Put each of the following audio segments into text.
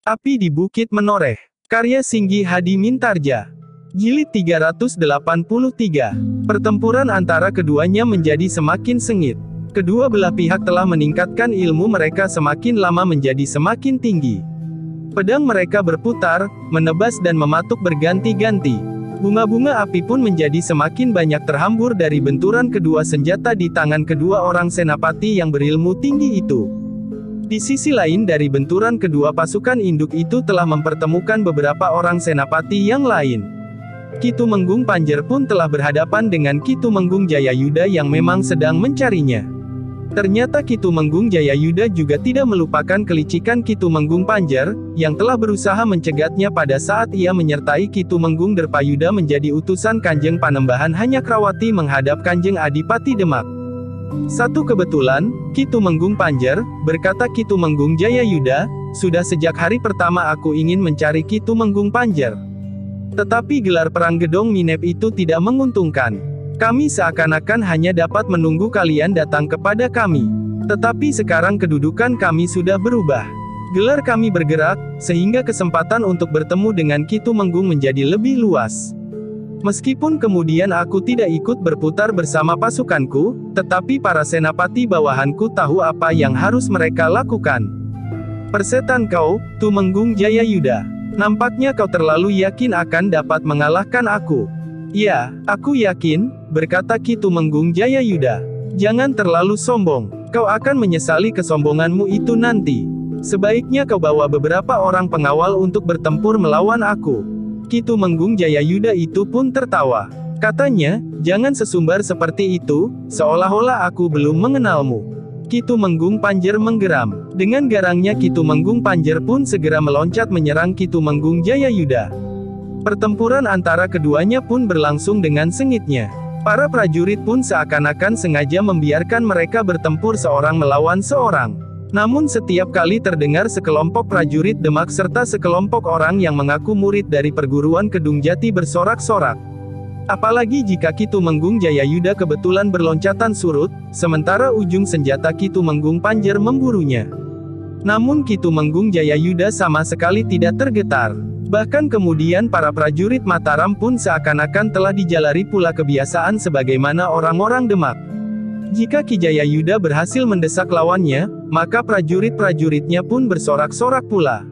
Api di Bukit Menoreh. Karya Singgi Hadi Mintarja. Jilid 383. Pertempuran antara keduanya menjadi semakin sengit. Kedua belah pihak telah meningkatkan ilmu mereka semakin lama menjadi semakin tinggi. Pedang mereka berputar, menebas dan mematuk berganti-ganti. Bunga-bunga api pun menjadi semakin banyak terhambur dari benturan kedua senjata di tangan kedua orang senapati yang berilmu tinggi itu. Di sisi lain dari benturan kedua pasukan induk itu telah mempertemukan beberapa orang senapati yang lain. Ki Tumenggung Panjer pun telah berhadapan dengan Ki Tumenggung Jayayuda yang memang sedang mencarinya. Ternyata Ki Tumenggung Jayayuda juga tidak melupakan kelicikan Ki Tumenggung Panjer, yang telah berusaha mencegatnya pada saat ia menyertai Ki Tumenggung Derpayuda menjadi utusan Kanjeng Panembahan Hanyakrawati menghadap Kanjeng Adipati Demak. Satu kebetulan, Ki Tumenggung Panjer, berkata Ki Tumenggung Jayayuda, sudah sejak hari pertama aku ingin mencari Ki Tumenggung Panjer. Tetapi gelar perang Gedong Minep itu tidak menguntungkan. Kami seakan-akan hanya dapat menunggu kalian datang kepada kami. Tetapi sekarang kedudukan kami sudah berubah. Gelar kami bergerak, sehingga kesempatan untuk bertemu dengan Ki Tumenggung menjadi lebih luas. Meskipun kemudian aku tidak ikut berputar bersama pasukanku, tetapi para senapati bawahanku tahu apa yang harus mereka lakukan. Persetan kau, Tumenggung Jayayuda. Nampaknya kau terlalu yakin akan dapat mengalahkan aku. Ya, aku yakin, berkata Ki Tumenggung Jayayuda. Jangan terlalu sombong, kau akan menyesali kesombonganmu itu nanti. Sebaiknya kau bawa beberapa orang pengawal untuk bertempur melawan aku. Ki Tumenggung Jayayuda itu pun tertawa. Katanya, jangan sesumbar seperti itu, seolah-olah aku belum mengenalmu. Ki Tumenggung Panjer menggeram. Dengan garangnya Ki Tumenggung Panjer pun segera meloncat menyerang Ki Tumenggung Jayayuda. Pertempuran antara keduanya pun berlangsung dengan sengitnya. Para prajurit pun seakan-akan sengaja membiarkan mereka bertempur seorang melawan seorang. Namun setiap kali terdengar sekelompok prajurit Demak serta sekelompok orang yang mengaku murid dari perguruan Kedung Jati bersorak-sorak. Apalagi jika Ki Tumenggung Jayayuda kebetulan berloncatan surut, sementara ujung senjata Ki Tumenggung Panjer memburunya. Namun Ki Tumenggung Jayayuda sama sekali tidak tergetar. Bahkan kemudian para prajurit Mataram pun seakan-akan telah dijalari pula kebiasaan sebagaimana orang-orang Demak. Jika Ki Jayayuda berhasil mendesak lawannya, maka prajurit-prajuritnya pun bersorak-sorak pula.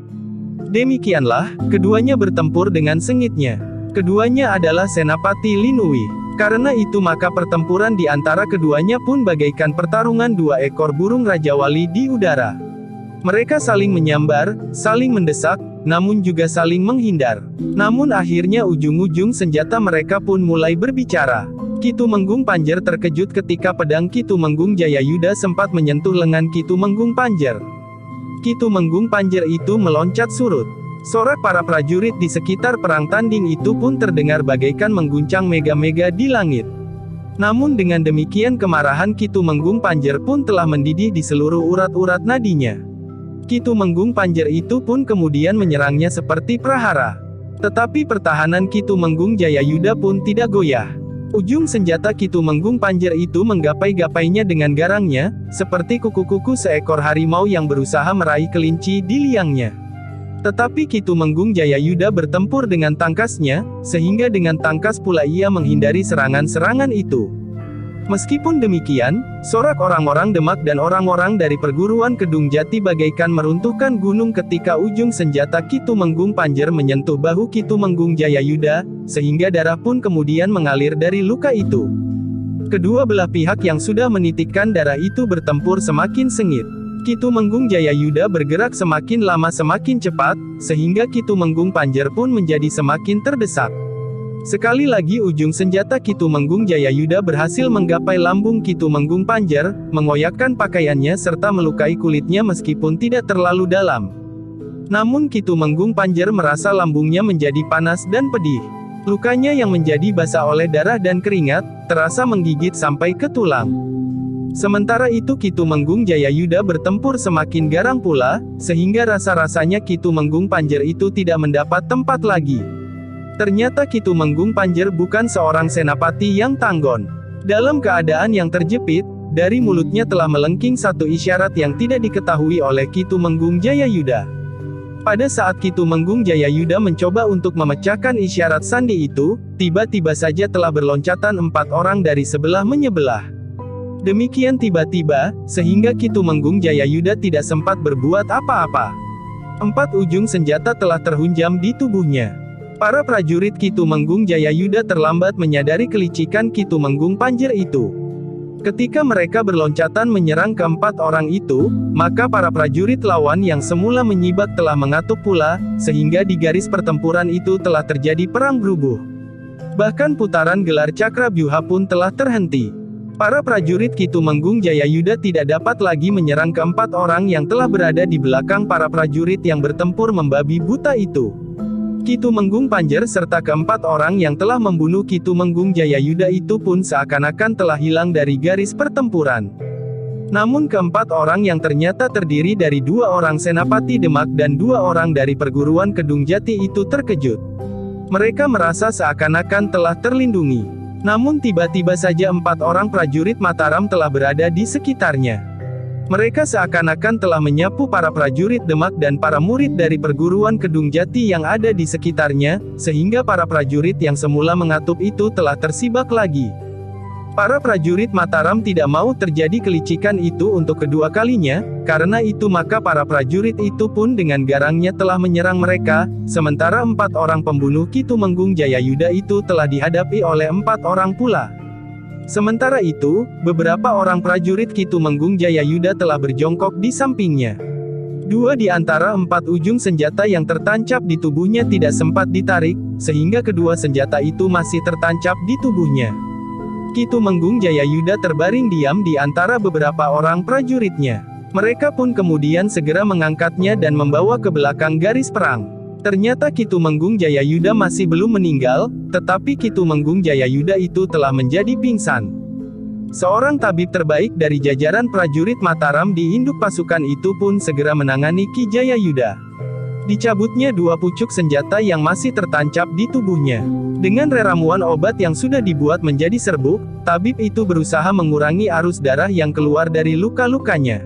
Demikianlah, keduanya bertempur dengan sengitnya. Keduanya adalah Senapati Linui. Karena itu maka pertempuran di antara keduanya pun bagaikan pertarungan dua ekor burung rajawali di udara. Mereka saling menyambar, saling mendesak, namun juga saling menghindar. Namun akhirnya ujung-ujung senjata mereka pun mulai berbicara. Ki Tumenggung Panjer terkejut ketika pedang Ki Tumenggung Jayayuda sempat menyentuh lengan Ki Tumenggung Panjer. Ki Tumenggung Panjer itu meloncat surut. Sorak para prajurit di sekitar perang tanding itu pun terdengar bagaikan mengguncang mega-mega di langit. Namun dengan demikian kemarahan Ki Tumenggung Panjer pun telah mendidih di seluruh urat-urat nadinya. Ki Tumenggung Panjer itu pun kemudian menyerangnya seperti prahara. Tetapi pertahanan Ki Tumenggung Jayayuda pun tidak goyah. Ujung senjata Ki Tumenggung Panjer itu menggapai-gapainya dengan garangnya, seperti kuku-kuku seekor harimau yang berusaha meraih kelinci di liangnya. Tetapi Ki Tumenggung Jayayuda bertempur dengan tangkasnya, sehingga dengan tangkas pula ia menghindari serangan-serangan itu. Meskipun demikian, sorak orang-orang Demak dan orang-orang dari perguruan Kedung Jati bagaikan meruntuhkan gunung ketika ujung senjata Ki Tumenggung Panjer menyentuh bahu Ki Tumenggung Jayayuda, sehingga darah pun kemudian mengalir dari luka itu. Kedua belah pihak yang sudah menitikkan darah itu bertempur semakin sengit. Ki Tumenggung Jayayuda bergerak semakin lama semakin cepat, sehingga Ki Tumenggung Panjer pun menjadi semakin terdesak. Sekali lagi ujung senjata Ki Tumenggung Jayayuda berhasil menggapai lambung Ki Tumenggung Panjer, mengoyakkan pakaiannya serta melukai kulitnya meskipun tidak terlalu dalam. Namun Ki Tumenggung Panjer merasa lambungnya menjadi panas dan pedih. Lukanya yang menjadi basah oleh darah dan keringat, terasa menggigit sampai ke tulang. Sementara itu Ki Tumenggung Jayayuda bertempur semakin garang pula, sehingga rasa-rasanya Ki Tumenggung Panjer itu tidak mendapat tempat lagi. Ternyata Ki Tumenggung Panjer bukan seorang senapati yang tanggon. Dalam keadaan yang terjepit, dari mulutnya telah melengking satu isyarat yang tidak diketahui oleh Ki Tumenggung Jayayuda. Pada saat Ki Tumenggung Jayayuda mencoba untuk memecahkan isyarat sandi itu, tiba-tiba saja telah berloncatan 4 orang dari sebelah menyebelah. Demikian tiba-tiba, sehingga Ki Tumenggung Jayayuda tidak sempat berbuat apa-apa. 4 ujung senjata telah terhunjam di tubuhnya. Para prajurit Ki Tumenggung Jayayuda terlambat menyadari kelicikan Ki Tumenggung Panjer itu. Ketika mereka berloncatan menyerang keempat orang itu, maka para prajurit lawan yang semula menyibak telah mengatup pula, sehingga di garis pertempuran itu telah terjadi perang berubuh. Bahkan putaran gelar Cakra Byuha pun telah terhenti. Para prajurit Ki Tumenggung Jayayuda tidak dapat lagi menyerang keempat orang yang telah berada di belakang para prajurit yang bertempur membabi buta itu. Ki Tumenggung Panjer serta keempat orang yang telah membunuh Ki Tumenggung Jayayuda itu pun seakan-akan telah hilang dari garis pertempuran. Namun keempat orang yang ternyata terdiri dari 2 orang Senapati Demak dan 2 orang dari perguruan Kedung Jati itu terkejut. Mereka merasa seakan-akan telah terlindungi. Namun tiba-tiba saja 4 orang prajurit Mataram telah berada di sekitarnya. Mereka seakan-akan telah menyapu para prajurit Demak dan para murid dari perguruan Kedung Jati yang ada di sekitarnya, sehingga para prajurit yang semula mengatup itu telah tersibak lagi. Para prajurit Mataram tidak mau terjadi kelicikan itu untuk kedua kalinya, karena itu maka para prajurit itu pun dengan garangnya telah menyerang mereka, sementara 4 orang pembunuh Ki Tumenggung Jayayuda itu telah dihadapi oleh 4 orang pula. Sementara itu, beberapa orang prajurit Ki Tumenggung Jayayuda telah berjongkok di sampingnya. 2 di antara 4 ujung senjata yang tertancap di tubuhnya tidak sempat ditarik, sehingga kedua senjata itu masih tertancap di tubuhnya. Ki Tumenggung Jayayuda terbaring diam di antara beberapa orang prajuritnya. Mereka pun kemudian segera mengangkatnya dan membawa ke belakang garis perang. Ternyata Ki Tumenggung Jayayuda masih belum meninggal, tetapi Ki Tumenggung Jayayuda itu telah menjadi pingsan. Seorang tabib terbaik dari jajaran prajurit Mataram di induk pasukan itu pun segera menangani Ki Jayayuda. Dicabutnya 2 pucuk senjata yang masih tertancap di tubuhnya. Dengan reramuan obat yang sudah dibuat menjadi serbuk, tabib itu berusaha mengurangi arus darah yang keluar dari luka-lukanya.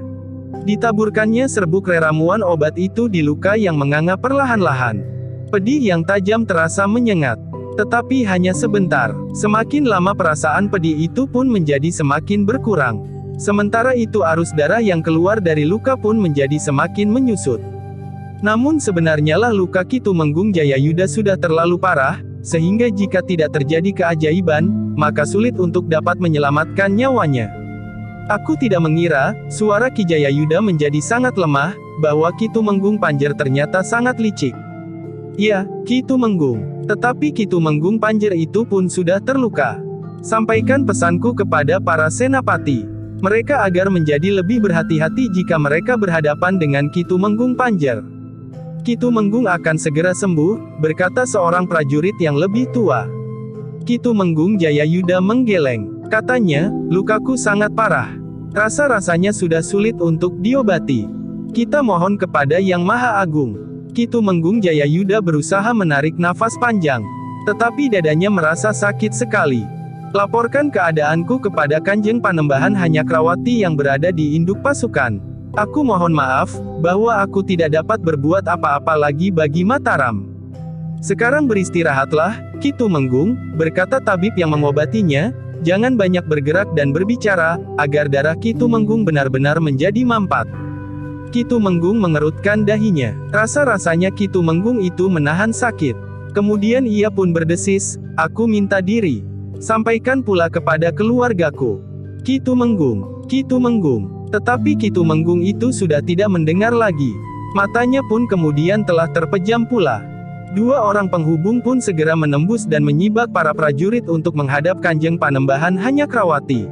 Ditaburkannya serbuk reramuan obat itu di luka yang menganga perlahan-lahan. Pedih yang tajam terasa menyengat. Tetapi hanya sebentar. Semakin lama perasaan pedih itu pun menjadi semakin berkurang. Sementara itu arus darah yang keluar dari luka pun menjadi semakin menyusut. Namun sebenarnya lah luka Ki Tumenggung Jayayuda sudah terlalu parah, sehingga jika tidak terjadi keajaiban, maka sulit untuk dapat menyelamatkan nyawanya. Aku tidak mengira, suara Ki Jayayuda menjadi sangat lemah, bahwa Ki Tumenggung Panjer ternyata sangat licik. Ya, Ki Tumenggung. Tetapi Ki Tumenggung Panjer itu pun sudah terluka. Sampaikan pesanku kepada para senapati. Mereka agar menjadi lebih berhati-hati jika mereka berhadapan dengan Ki Tumenggung Panjer. Ki Tumenggung akan segera sembuh, berkata seorang prajurit yang lebih tua. Ki Tumenggung Jayayuda menggeleng. Katanya, lukaku sangat parah. Rasa-rasanya sudah sulit untuk diobati. Kita mohon kepada Yang Maha Agung. Ki Tumenggung Jayayuda berusaha menarik nafas panjang. Tetapi dadanya merasa sakit sekali. Laporkan keadaanku kepada Kanjeng Panembahan Hanyakrawati yang berada di induk pasukan. Aku mohon maaf, bahwa aku tidak dapat berbuat apa-apa lagi bagi Mataram. Sekarang beristirahatlah, Ki Tumenggung, berkata tabib yang mengobatinya. Jangan banyak bergerak dan berbicara, agar darah Ki Tumenggung benar-benar menjadi mampat. Ki Tumenggung mengerutkan dahinya. Rasa-rasanya Ki Tumenggung itu menahan sakit. Kemudian ia pun berdesis, aku minta diri. Sampaikan pula kepada keluargaku. Ki Tumenggung, Ki Tumenggung. Tetapi Ki Tumenggung itu sudah tidak mendengar lagi. Matanya pun kemudian telah terpejam pula. 2 orang penghubung pun segera menembus dan menyibak para prajurit untuk menghadap Kanjeng Panembahan Hanyakrawati.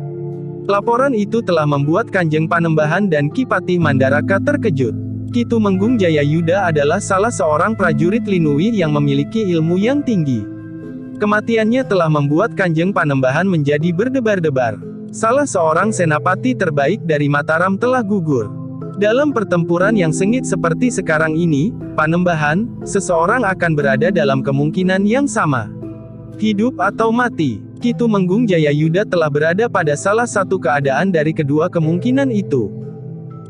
Laporan itu telah membuat Kanjeng Panembahan dan Ki Patih Mandaraka terkejut. Ki Tumenggung Jayayuda adalah salah seorang prajurit Linui yang memiliki ilmu yang tinggi. Kematiannya telah membuat Kanjeng Panembahan menjadi berdebar-debar. Salah seorang senapati terbaik dari Mataram telah gugur. Dalam pertempuran yang sengit seperti sekarang ini, Panembahan, seseorang akan berada dalam kemungkinan yang sama. Hidup atau mati, Ki Tumenggung Jayayuda telah berada pada salah satu keadaan dari kedua kemungkinan itu.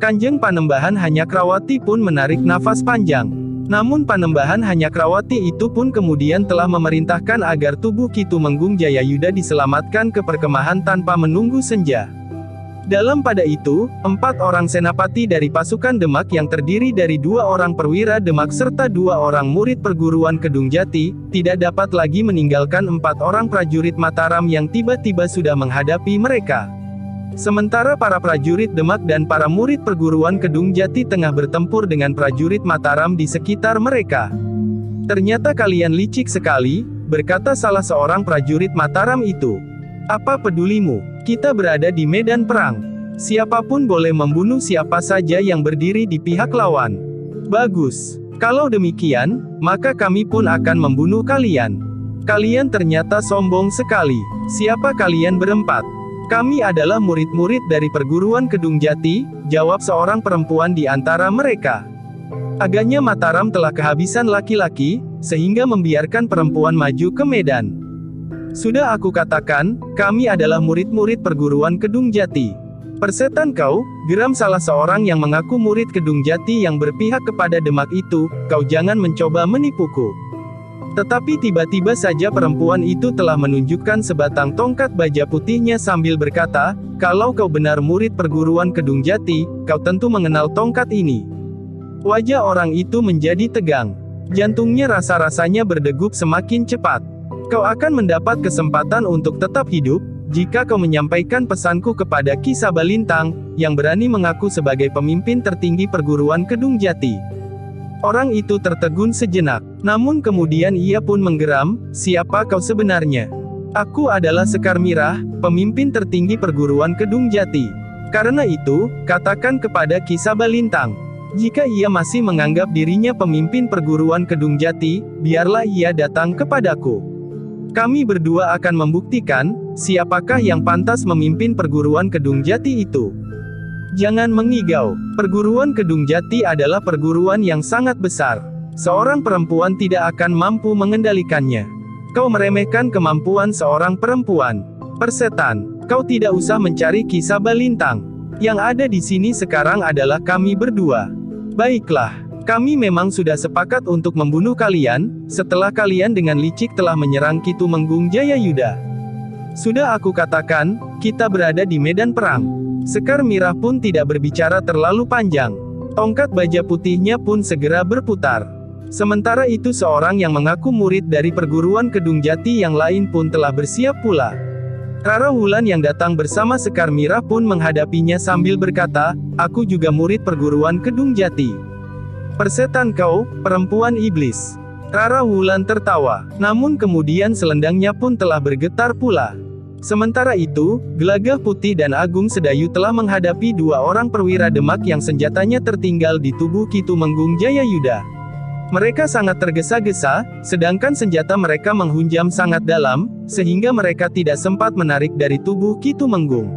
Kanjeng Panembahan Hanyakrawati pun menarik nafas panjang. Namun Panembahan Hanyakrawati itu pun kemudian telah memerintahkan agar tubuh Ki Tumenggung Jayayuda diselamatkan ke perkemahan tanpa menunggu senja. Dalam pada itu, 4 orang senapati dari pasukan Demak yang terdiri dari 2 orang perwira Demak serta 2 orang murid perguruan Kedung Jati, tidak dapat lagi meninggalkan 4 orang prajurit Mataram yang tiba-tiba sudah menghadapi mereka. Sementara para prajurit Demak dan para murid perguruan Kedung Jati tengah bertempur dengan prajurit Mataram di sekitar mereka. "Ternyata kalian licik sekali," berkata salah seorang prajurit Mataram itu. "Apa pedulimu? Kita berada di medan perang. Siapapun boleh membunuh siapa saja yang berdiri di pihak lawan." "Bagus. Kalau demikian, maka kami pun akan membunuh kalian. Kalian ternyata sombong sekali. Siapa kalian berempat?" "Kami adalah murid-murid dari perguruan Kedung Jati," jawab seorang perempuan di antara mereka. Agaknya Mataram telah kehabisan laki-laki, sehingga membiarkan perempuan maju ke medan. "Sudah aku katakan, kami adalah murid-murid perguruan Kedung Jati." "Persetan kau," geram salah seorang yang mengaku murid Kedung Jati yang berpihak kepada Demak itu, "kau jangan mencoba menipuku." Tetapi tiba-tiba saja perempuan itu telah menunjukkan sebatang tongkat baja putihnya sambil berkata, "Kalau kau benar murid perguruan Kedung Jati, kau tentu mengenal tongkat ini." Wajah orang itu menjadi tegang. Jantungnya rasa-rasanya berdegup semakin cepat. "Kau akan mendapat kesempatan untuk tetap hidup, jika kau menyampaikan pesanku kepada Ki Sabalintang, yang berani mengaku sebagai pemimpin tertinggi perguruan Kedung Jati." Orang itu tertegun sejenak, namun kemudian ia pun menggeram, "Siapa kau sebenarnya?" "Aku adalah Sekar Mirah, pemimpin tertinggi perguruan Kedung Jati. Karena itu, katakan kepada Ki Sabalintang, jika ia masih menganggap dirinya pemimpin perguruan Kedung Jati, biarlah ia datang kepadaku. Kami berdua akan membuktikan, siapakah yang pantas memimpin perguruan Kedung Jati itu." "Jangan mengigau. Perguruan Kedung Jati adalah perguruan yang sangat besar. Seorang perempuan tidak akan mampu mengendalikannya. Kau meremehkan kemampuan seorang perempuan. Persetan, kau tidak usah mencari Ki Sabalintang. Yang ada di sini sekarang adalah kami berdua. Baiklah, kami memang sudah sepakat untuk membunuh kalian, setelah kalian dengan licik telah menyerang Ki Tumenggung Jayayuda. Sudah aku katakan, kita berada di medan perang." Sekar Mirah pun tidak berbicara terlalu panjang. Tongkat baja putihnya pun segera berputar. Sementara itu seorang yang mengaku murid dari perguruan Kedung Jati yang lain pun telah bersiap pula. Rara Wulan yang datang bersama Sekar Mirah pun menghadapinya sambil berkata, "Aku juga murid perguruan Kedung Jati." "Persetan kau, perempuan iblis." Rara Wulan tertawa, namun kemudian selendangnya pun telah bergetar pula. Sementara itu, Gelagah Putih dan Agung Sedayu telah menghadapi 2 orang perwira Demak yang senjatanya tertinggal di tubuh Ki Tumenggung Jayayuda. Mereka sangat tergesa-gesa, sedangkan senjata mereka menghunjam sangat dalam, sehingga mereka tidak sempat menarik dari tubuh Ki Tumenggung.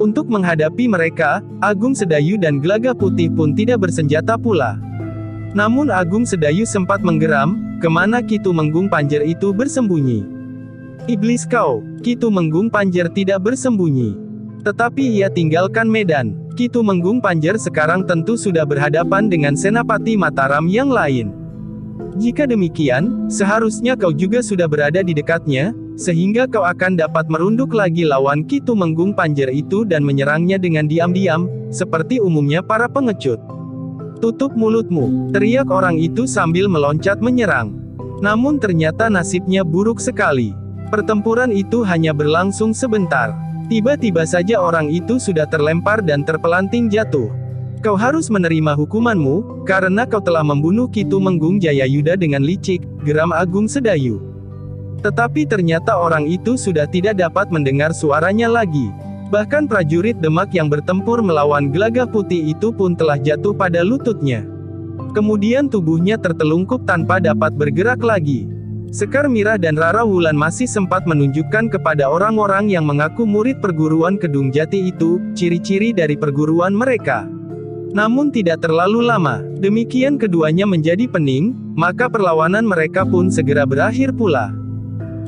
Untuk menghadapi mereka, Agung Sedayu dan Gelagah Putih pun tidak bersenjata pula. Namun Agung Sedayu sempat menggeram, kemana Ki Tumenggung Panjer itu bersembunyi. "Iblis kau!" Ki Tumenggung Panjer tidak bersembunyi. Tetapi ia tinggalkan medan. Ki Tumenggung Panjer sekarang tentu sudah berhadapan dengan senapati Mataram yang lain. Jika demikian, seharusnya kau juga sudah berada di dekatnya, sehingga kau akan dapat merunduk lagi lawan Ki Tumenggung Panjer itu dan menyerangnya dengan diam-diam, seperti umumnya para pengecut. "Tutup mulutmu!" teriak orang itu sambil meloncat menyerang. Namun ternyata nasibnya buruk sekali. Pertempuran itu hanya berlangsung sebentar. Tiba-tiba saja orang itu sudah terlempar dan terpelanting jatuh. "Kau harus menerima hukumanmu, karena kau telah membunuh Ki Tumenggung Jayayuda dengan licik," geram Agung Sedayu. Tetapi ternyata orang itu sudah tidak dapat mendengar suaranya lagi. Bahkan prajurit Demak yang bertempur melawan Gelagah Putih itu pun telah jatuh pada lututnya. Kemudian tubuhnya tertelungkup tanpa dapat bergerak lagi. Sekar Mirah dan Rara Wulan masih sempat menunjukkan kepada orang-orang yang mengaku murid perguruan Kedung Jati itu, ciri-ciri dari perguruan mereka. Namun tidak terlalu lama, demikian keduanya menjadi pening, maka perlawanan mereka pun segera berakhir pula.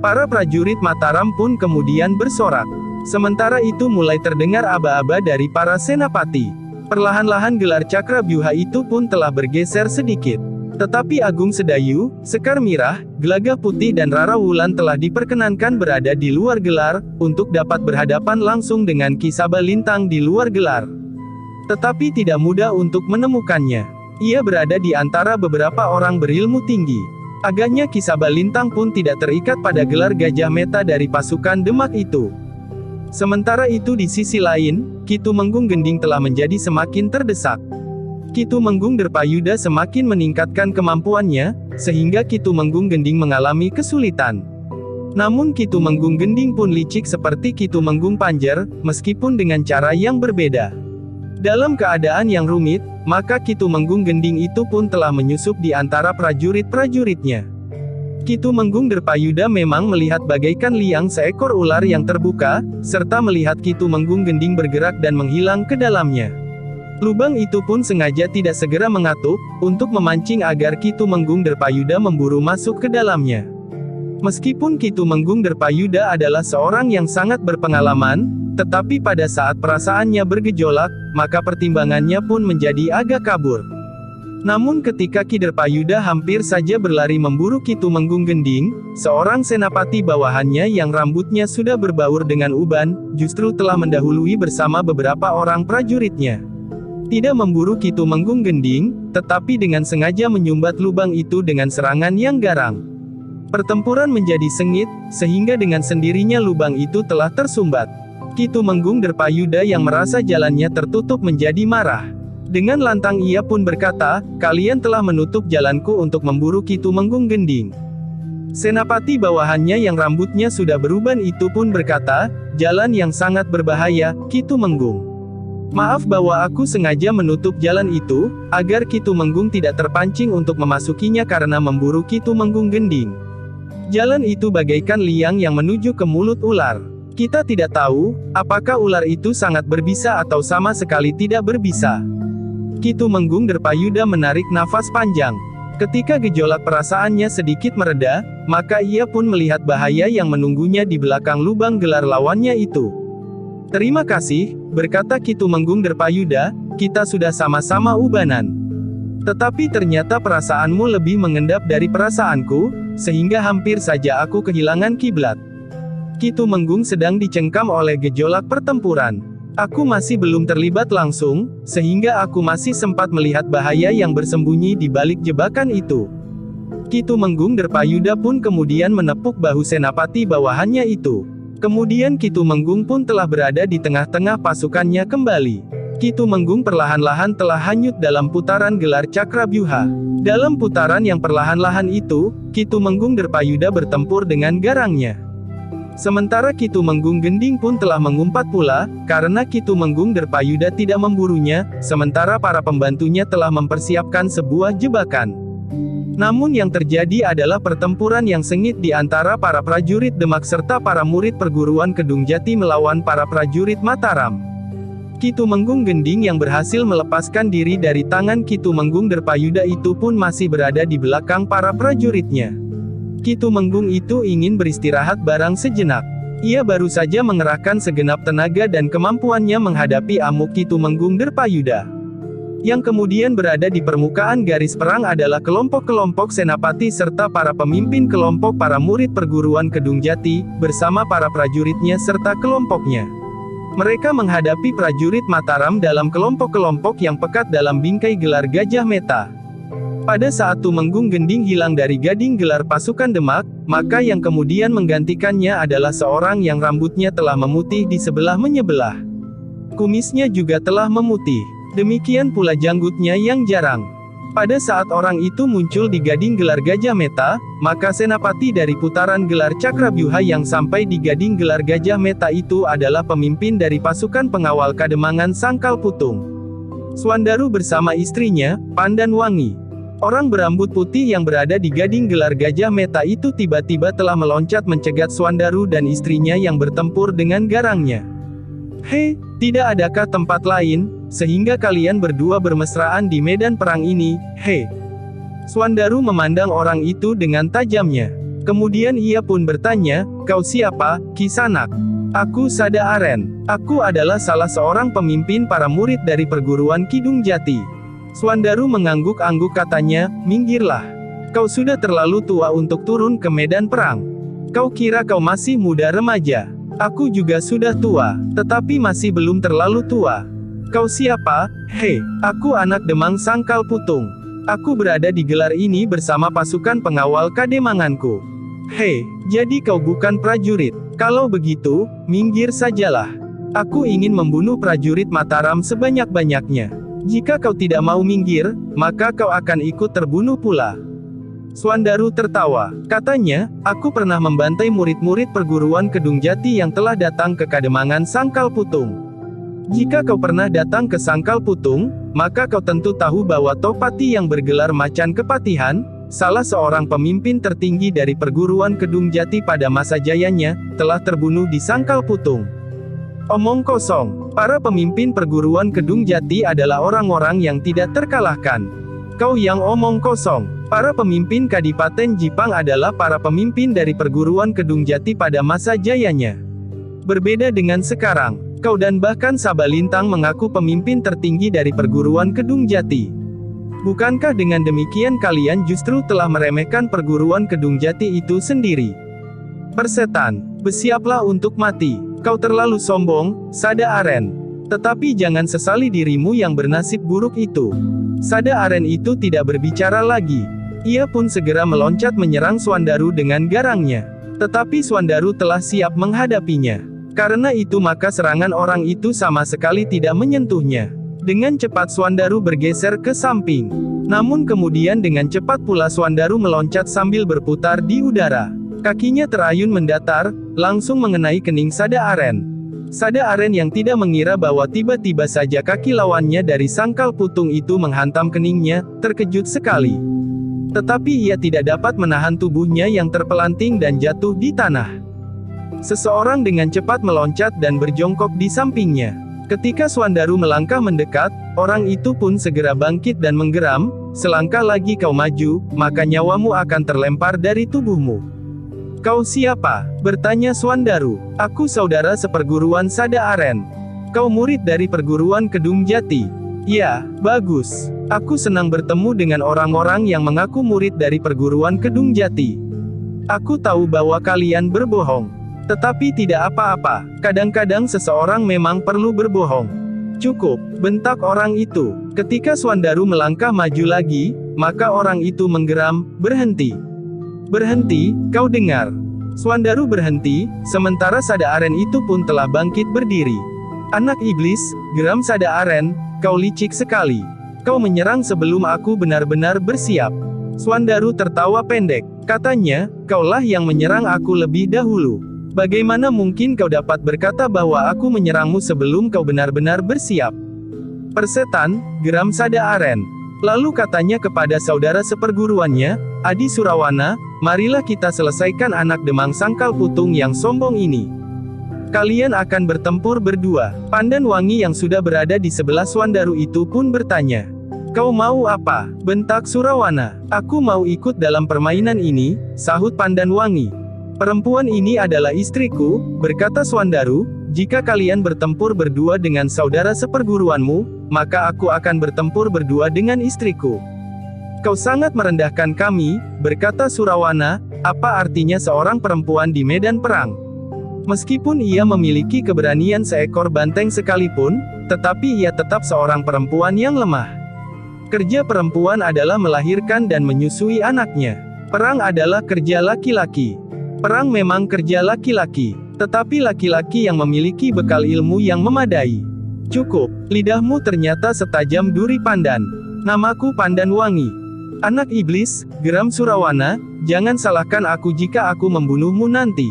Para prajurit Mataram pun kemudian bersorak. Sementara itu mulai terdengar aba-aba dari para senapati. Perlahan-lahan gelar Cakra Byuha itu pun telah bergeser sedikit. Tetapi Agung Sedayu, Sekar Mirah, Gelagah Putih dan Rara Wulan telah diperkenankan berada di luar gelar, untuk dapat berhadapan langsung dengan Ki Sabalintang di luar gelar. Tetapi tidak mudah untuk menemukannya. Ia berada di antara beberapa orang berilmu tinggi. Agaknya Ki Sabalintang pun tidak terikat pada gelar Gajah Meta dari pasukan Demak itu. Sementara itu di sisi lain, Ki Tumenggung Gending telah menjadi semakin terdesak. Ki Tumenggung Derpayuda semakin meningkatkan kemampuannya, sehingga Ki Tumenggung Gending mengalami kesulitan. Namun Ki Tumenggung Gending pun licik seperti Ki Tumenggung Panjer, meskipun dengan cara yang berbeda. Dalam keadaan yang rumit, maka Ki Tumenggung Gending itu pun telah menyusup di antara prajurit-prajuritnya. Ki Tumenggung Derpayuda memang melihat bagaikan liang seekor ular yang terbuka, serta melihat Ki Tumenggung Gending bergerak dan menghilang ke dalamnya. Lubang itu pun sengaja tidak segera mengatup, untuk memancing agar Ki Tumenggung Derpayuda memburu masuk ke dalamnya. Meskipun Ki Tumenggung Derpayuda adalah seorang yang sangat berpengalaman, tetapi pada saat perasaannya bergejolak, maka pertimbangannya pun menjadi agak kabur. Namun ketika Ki Derpayuda hampir saja berlari memburu Ki Tumenggung Gending, seorang senapati bawahannya yang rambutnya sudah berbaur dengan uban, justru telah mendahului bersama beberapa orang prajuritnya. Tidak memburu Ki Tumenggung Gending, tetapi dengan sengaja menyumbat lubang itu dengan serangan yang garang. Pertempuran menjadi sengit, sehingga dengan sendirinya lubang itu telah tersumbat. Ki Tumenggung Derpayuda yang merasa jalannya tertutup menjadi marah. Dengan lantang ia pun berkata, "Kalian telah menutup jalanku untuk memburu Ki Tumenggung Gending." Senapati bawahannya yang rambutnya sudah beruban itu pun berkata, "Jalan yang sangat berbahaya, Ki Tumenggung. Maaf bahwa aku sengaja menutup jalan itu, agar Ki Tumenggung tidak terpancing untuk memasukinya karena memburu Ki Tumenggung Gending. Jalan itu bagaikan liang yang menuju ke mulut ular. Kita tidak tahu, apakah ular itu sangat berbisa atau sama sekali tidak berbisa." Ki Tumenggung Derpayuda menarik nafas panjang. Ketika gejolak perasaannya sedikit mereda, maka ia pun melihat bahaya yang menunggunya di belakang lubang gelar lawannya itu. "Terima kasih," berkata Ki Tumenggung Derpayuda, "kita sudah sama-sama ubanan. Tetapi ternyata perasaanmu lebih mengendap dari perasaanku, sehingga hampir saja aku kehilangan kiblat." Ki Tumenggung sedang dicengkam oleh gejolak pertempuran. "Aku masih belum terlibat langsung, sehingga aku masih sempat melihat bahaya yang bersembunyi di balik jebakan itu." Ki Tumenggung Derpayuda pun kemudian menepuk bahu senapati bawahannya itu. Kemudian Ki Tumenggung pun telah berada di tengah-tengah pasukannya kembali. Ki Tumenggung perlahan-lahan telah hanyut dalam putaran gelar Cakrabyuha. Dalam putaran yang perlahan-lahan itu, Ki Tumenggung Derpayuda bertempur dengan garangnya. Sementara Ki Tumenggung Gending pun telah mengumpat pula, karena Ki Tumenggung Derpayuda tidak memburunya, sementara para pembantunya telah mempersiapkan sebuah jebakan. Namun yang terjadi adalah pertempuran yang sengit di antara para prajurit Demak serta para murid perguruan Kedung Jati melawan para prajurit Mataram. Ki Tumenggung Gending yang berhasil melepaskan diri dari tangan Ki Tumenggung Derpayuda itu pun masih berada di belakang para prajuritnya. Ki Tumenggung itu ingin beristirahat barang sejenak. Ia baru saja mengerahkan segenap tenaga dan kemampuannya menghadapi amuk Ki Tumenggung Derpayuda. Yang kemudian berada di permukaan garis perang adalah kelompok-kelompok senapati serta para pemimpin kelompok para murid perguruan Kedung Jati, bersama para prajuritnya serta kelompoknya. Mereka menghadapi prajurit Mataram dalam kelompok-kelompok yang pekat dalam bingkai gelar Gajah Meta. Pada saat Tumenggung Gending hilang dari gading gelar pasukan Demak, maka yang kemudian menggantikannya adalah seorang yang rambutnya telah memutih di sebelah menyebelah. Kumisnya juga telah memutih. Demikian pula janggutnya yang jarang. Pada saat orang itu muncul di gading gelar Gajah Meta, maka senapati dari putaran gelar Cakrabyuha yang sampai di gading gelar Gajah Meta itu adalah pemimpin dari pasukan pengawal Kademangan Sangkal Putung. Swandaru bersama istrinya, Pandan Wangi. Orang berambut putih yang berada di gading gelar Gajah Meta itu tiba-tiba telah meloncat mencegat Swandaru dan istrinya yang bertempur dengan garangnya. "Hei, tidak adakah tempat lain, sehingga kalian berdua bermesraan di medan perang ini, hei?" Swandaru memandang orang itu dengan tajamnya. Kemudian ia pun bertanya, "Kau siapa, Kisanak?" "Aku Sada Aren. Aku adalah salah seorang pemimpin para murid dari perguruan Kidung Jati." Swandaru mengangguk-angguk katanya, minggirlah. Kau sudah terlalu tua untuk turun ke medan perang. Kau kira kau masih muda remaja. Aku juga sudah tua, tetapi masih belum terlalu tua. Kau siapa? Hei, aku anak Demang Sangkal Putung. Aku berada di gelar ini bersama pasukan pengawal kademanganku. Hei, jadi kau bukan prajurit. Kalau begitu, minggir sajalah. Aku ingin membunuh prajurit Mataram sebanyak-banyaknya. Jika kau tidak mau minggir, maka kau akan ikut terbunuh pula. Swandaru tertawa. Katanya, aku pernah membantai murid-murid perguruan Kedung Jati yang telah datang ke Kademangan Sangkal Putung. Jika kau pernah datang ke Sangkal Putung, maka kau tentu tahu bahwa Topati yang bergelar Macan Kepatihan, salah seorang pemimpin tertinggi dari perguruan Kedung Jati pada masa jayanya, telah terbunuh di Sangkal Putung. Omong kosong. Para pemimpin perguruan Kedung Jati adalah orang-orang yang tidak terkalahkan. Kau yang omong kosong. Para pemimpin Kadipaten Jipang adalah para pemimpin dari perguruan Kedung Jati pada masa jayanya. Berbeda dengan sekarang, kau dan bahkan Sabalintang mengaku pemimpin tertinggi dari perguruan Kedung Jati. Bukankah dengan demikian kalian justru telah meremehkan perguruan Kedung Jati itu sendiri? Persetan, bersiaplah untuk mati. Kau terlalu sombong, Sada Aren. Tetapi jangan sesali dirimu yang bernasib buruk itu. Sada Aren itu tidak berbicara lagi. Ia pun segera meloncat menyerang Swandaru dengan garangnya. Tetapi Swandaru telah siap menghadapinya. Karena itu maka serangan orang itu sama sekali tidak menyentuhnya. Dengan cepat Swandaru bergeser ke samping. Namun kemudian dengan cepat pula Swandaru meloncat sambil berputar di udara. Kakinya terayun mendatar, langsung mengenai kening Sada Aren. Sada Aren yang tidak mengira bahwa tiba-tiba saja kaki lawannya dari Sangkal Putung itu menghantam keningnya, terkejut sekali. Tetapi ia tidak dapat menahan tubuhnya yang terpelanting dan jatuh di tanah. Seseorang dengan cepat meloncat dan berjongkok di sampingnya. Ketika Swandaru melangkah mendekat, orang itu pun segera bangkit dan menggeram, selangkah lagi kau maju, maka nyawamu akan terlempar dari tubuhmu. Kau siapa? Bertanya Swandaru. Aku saudara seperguruan Sada Aren. Kau murid dari perguruan Kedung Jati. Ya, bagus. Aku senang bertemu dengan orang-orang yang mengaku murid dari perguruan Kedung Jati. Aku tahu bahwa kalian berbohong. Tetapi tidak apa-apa, kadang-kadang seseorang memang perlu berbohong. Cukup, bentak orang itu. Ketika Swandaru melangkah maju lagi, maka orang itu menggeram, berhenti. Berhenti, kau dengar. Swandaru berhenti, sementara Sada Aren itu pun telah bangkit berdiri. Anak iblis, geram Sada Aren, kau licik sekali. Kau menyerang sebelum aku benar-benar bersiap. Swandaru tertawa pendek. Katanya, kaulah yang menyerang aku lebih dahulu. Bagaimana mungkin kau dapat berkata bahwa aku menyerangmu sebelum kau benar-benar bersiap? Persetan, geram Sada Aren. Lalu katanya kepada saudara seperguruannya, Adi Surawana, marilah kita selesaikan anak Demang Sangkal Putung yang sombong ini. Kalian akan bertempur berdua. Pandan Wangi yang sudah berada di sebelah Swandaru itu pun bertanya. Kau mau apa? Bentak Surawana. Aku mau ikut dalam permainan ini, sahut Pandan Wangi. Perempuan ini adalah istriku, berkata Swandaru, jika kalian bertempur berdua dengan saudara seperguruanmu, maka aku akan bertempur berdua dengan istriku. Kau sangat merendahkan kami, berkata Surawana, apa artinya seorang perempuan di medan perang? Meskipun ia memiliki keberanian seekor banteng sekalipun, tetapi ia tetap seorang perempuan yang lemah. Kerja perempuan adalah melahirkan dan menyusui anaknya. Perang adalah kerja laki-laki. Perang memang kerja laki-laki, tetapi laki-laki yang memiliki bekal ilmu yang memadai. Cukup, lidahmu ternyata setajam duri pandan. Namaku Pandan Wangi. Anak iblis, geram Surawana, jangan salahkan aku jika aku membunuhmu nanti.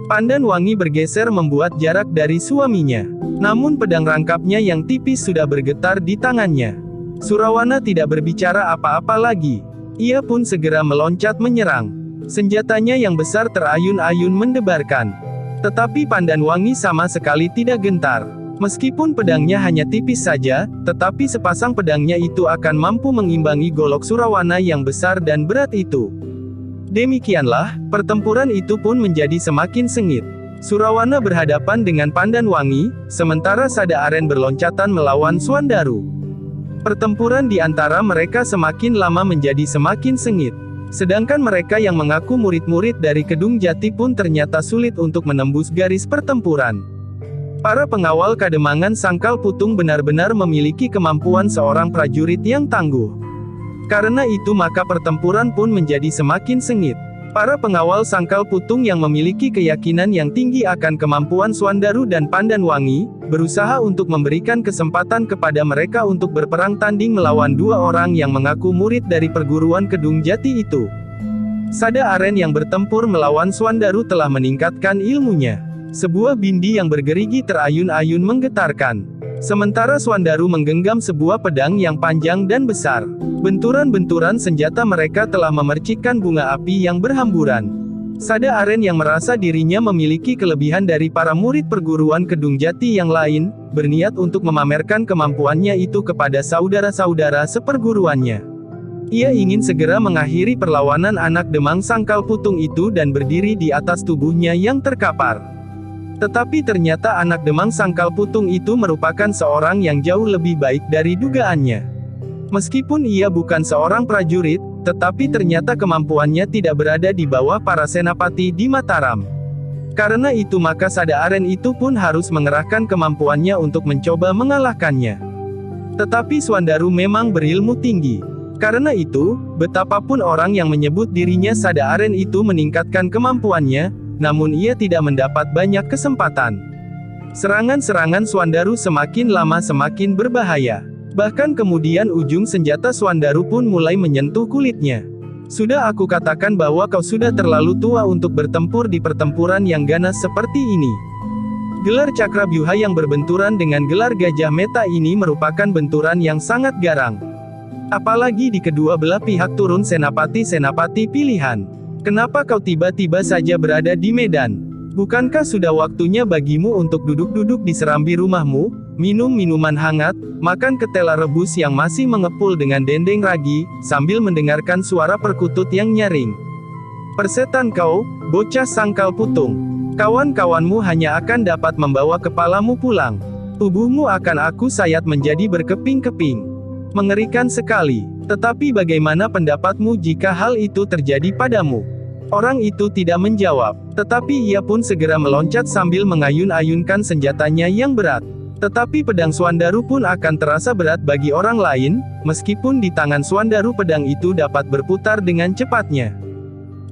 Pandan Wangi bergeser membuat jarak dari suaminya. Namun pedang rangkapnya yang tipis sudah bergetar di tangannya. Surawana tidak berbicara apa-apa lagi. Ia pun segera meloncat menyerang. Senjatanya yang besar terayun-ayun mendebarkan. Tetapi Pandan Wangi sama sekali tidak gentar. Meskipun pedangnya hanya tipis saja, tetapi sepasang pedangnya itu akan mampu mengimbangi golok Surawana yang besar dan berat itu. Demikianlah, pertempuran itu pun menjadi semakin sengit. Surawana berhadapan dengan Pandan Wangi, sementara Sada Aren berloncatan melawan Swandaru. Pertempuran di antara mereka semakin lama menjadi semakin sengit. Sedangkan mereka yang mengaku murid-murid dari Kedung Jati pun ternyata sulit untuk menembus garis pertempuran. Para pengawal Kademangan Sangkal Putung benar-benar memiliki kemampuan seorang prajurit yang tangguh. Karena itu maka pertempuran pun menjadi semakin sengit. Para pengawal Sangkal Putung yang memiliki keyakinan yang tinggi akan kemampuan Swandaru dan Pandanwangi, berusaha untuk memberikan kesempatan kepada mereka untuk berperang tanding melawan dua orang yang mengaku murid dari perguruan Kedung Jati itu. Sada Aren yang bertempur melawan Swandaru telah meningkatkan ilmunya. Sebuah bindi yang bergerigi terayun-ayun menggetarkan. Sementara Swandaru menggenggam sebuah pedang yang panjang dan besar. Benturan-benturan senjata mereka telah memercikkan bunga api yang berhamburan. Sada Aren yang merasa dirinya memiliki kelebihan dari para murid perguruan Kedung Jati yang lain, berniat untuk memamerkan kemampuannya itu kepada saudara-saudara seperguruannya. Ia ingin segera mengakhiri perlawanan anak Demang Sangkal Putung itu dan berdiri di atas tubuhnya yang terkapar. Tetapi ternyata anak Demang Sangkal Putung itu merupakan seorang yang jauh lebih baik dari dugaannya. Meskipun ia bukan seorang prajurit, tetapi ternyata kemampuannya tidak berada di bawah para senapati di Mataram. Karena itu maka Sada Aren itu pun harus mengerahkan kemampuannya untuk mencoba mengalahkannya. Tetapi Swandaru memang berilmu tinggi. Karena itu, betapapun orang yang menyebut dirinya Sada Aren itu meningkatkan kemampuannya, namun ia tidak mendapat banyak kesempatan. Serangan-serangan Swandaru semakin lama semakin berbahaya. Bahkan kemudian ujung senjata Swandaru pun mulai menyentuh kulitnya. Sudah aku katakan bahwa kau sudah terlalu tua untuk bertempur di pertempuran yang ganas seperti ini. Gelar Cakrabyuha yang berbenturan dengan gelar Gajah Meta ini merupakan benturan yang sangat garang. Apalagi di kedua belah pihak turun senapati-senapati pilihan. Kenapa kau tiba-tiba saja berada di medan? Bukankah sudah waktunya bagimu untuk duduk-duduk di serambi rumahmu, minum minuman hangat, makan ketela rebus yang masih mengepul dengan dendeng ragi, sambil mendengarkan suara perkutut yang nyaring? Persetan kau, bocah Sangkal Putung. Kawan-kawanmu hanya akan dapat membawa kepalamu pulang. Tubuhmu akan aku sayat menjadi berkeping-keping. Mengerikan sekali. Tetapi bagaimana pendapatmu jika hal itu terjadi padamu? Orang itu tidak menjawab, tetapi ia pun segera meloncat sambil mengayun-ayunkan senjatanya yang berat. Tetapi pedang Swandaru pun akan terasa berat bagi orang lain, meskipun di tangan Swandaru pedang itu dapat berputar dengan cepatnya.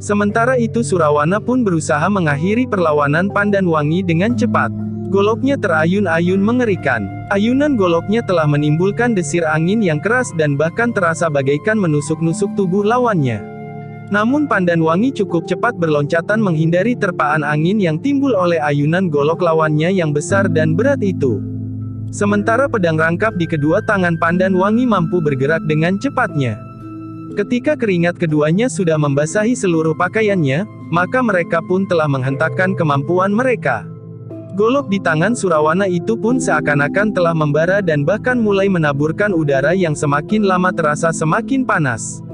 Sementara itu Surawana pun berusaha mengakhiri perlawanan Pandanwangi dengan cepat. Goloknya terayun-ayun mengerikan. Ayunan goloknya telah menimbulkan desir angin yang keras dan bahkan terasa bagaikan menusuk-nusuk tubuh lawannya. Namun Pandanwangi cukup cepat berloncatan menghindari terpaan angin yang timbul oleh ayunan golok lawannya yang besar dan berat itu. Sementara pedang rangkap di kedua tangan Pandanwangi mampu bergerak dengan cepatnya. Ketika keringat keduanya sudah membasahi seluruh pakaiannya, maka mereka pun telah menghentakkan kemampuan mereka. Golok di tangan Surawana itu pun seakan-akan telah membara dan bahkan mulai menaburkan udara yang semakin lama terasa semakin panas.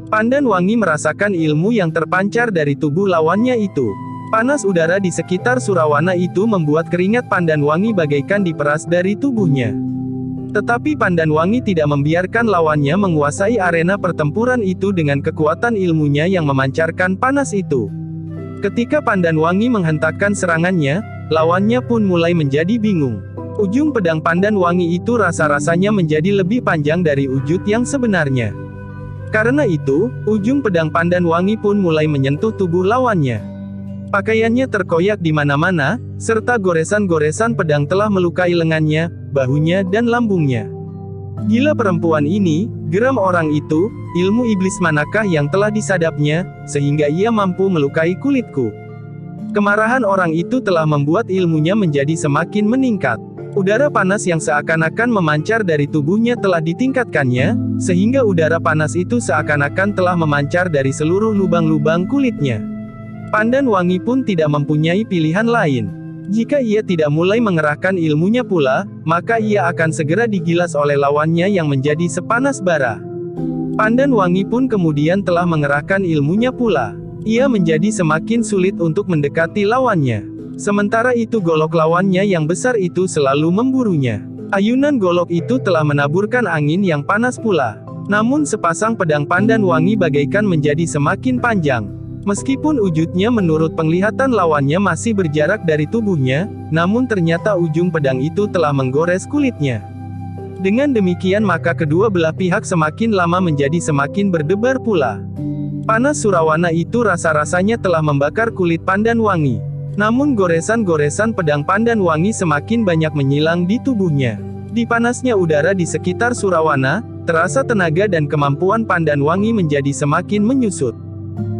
Pandanwangi merasakan ilmu yang terpancar dari tubuh lawannya itu. Panas udara di sekitar Surawana itu membuat keringat Pandanwangi bagaikan diperas dari tubuhnya. Tetapi Pandanwangi tidak membiarkan lawannya menguasai arena pertempuran itu dengan kekuatan ilmunya yang memancarkan panas itu. Ketika Pandanwangi menghentakkan serangannya, lawannya pun mulai menjadi bingung. Ujung pedang Pandanwangi itu rasa-rasanya menjadi lebih panjang dari wujud yang sebenarnya. Karena itu, ujung pedang Pandanwangi pun mulai menyentuh tubuh lawannya. Pakaiannya terkoyak di mana-mana, serta goresan-goresan pedang telah melukai lengannya, bahunya dan lambungnya. Gila perempuan ini, geram orang itu, ilmu iblis manakah yang telah disadapnya, sehingga ia mampu melukai kulitku. Kemarahan orang itu telah membuat ilmunya menjadi semakin meningkat. Udara panas yang seakan-akan memancar dari tubuhnya telah ditingkatkannya, sehingga udara panas itu seakan-akan telah memancar dari seluruh lubang-lubang kulitnya. Pandanwangi pun tidak mempunyai pilihan lain. Jika ia tidak mulai mengerahkan ilmunya pula, maka ia akan segera digilas oleh lawannya yang menjadi sepanas bara. Pandanwangi pun kemudian telah mengerahkan ilmunya pula. Ia menjadi semakin sulit untuk mendekati lawannya. Sementara itu golok lawannya yang besar itu selalu memburunya. Ayunan golok itu telah menaburkan angin yang panas pula. Namun sepasang pedang pandan wangi bagaikan menjadi semakin panjang. Meskipun wujudnya menurut penglihatan lawannya masih berjarak dari tubuhnya, namun ternyata ujung pedang itu telah menggores kulitnya. Dengan demikian maka kedua belah pihak semakin lama menjadi semakin berdebar pula. Panas Surawana itu rasa-rasanya telah membakar kulit pandan wangi. Namun goresan-goresan pedang pandan wangi semakin banyak menyilang di tubuhnya. Di panasnya udara di sekitar Surawana, terasa tenaga dan kemampuan pandan wangi menjadi semakin menyusut.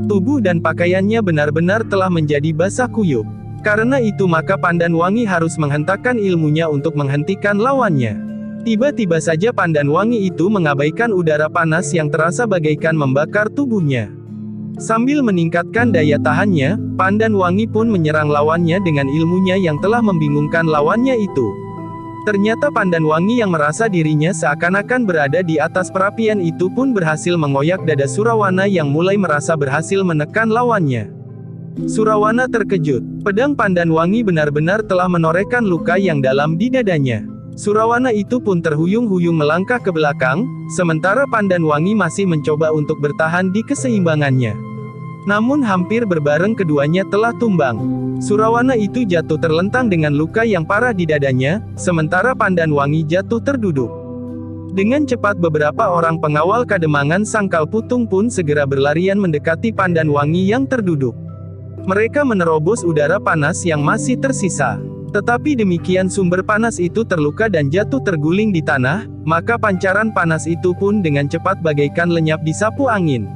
Tubuh dan pakaiannya benar-benar telah menjadi basah kuyup. Karena itu maka pandan wangi harus menghentakkan ilmunya untuk menghentikan lawannya. Tiba-tiba saja pandan wangi itu mengabaikan udara panas yang terasa bagaikan membakar tubuhnya. Sambil meningkatkan daya tahannya, pandan wangi pun menyerang lawannya dengan ilmunya yang telah membingungkan lawannya itu. Ternyata pandan wangi yang merasa dirinya seakan-akan berada di atas perapian itu pun berhasil mengoyak dada Surawana yang mulai merasa berhasil menekan lawannya. Surawana terkejut. Pedang pandan wangi benar-benar telah menorehkan luka yang dalam di dadanya. Surawana itu pun terhuyung-huyung melangkah ke belakang, sementara pandan wangi masih mencoba untuk bertahan di keseimbangannya. Namun hampir berbareng keduanya telah tumbang. Surawana itu jatuh terlentang dengan luka yang parah di dadanya, sementara pandan wangi jatuh terduduk. Dengan cepat beberapa orang pengawal Kademangan Sangkal Putung pun segera berlarian mendekati pandan wangi yang terduduk. Mereka menerobos udara panas yang masih tersisa. Tetapi demikian sumber panas itu terluka dan jatuh terguling di tanah, maka pancaran panas itu pun dengan cepat bagaikan lenyap disapu angin.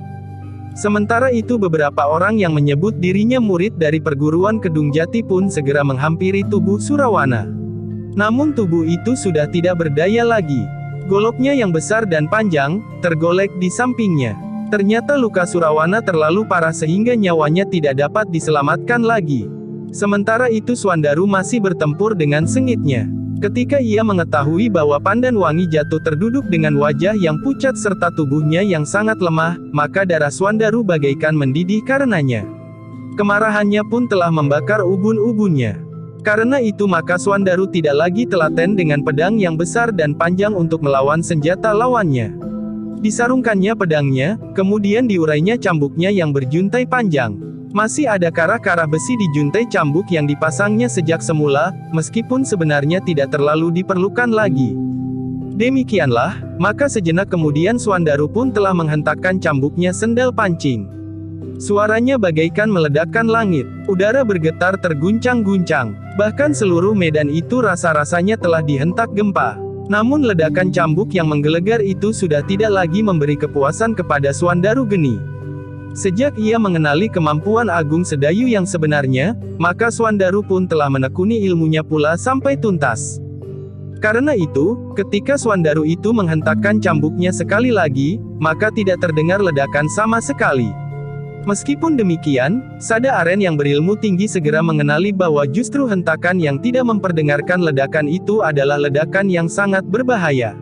Sementara itu beberapa orang yang menyebut dirinya murid dari perguruan Kedung Jati pun segera menghampiri tubuh Surawana. Namun tubuh itu sudah tidak berdaya lagi. Goloknya yang besar dan panjang, tergolek di sampingnya. Ternyata luka Surawana terlalu parah sehingga nyawanya tidak dapat diselamatkan lagi. Sementara itu Swandaru masih bertempur dengan sengitnya. Ketika ia mengetahui bahwa pandan wangi jatuh terduduk dengan wajah yang pucat serta tubuhnya yang sangat lemah, maka darah Swandaru bagaikan mendidih karenanya. Kemarahannya pun telah membakar ubun-ubunnya. Karena itu maka Swandaru tidak lagi telaten dengan pedang yang besar dan panjang untuk melawan senjata lawannya. Disarungkannya pedangnya, kemudian diurainya cambuknya yang berjuntai panjang. Masih ada karah-karah besi di juntai cambuk yang dipasangnya sejak semula, meskipun sebenarnya tidak terlalu diperlukan lagi. Demikianlah, maka sejenak kemudian Swandaru pun telah menghentakkan cambuknya sendal pancing. Suaranya bagaikan meledakkan langit, udara bergetar terguncang-guncang, bahkan seluruh medan itu rasa-rasanya telah dihentak gempa. Namun ledakan cambuk yang menggelegar itu sudah tidak lagi memberi kepuasan kepada Swandaru Geni. Sejak ia mengenali kemampuan Agung Sedayu yang sebenarnya, maka Swandaru pun telah menekuni ilmunya pula sampai tuntas. Karena itu, ketika Swandaru itu menghentakkan cambuknya sekali lagi, maka tidak terdengar ledakan sama sekali. Meskipun demikian, Sada Aren yang berilmu tinggi segera mengenali bahwa justru hentakan yang tidak memperdengarkan ledakan itu adalah ledakan yang sangat berbahaya.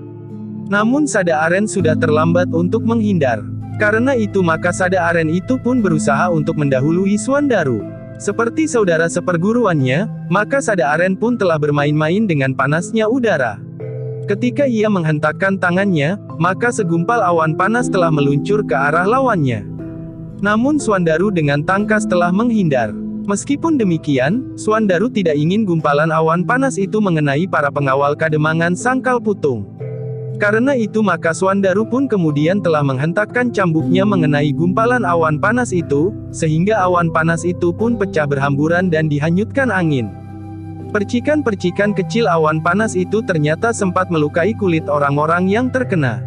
Namun Sada Aren sudah terlambat untuk menghindar. Karena itu maka Sada Aren itu pun berusaha untuk mendahului Swandaru. Seperti saudara seperguruannya, maka Sada Aren pun telah bermain-main dengan panasnya udara. Ketika ia menghentakkan tangannya, maka segumpal awan panas telah meluncur ke arah lawannya. Namun Swandaru dengan tangkas telah menghindar. Meskipun demikian, Swandaru tidak ingin gumpalan awan panas itu mengenai para pengawal Kademangan Sangkal Putung. Karena itu maka Swandaru pun kemudian telah menghentakkan cambuknya mengenai gumpalan awan panas itu, sehingga awan panas itu pun pecah berhamburan dan dihanyutkan angin. Percikan-percikan kecil awan panas itu ternyata sempat melukai kulit orang-orang yang terkena.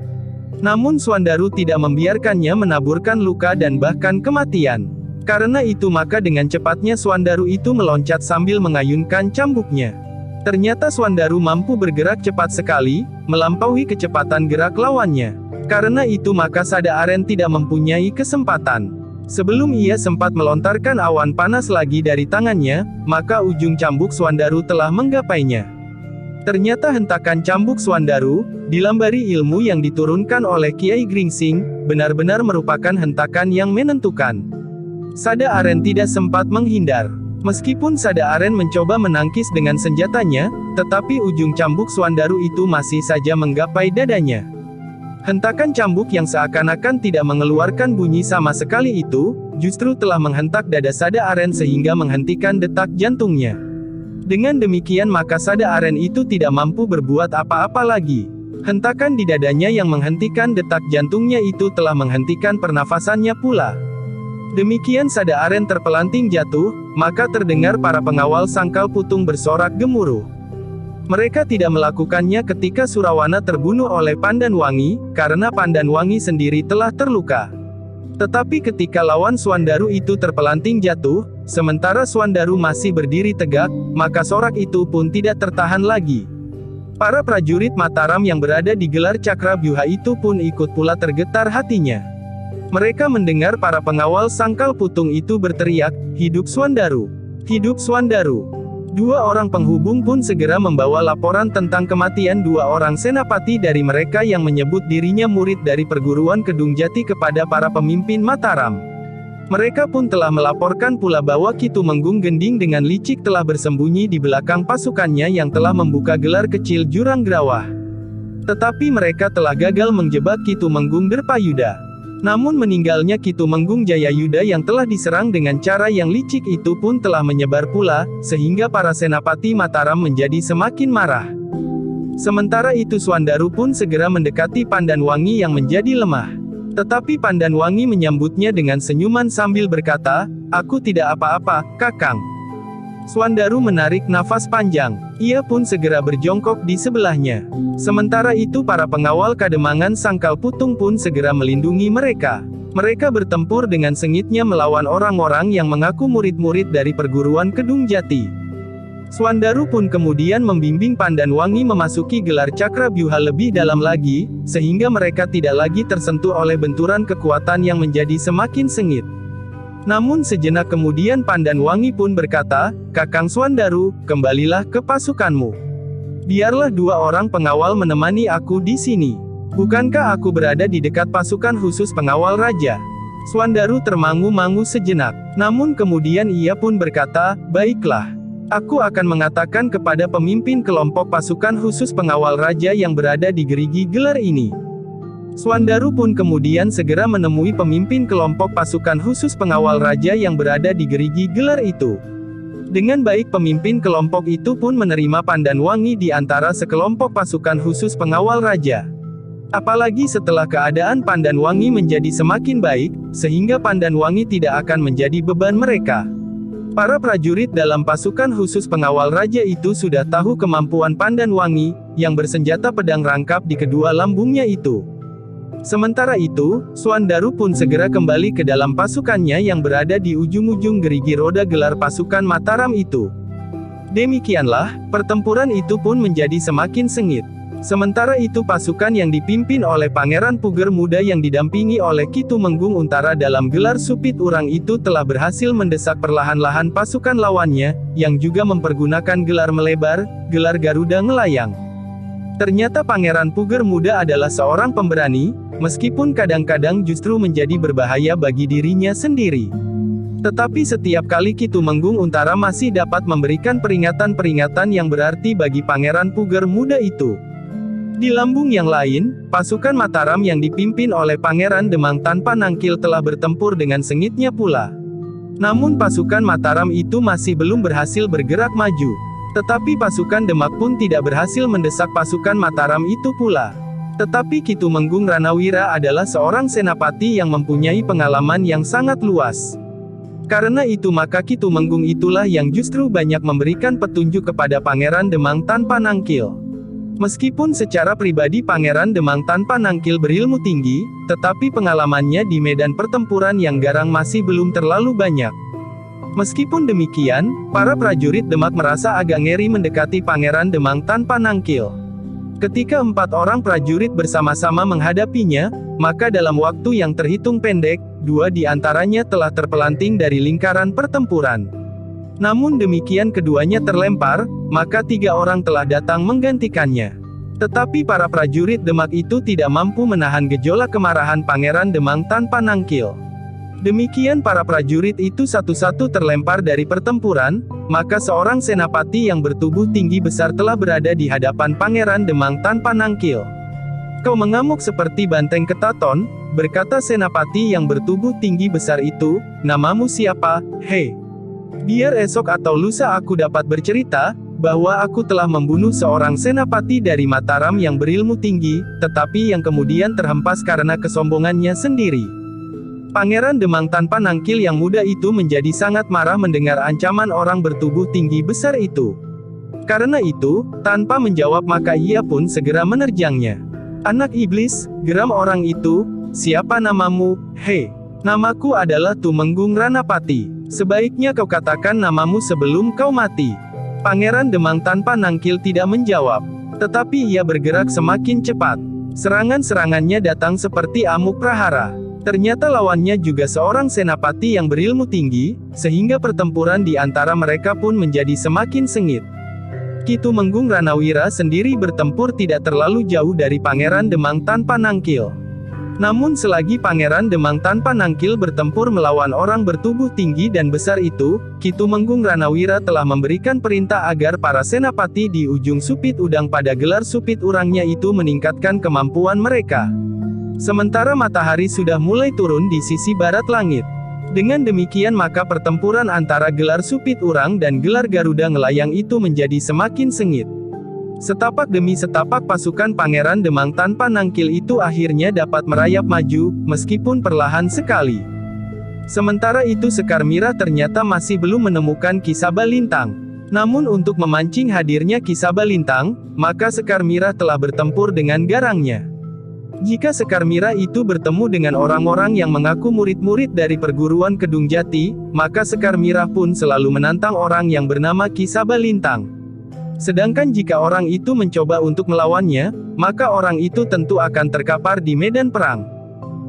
Namun Swandaru tidak membiarkannya menaburkan luka dan bahkan kematian. Karena itu maka dengan cepatnya Swandaru itu meloncat sambil mengayunkan cambuknya. Ternyata Swandaru mampu bergerak cepat sekali, melampaui kecepatan gerak lawannya. Karena itu maka Sada Aren tidak mempunyai kesempatan. Sebelum ia sempat melontarkan awan panas lagi dari tangannya, maka ujung cambuk Swandaru telah menggapainya. Ternyata hentakan cambuk Swandaru, dilambari ilmu yang diturunkan oleh Kiai Gringsing, benar-benar merupakan hentakan yang menentukan. Sada Aren tidak sempat menghindar. Meskipun Sada Aren mencoba menangkis dengan senjatanya, tetapi ujung cambuk Suandaru itu masih saja menggapai dadanya. Hentakan cambuk yang seakan-akan tidak mengeluarkan bunyi sama sekali itu, justru telah menghentak dada Sada Aren sehingga menghentikan detak jantungnya. Dengan demikian maka Sada Aren itu tidak mampu berbuat apa-apa lagi. Hentakan di dadanya yang menghentikan detak jantungnya itu telah menghentikan pernafasannya pula. Demikian Sada Aren terpelanting jatuh, maka terdengar para pengawal Sangkal Putung bersorak gemuruh. Mereka tidak melakukannya ketika Surawana terbunuh oleh Pandanwangi, karena Pandanwangi sendiri telah terluka. Tetapi ketika lawan Suandaru itu terpelanting jatuh, sementara Suandaru masih berdiri tegak, maka sorak itu pun tidak tertahan lagi. Para prajurit Mataram yang berada di gelar Cakrabyuha itu pun ikut pula tergetar hatinya. Mereka mendengar para pengawal Sangkal Putung itu berteriak, "Hidup Suandaru! Hidup Suandaru!" Dua orang penghubung pun segera membawa laporan tentang kematian dua orang senapati dari mereka yang menyebut dirinya murid dari perguruan Kedung Jati kepada para pemimpin Mataram. Mereka pun telah melaporkan pula bahwa Ki Tumenggung Gending dengan licik telah bersembunyi di belakang pasukannya yang telah membuka gelar kecil Jurang Grawah. Tetapi mereka telah gagal menjebak Ki Tumenggung Derpayuda. Namun meninggalnya Ki Tumenggung Jayayuda yang telah diserang dengan cara yang licik itu pun telah menyebar pula, sehingga para senapati Mataram menjadi semakin marah. Sementara itu Suandaru pun segera mendekati Pandanwangi yang menjadi lemah. Tetapi Pandanwangi menyambutnya dengan senyuman sambil berkata, "Aku tidak apa-apa, Kakang." Suandaru menarik nafas panjang. Ia pun segera berjongkok di sebelahnya. Sementara itu para pengawal Kademangan Sangkal Putung pun segera melindungi mereka. Mereka bertempur dengan sengitnya melawan orang-orang yang mengaku murid-murid dari perguruan Kedung Jati. Suandaru pun kemudian membimbing Pandanwangi memasuki gelar Cakrabyuha lebih dalam lagi, sehingga mereka tidak lagi tersentuh oleh benturan kekuatan yang menjadi semakin sengit. Namun sejenak kemudian Pandanwangi pun berkata, "Kakang Suandaru, kembalilah ke pasukanmu. Biarlah dua orang pengawal menemani aku di sini. Bukankah aku berada di dekat pasukan khusus pengawal raja?" Suandaru termangu-mangu sejenak. Namun kemudian ia pun berkata, "Baiklah. Aku akan mengatakan kepada pemimpin kelompok pasukan khusus pengawal raja yang berada di gerigi gelar ini." Suandaru pun kemudian segera menemui pemimpin kelompok pasukan khusus pengawal raja yang berada di gerigi gelar itu. Dengan baik pemimpin kelompok itu pun menerima Pandanwangi di antara sekelompok pasukan khusus pengawal raja. Apalagi setelah keadaan Pandanwangi menjadi semakin baik, sehingga Pandanwangi tidak akan menjadi beban mereka. Para prajurit dalam pasukan khusus pengawal raja itu sudah tahu kemampuan Pandanwangi, yang bersenjata pedang rangkap di kedua lambungnya itu. Sementara itu, Suandaru pun segera kembali ke dalam pasukannya yang berada di ujung-ujung gerigi roda gelar pasukan Mataram itu. Demikianlah, pertempuran itu pun menjadi semakin sengit. Sementara itu pasukan yang dipimpin oleh Pangeran Puger Muda yang didampingi oleh Ki Tumenggung Untara dalam gelar Supit Urang itu telah berhasil mendesak perlahan-lahan pasukan lawannya, yang juga mempergunakan gelar melebar, gelar Garuda Ngelayang. Ternyata Pangeran Puger Muda adalah seorang pemberani, meskipun kadang-kadang justru menjadi berbahaya bagi dirinya sendiri. Tetapi setiap kali Ki Tumenggung Untara masih dapat memberikan peringatan-peringatan yang berarti bagi Pangeran Puger Muda itu. Di lambung yang lain, pasukan Mataram yang dipimpin oleh Pangeran Demang tanpa nangkil telah bertempur dengan sengitnya pula. Namun pasukan Mataram itu masih belum berhasil bergerak maju. Tetapi pasukan Demak pun tidak berhasil mendesak pasukan Mataram itu pula. Tetapi Ki Tumenggung Ranawira adalah seorang senapati yang mempunyai pengalaman yang sangat luas. Karena itu maka Ki Tumenggung itulah yang justru banyak memberikan petunjuk kepada Pangeran Demang tanpa nangkil. Meskipun secara pribadi Pangeran Demang tanpa nangkil berilmu tinggi, tetapi pengalamannya di medan pertempuran yang garang masih belum terlalu banyak. Meskipun demikian, para prajurit Demak merasa agak ngeri mendekati Pangeran Demang tanpa nangkil. Ketika 4 orang prajurit bersama-sama menghadapinya, maka dalam waktu yang terhitung pendek, 2 di antaranya telah terpelanting dari lingkaran pertempuran. Namun demikian keduanya terlempar, maka 3 orang telah datang menggantikannya. Tetapi para prajurit Demak itu tidak mampu menahan gejolak kemarahan Pangeran Demang tanpa nangkil. Demikian para prajurit itu satu-satu terlempar dari pertempuran, maka seorang senapati yang bertubuh tinggi besar telah berada di hadapan Pangeran Demang tanpa nangkil. "Kau mengamuk seperti banteng ketaton," berkata senapati yang bertubuh tinggi besar itu, "namamu siapa, hei? Biar esok atau lusa aku dapat bercerita, bahwa aku telah membunuh seorang senapati dari Mataram yang berilmu tinggi, tetapi yang kemudian terhempas karena kesombongannya sendiri." Pangeran Demang tanpa nangkil yang muda itu menjadi sangat marah mendengar ancaman orang bertubuh tinggi besar itu. Karena itu, tanpa menjawab maka ia pun segera menerjangnya. "Anak iblis," geram orang itu, "siapa namamu, hei?" "Namaku adalah Tumenggung Ranapati. Sebaiknya kau katakan namamu sebelum kau mati." Pangeran Demang tanpa nangkil tidak menjawab. Tetapi ia bergerak semakin cepat. Serangan-serangannya datang seperti amuk prahara. Ternyata lawannya juga seorang senapati yang berilmu tinggi, sehingga pertempuran di antara mereka pun menjadi semakin sengit. Ki Tumenggung Ranawira sendiri bertempur tidak terlalu jauh dari Pangeran Demang tanpa nangkil. Namun selagi Pangeran Demang tanpa nangkil bertempur melawan orang bertubuh tinggi dan besar itu, Ki Tumenggung Ranawira telah memberikan perintah agar para senapati di ujung Supit Udang pada gelar Supit Urangnya itu meningkatkan kemampuan mereka. Sementara matahari sudah mulai turun di sisi barat langit. Dengan demikian maka pertempuran antara gelar Supit Urang dan gelar Garuda Ngelayang itu menjadi semakin sengit. Setapak demi setapak pasukan Pangeran Demang tanpa nangkil itu akhirnya dapat merayap maju, meskipun perlahan sekali. Sementara itu Sekar Mirah ternyata masih belum menemukan Ki Sabalintang. Namun untuk memancing hadirnya Ki Sabalintang, maka Sekar Mirah telah bertempur dengan garangnya. Jika Sekar Mirah itu bertemu dengan orang-orang yang mengaku murid-murid dari perguruan Kedung Jati, maka Sekar Mirah pun selalu menantang orang yang bernama Ki Sabalintang. Sedangkan jika orang itu mencoba untuk melawannya, maka orang itu tentu akan terkapar di medan perang.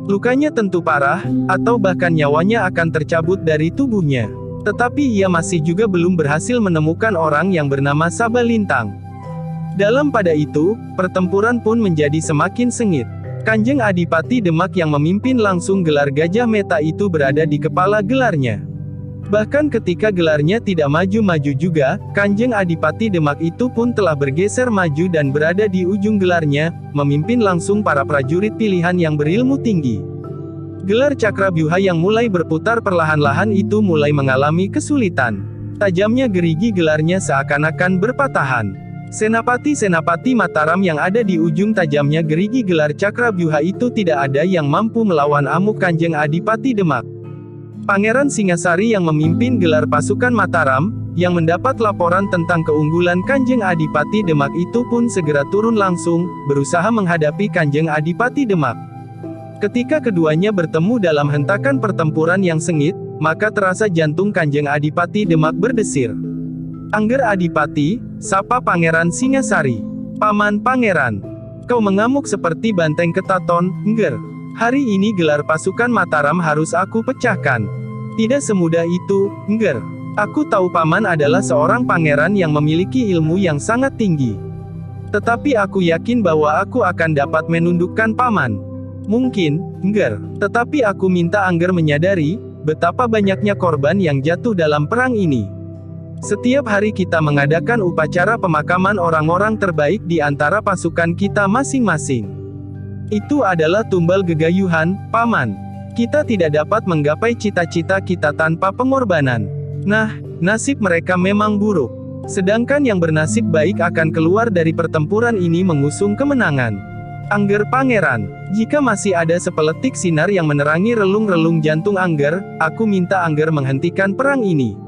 Lukanya tentu parah, atau bahkan nyawanya akan tercabut dari tubuhnya. Tetapi ia masih juga belum berhasil menemukan orang yang bernama Sabalintang. Dalam pada itu, pertempuran pun menjadi semakin sengit. Kanjeng Adipati Demak yang memimpin langsung gelar Gajah Meta itu berada di kepala gelarnya. Bahkan ketika gelarnya tidak maju-maju juga, Kanjeng Adipati Demak itu pun telah bergeser maju dan berada di ujung gelarnya, memimpin langsung para prajurit pilihan yang berilmu tinggi. Gelar Cakrabyuha yang mulai berputar perlahan-lahan itu mulai mengalami kesulitan. Tajamnya gerigi gelarnya seakan-akan berpatahan. Senapati-senapati Mataram yang ada di ujung tajamnya gerigi gelar Cakrabyuha itu tidak ada yang mampu melawan amuk Kanjeng Adipati Demak. Pangeran Singasari yang memimpin gelar pasukan Mataram, yang mendapat laporan tentang keunggulan Kanjeng Adipati Demak itu pun segera turun langsung, berusaha menghadapi Kanjeng Adipati Demak. Ketika keduanya bertemu dalam hentakan pertempuran yang sengit, maka terasa jantung Kanjeng Adipati Demak berdesir. "Angger Adipati," sapa Pangeran Singasari. "Paman Pangeran, kau mengamuk seperti banteng ketaton, Ngger. Hari ini gelar pasukan Mataram harus aku pecahkan." "Tidak semudah itu, Ngger. Aku tahu Paman adalah seorang pangeran yang memiliki ilmu yang sangat tinggi. Tetapi aku yakin bahwa aku akan dapat menundukkan Paman. Mungkin, Ngger. Tetapi aku minta Angger menyadari, betapa banyaknya korban yang jatuh dalam perang ini. Setiap hari kita mengadakan upacara pemakaman orang-orang terbaik di antara pasukan kita masing-masing. Itu adalah tumbal gegayuhan, Paman. Kita tidak dapat menggapai cita-cita kita tanpa pengorbanan. Nah, nasib mereka memang buruk. Sedangkan yang bernasib baik akan keluar dari pertempuran ini mengusung kemenangan. Angger Pangeran, jika masih ada sepeletik sinar yang menerangi relung-relung jantung Angger, aku minta Angger menghentikan perang ini."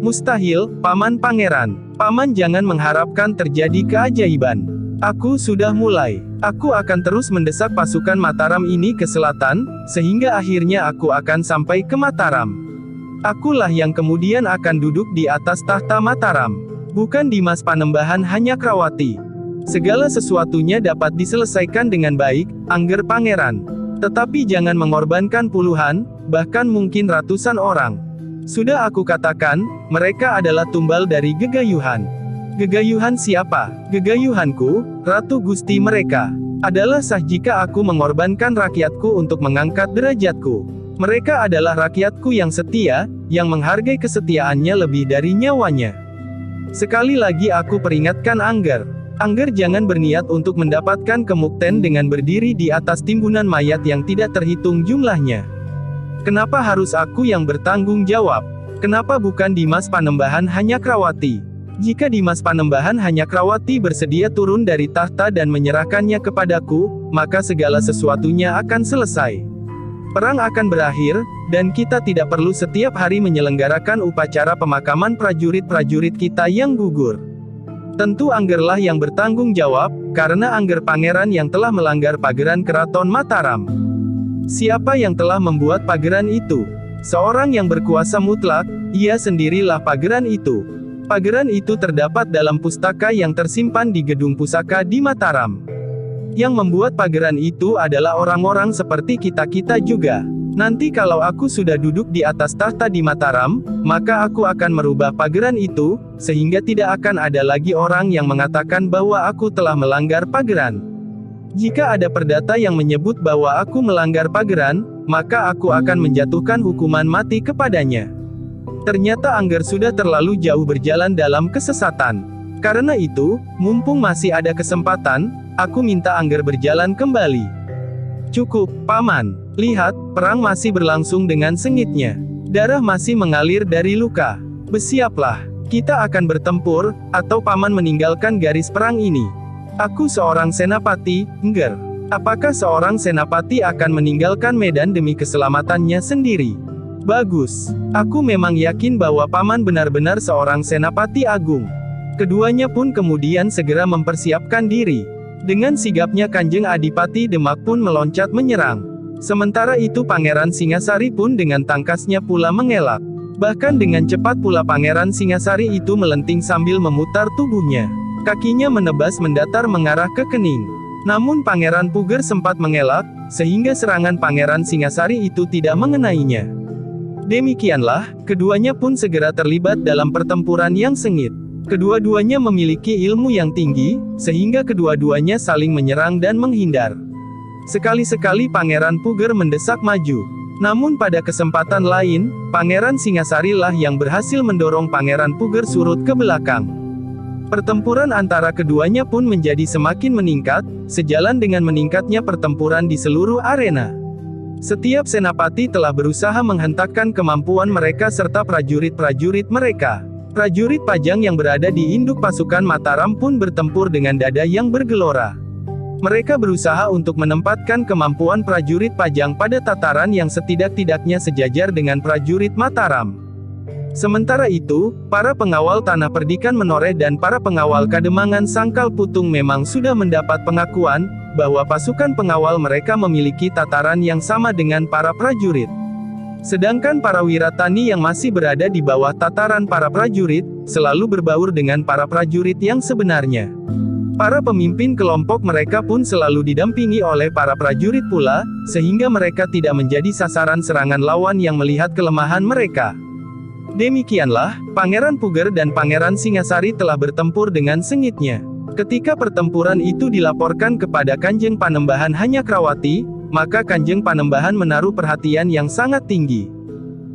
"Mustahil, Paman Pangeran. Paman jangan mengharapkan terjadi keajaiban. Aku sudah mulai. Aku akan terus mendesak pasukan Mataram ini ke selatan, sehingga akhirnya aku akan sampai ke Mataram. Akulah yang kemudian akan duduk di atas tahta Mataram. Bukan Dimas Panembahan Hanyakrawati. Segala sesuatunya dapat diselesaikan dengan baik, Angger Pangeran. Tetapi jangan mengorbankan puluhan, bahkan mungkin ratusan orang. Sudah aku katakan, mereka adalah tumbal dari gegayuhan." "Gegayuhan siapa?" "Gegayuhanku, Ratu Gusti mereka. Adalah sah jika aku mengorbankan rakyatku untuk mengangkat derajatku. Mereka adalah rakyatku yang setia, yang menghargai kesetiaannya lebih dari nyawanya. Sekali lagi aku peringatkan Angger. Angger jangan berniat untuk mendapatkan kemukten dengan berdiri di atas timbunan mayat yang tidak terhitung jumlahnya. Kenapa harus aku yang bertanggung jawab? Kenapa bukan Dimas Panembahan Hanyakrawati? Jika Dimas Panembahan Hanyakrawati bersedia turun dari tahta dan menyerahkannya kepadaku, maka segala sesuatunya akan selesai. Perang akan berakhir, dan kita tidak perlu setiap hari menyelenggarakan upacara pemakaman prajurit-prajurit kita yang gugur. Tentu Anggerlah yang bertanggung jawab, karena Angger pangeran yang telah melanggar pageran Keraton Mataram. Siapa yang telah membuat pageran itu? Seorang yang berkuasa mutlak, ia sendirilah pageran itu. Pageran itu terdapat dalam pustaka yang tersimpan di gedung pusaka di Mataram. Yang membuat pageran itu adalah orang-orang seperti kita-kita juga. Nanti kalau aku sudah duduk di atas tahta di Mataram, maka aku akan merubah pageran itu, sehingga tidak akan ada lagi orang yang mengatakan bahwa aku telah melanggar pageran. Jika ada perdata yang menyebut bahwa aku melanggar pageran, maka aku akan menjatuhkan hukuman mati kepadanya. Ternyata Angger sudah terlalu jauh berjalan dalam kesesatan. Karena itu, mumpung masih ada kesempatan, aku minta Angger berjalan kembali. Cukup, Paman. Lihat, perang masih berlangsung dengan sengitnya. Darah masih mengalir dari luka. Bersiaplah. Kita akan bertempur, atau Paman meninggalkan garis perang ini. Aku seorang senapati, Angger. Apakah seorang senapati akan meninggalkan medan demi keselamatannya sendiri? Bagus. Aku memang yakin bahwa Paman benar-benar seorang senapati agung. Keduanya pun kemudian segera mempersiapkan diri. Dengan sigapnya Kanjeng Adipati Demak pun meloncat menyerang. Sementara itu Pangeran Singasari pun dengan tangkasnya pula mengelak. Bahkan dengan cepat pula Pangeran Singasari itu melenting sambil memutar tubuhnya. Kakinya menebas mendatar mengarah ke kening. Namun Pangeran Puger sempat mengelak, sehingga serangan Pangeran Singasari itu tidak mengenainya. Demikianlah, keduanya pun segera terlibat dalam pertempuran yang sengit. Kedua-duanya memiliki ilmu yang tinggi, sehingga kedua-duanya saling menyerang dan menghindar. Sekali-sekali Pangeran Puger mendesak maju. Namun pada kesempatan lain, Pangeran Singasari lah yang berhasil mendorong Pangeran Puger surut ke belakang. Pertempuran antara keduanya pun menjadi semakin meningkat, sejalan dengan meningkatnya pertempuran di seluruh arena. Setiap senapati telah berusaha menghentakkan kemampuan mereka serta prajurit-prajurit mereka. Prajurit Pajang yang berada di induk pasukan Mataram pun bertempur dengan dada yang bergelora. Mereka berusaha untuk menempatkan kemampuan prajurit Pajang pada tataran yang setidak-tidaknya sejajar dengan prajurit Mataram. Sementara itu, para pengawal Tanah Perdikan Menoreh dan para pengawal Kademangan Sangkal Putung memang sudah mendapat pengakuan bahwa pasukan pengawal mereka memiliki tataran yang sama dengan para prajurit. Sedangkan para wiratani yang masih berada di bawah tataran para prajurit, selalu berbaur dengan para prajurit yang sebenarnya. Para pemimpin kelompok mereka pun selalu didampingi oleh para prajurit pula, sehingga mereka tidak menjadi sasaran serangan lawan yang melihat kelemahan mereka. Demikianlah, Pangeran Puger dan Pangeran Singasari telah bertempur dengan sengitnya. Ketika pertempuran itu dilaporkan kepada Kanjeng Panembahan Hanyakrawati, maka Kanjeng Panembahan menaruh perhatian yang sangat tinggi.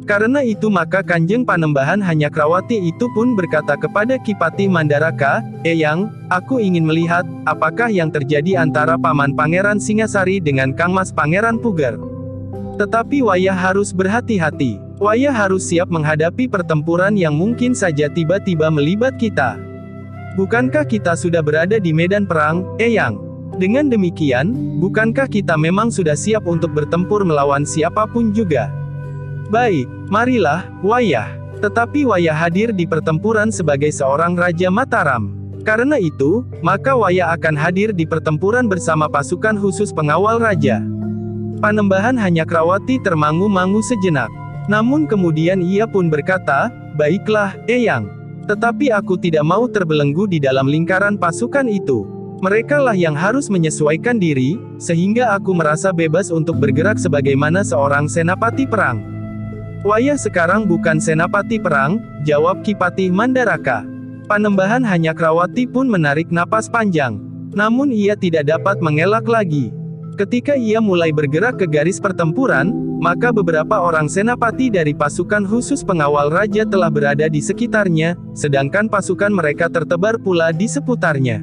Karena itu maka Kanjeng Panembahan Hanyakrawati itu pun berkata kepada Kipati Mandaraka, "Eyang, aku ingin melihat, apakah yang terjadi antara Paman Pangeran Singasari dengan Kang Mas Pangeran Puger. Tetapi Wayah harus berhati-hati. Wayah harus siap menghadapi pertempuran yang mungkin saja tiba-tiba melibat kita. Bukankah kita sudah berada di medan perang, Eyang? Dengan demikian, bukankah kita memang sudah siap untuk bertempur melawan siapapun juga? Baik, marilah, Wayah." Tetapi Wayah hadir di pertempuran sebagai seorang Raja Mataram. Karena itu, maka Wayah akan hadir di pertempuran bersama pasukan khusus pengawal Raja. Panembahan Hanyakrawati termangu-mangu sejenak. Namun kemudian ia pun berkata, "Baiklah, Eyang. Tetapi aku tidak mau terbelenggu di dalam lingkaran pasukan itu. Merekalah yang harus menyesuaikan diri, sehingga aku merasa bebas untuk bergerak sebagaimana seorang senapati perang." "Wayah sekarang bukan senapati perang," jawab Kipati Mandaraka. Panembahan Hanyakrawati pun menarik napas panjang. Namun ia tidak dapat mengelak lagi. Ketika ia mulai bergerak ke garis pertempuran, maka beberapa orang senapati dari pasukan khusus pengawal raja telah berada di sekitarnya, sedangkan pasukan mereka tertebar pula di seputarnya.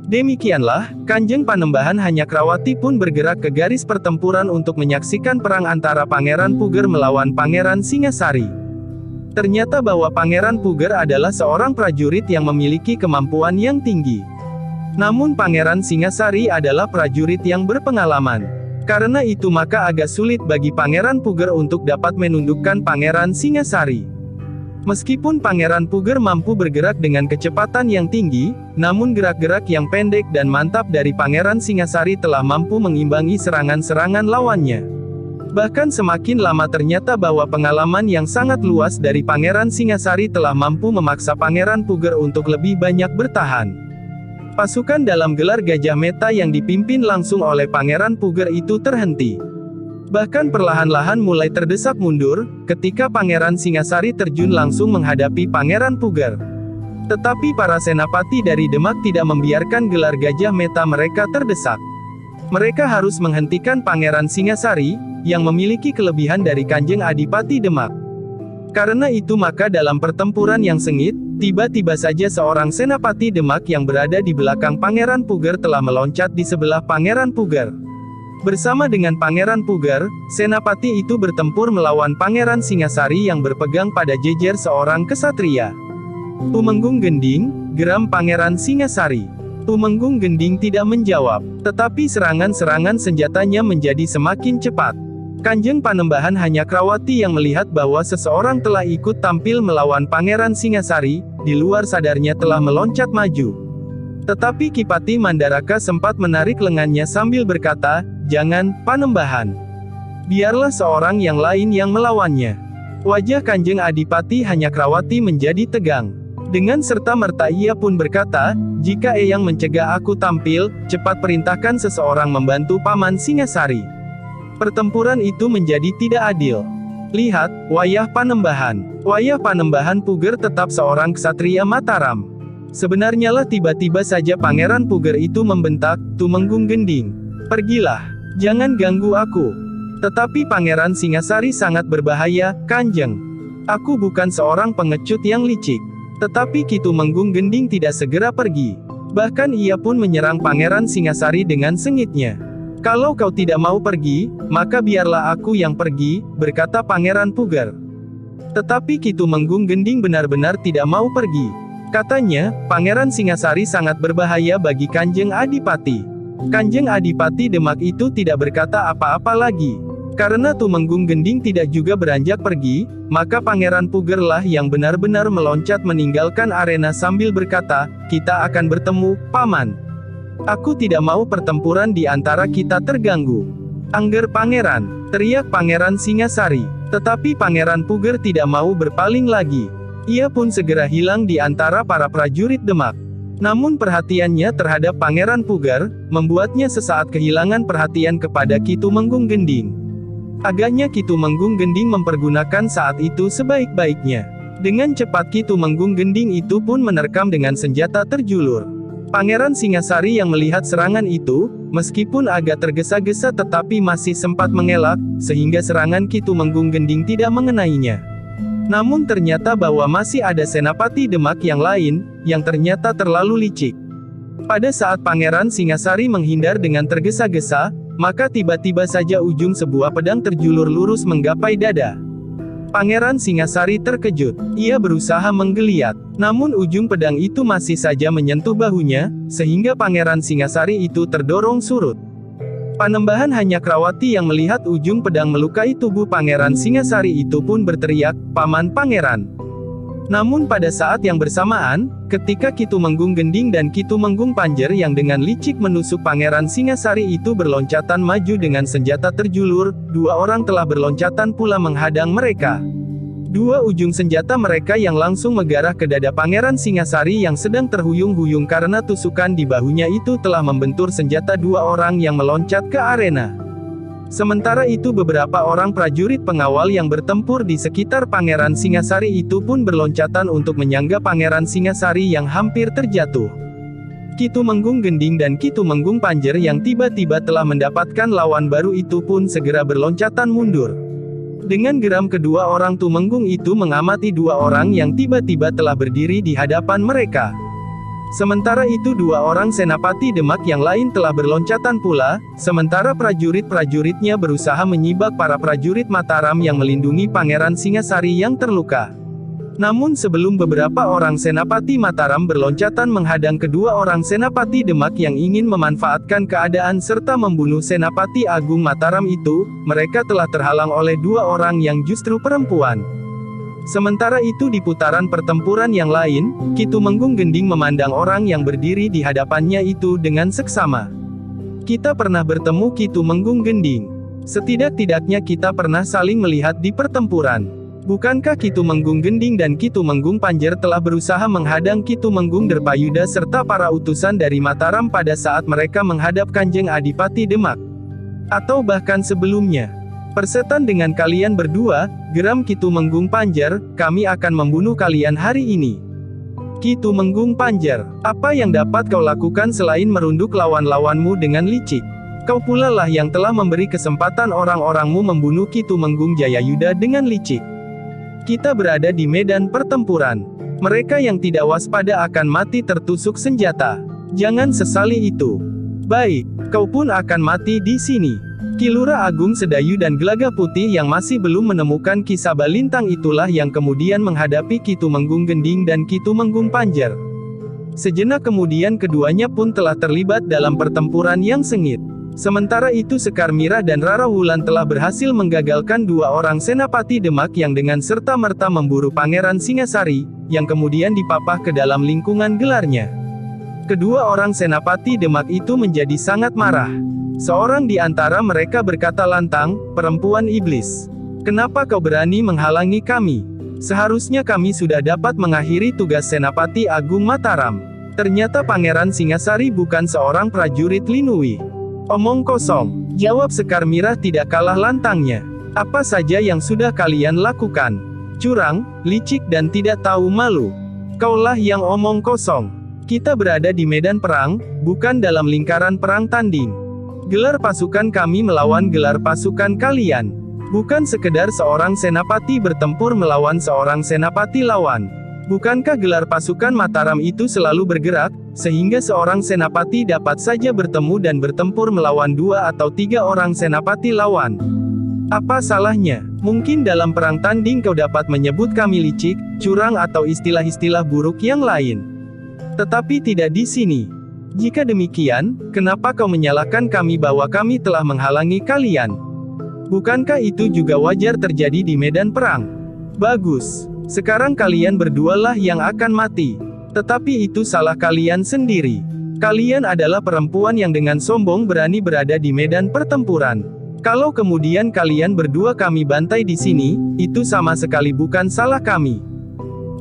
Demikianlah, Kanjeng Panembahan Hanyakrawati pun bergerak ke garis pertempuran untuk menyaksikan perang antara Pangeran Puger melawan Pangeran Singasari. Ternyata bahwa Pangeran Puger adalah seorang prajurit yang memiliki kemampuan yang tinggi. Namun Pangeran Singasari adalah prajurit yang berpengalaman. Karena itu maka agak sulit bagi Pangeran Puger untuk dapat menundukkan Pangeran Singasari. Meskipun Pangeran Puger mampu bergerak dengan kecepatan yang tinggi, namun gerak-gerak yang pendek dan mantap dari Pangeran Singasari telah mampu mengimbangi serangan-serangan lawannya. Bahkan semakin lama ternyata bahwa pengalaman yang sangat luas dari Pangeran Singasari telah mampu memaksa Pangeran Puger untuk lebih banyak bertahan. Pasukan dalam gelar Gajah Meta yang dipimpin langsung oleh Pangeran Puger itu terhenti. Bahkan perlahan-lahan mulai terdesak mundur, ketika Pangeran Singasari terjun langsung menghadapi Pangeran Puger. Tetapi para senapati dari Demak tidak membiarkan gelar Gajah Meta mereka terdesak. Mereka harus menghentikan Pangeran Singasari, yang memiliki kelebihan dari Kanjeng Adipati Demak. Karena itu maka dalam pertempuran yang sengit, tiba-tiba saja seorang senapati Demak yang berada di belakang Pangeran Puger telah meloncat di sebelah Pangeran Puger. Bersama dengan Pangeran Puger, senapati itu bertempur melawan Pangeran Singasari yang berpegang pada jejer seorang kesatria. Tumenggung Gending, geram Pangeran Singasari. Tumenggung Gending tidak menjawab, tetapi serangan-serangan senjatanya menjadi semakin cepat. Kanjeng Panembahan Hanyakrawati yang melihat bahwa seseorang telah ikut tampil melawan Pangeran Singasari, di luar sadarnya telah meloncat maju. Tetapi Kipati Mandaraka sempat menarik lengannya sambil berkata, "Jangan, Panembahan. Biarlah seorang yang lain yang melawannya." Wajah Kanjeng Adipati Hanyakrawati menjadi tegang. Dengan serta-merta ia pun berkata, "Jika Eyang mencegah aku tampil, cepat perintahkan seseorang membantu Paman Singasari. Pertempuran itu menjadi tidak adil. Lihat, wayah Panembahan. Wayah Panembahan Puger tetap seorang ksatria Mataram." Sebenarnya lah tiba-tiba saja Pangeran Puger itu membentak, "Tumenggung Gending, pergilah. Jangan ganggu aku." Tetapi Pangeran Singasari sangat berbahaya, Kanjeng. Aku bukan seorang pengecut yang licik. Tetapi Ki Tumenggung Gending tidak segera pergi. Bahkan ia pun menyerang Pangeran Singasari dengan sengitnya. "Kalau kau tidak mau pergi, maka biarlah aku yang pergi," berkata Pangeran Puger. Tetapi Ki Tumenggung Gending benar-benar tidak mau pergi. Katanya, Pangeran Singasari sangat berbahaya bagi Kanjeng Adipati. Kanjeng Adipati Demak itu tidak berkata apa-apa lagi. Karena Tumenggung Gending tidak juga beranjak pergi, maka Pangeran Puger lah yang benar-benar meloncat meninggalkan arena sambil berkata, "Kita akan bertemu, Paman. Aku tidak mau pertempuran di antara kita terganggu." "Angger Pangeran!" teriak Pangeran Singasari. Tetapi Pangeran Puger tidak mau berpaling lagi. Ia pun segera hilang di antara para prajurit Demak. Namun perhatiannya terhadap Pangeran Puger, membuatnya sesaat kehilangan perhatian kepada Ki Tumenggung Gending. Agaknya Ki Tumenggung Gending mempergunakan saat itu sebaik-baiknya. Dengan cepat Ki Tumenggung Gending itu pun menerkam dengan senjata terjulur. Pangeran Singasari yang melihat serangan itu, meskipun agak tergesa-gesa tetapi masih sempat mengelak, sehingga serangan Ki Tumenggung Gending tidak mengenainya. Namun ternyata bahwa masih ada senapati Demak yang lain, yang ternyata terlalu licik. Pada saat Pangeran Singasari menghindar dengan tergesa-gesa, maka tiba-tiba saja ujung sebuah pedang terjulur lurus menggapai dada. Pangeran Singasari terkejut. Ia berusaha menggeliat. Namun ujung pedang itu masih saja menyentuh bahunya, sehingga Pangeran Singasari itu terdorong surut. Panembahan Hanyakrawati yang melihat ujung pedang melukai tubuh Pangeran Singasari itu pun berteriak, "Paman Pangeran!" Namun pada saat yang bersamaan, ketika Ki Tumenggung Gending dan Ki Tumenggung Panjer yang dengan licik menusuk Pangeran Singasari itu berloncatan maju dengan senjata terjulur, dua orang telah berloncatan pula menghadang mereka. Dua ujung senjata mereka yang langsung mengarah ke dada Pangeran Singasari yang sedang terhuyung-huyung karena tusukan di bahunya itu telah membentur senjata dua orang yang meloncat ke arena. Sementara itu beberapa orang prajurit pengawal yang bertempur di sekitar Pangeran Singasari itu pun berloncatan untuk menyangga Pangeran Singasari yang hampir terjatuh. Ki Tumenggung Gending dan Ki Tumenggung Panjer yang tiba-tiba telah mendapatkan lawan baru itu pun segera berloncatan mundur. Dengan geram kedua orang Tumenggung itu mengamati dua orang yang tiba-tiba telah berdiri di hadapan mereka. Sementara itu dua orang senapati Demak yang lain telah berloncatan pula, sementara prajurit-prajuritnya berusaha menyibak para prajurit Mataram yang melindungi Pangeran Singasari yang terluka. Namun sebelum beberapa orang senapati Mataram berloncatan menghadang kedua orang senapati Demak yang ingin memanfaatkan keadaan serta membunuh Senapati Agung Mataram itu, mereka telah terhalang oleh dua orang yang justru perempuan. Sementara itu di putaran pertempuran yang lain, Ki Tumenggung Gending memandang orang yang berdiri di hadapannya itu dengan seksama. Kita pernah bertemu Ki Tumenggung Gending. Setidak-tidaknya kita pernah saling melihat di pertempuran. Bukankah Ki Tumenggung Gending dan Ki Tumenggung Panjer telah berusaha menghadang Ki Tumenggung Derpayuda serta para utusan dari Mataram pada saat mereka menghadap Kanjeng Adipati Demak? Atau bahkan sebelumnya? Persetan dengan kalian berdua, geram Ki Tumenggung Panjer, kami akan membunuh kalian hari ini. Ki Tumenggung Panjer, apa yang dapat kau lakukan selain merunduk lawan-lawanmu dengan licik? Kau pula lah yang telah memberi kesempatan orang-orangmu membunuh Ki Tumenggung Jayayuda dengan licik. Kita berada di medan pertempuran. Mereka yang tidak waspada akan mati tertusuk senjata. Jangan sesali itu. Baik, kau pun akan mati di sini. Ki Lurah Agung Sedayu dan Gelagah Putih yang masih belum menemukan Ki Sabalintang itulah yang kemudian menghadapi Ki Tumenggung Gending dan Ki Tumenggung Panjer. Sejenak kemudian keduanya pun telah terlibat dalam pertempuran yang sengit. Sementara itu Sekar Mirah dan Rara Wulan telah berhasil menggagalkan dua orang senapati Demak yang dengan serta-merta memburu Pangeran Singasari, yang kemudian dipapah ke dalam lingkungan gelarnya. Kedua orang senapati Demak itu menjadi sangat marah. Seorang di antara mereka berkata lantang, "Perempuan iblis. Kenapa kau berani menghalangi kami? Seharusnya kami sudah dapat mengakhiri tugas Senapati Agung Mataram. Ternyata Pangeran Singasari bukan seorang prajurit Linui." "Omong kosong," jawab Sekar Mirah tidak kalah lantangnya. "Apa saja yang sudah kalian lakukan? Curang, licik dan tidak tahu malu. Kaulah yang omong kosong. Kita berada di medan perang, bukan dalam lingkaran perang tanding. Gelar pasukan kami melawan gelar pasukan kalian. Bukan sekedar seorang senapati bertempur melawan seorang senapati lawan. Bukankah gelar pasukan Mataram itu selalu bergerak, sehingga seorang senapati dapat saja bertemu dan bertempur melawan dua atau tiga orang senapati lawan? Apa salahnya? Mungkin dalam perang tanding kau dapat menyebut kami licik, curang atau istilah-istilah buruk yang lain. Tetapi tidak di sini. Jika demikian, kenapa kau menyalahkan kami bahwa kami telah menghalangi kalian? Bukankah itu juga wajar terjadi di medan perang? Bagus. Sekarang kalian berdualah yang akan mati. Tetapi itu salah kalian sendiri. Kalian adalah perempuan yang dengan sombong berani berada di medan pertempuran. Kalau kemudian kalian berdua kami bantai di sini, itu sama sekali bukan salah kami.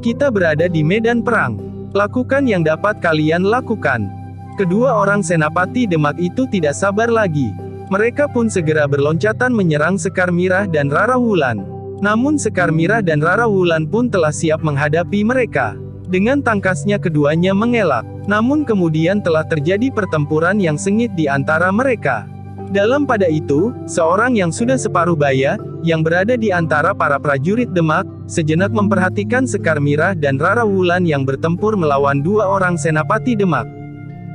Kita berada di medan perang. Lakukan yang dapat kalian lakukan." Kedua orang senapati Demak itu tidak sabar lagi. Mereka pun segera berloncatan menyerang Sekar Mirah dan Rara Wulan. Namun Sekar Mirah dan Rara Wulan pun telah siap menghadapi mereka. Dengan tangkasnya keduanya mengelak. Namun kemudian telah terjadi pertempuran yang sengit di antara mereka. Dalam pada itu, seorang yang sudah separuh baya, yang berada di antara para prajurit Demak, sejenak memperhatikan Sekar Mirah dan Rara Wulan yang bertempur melawan dua orang senapati Demak.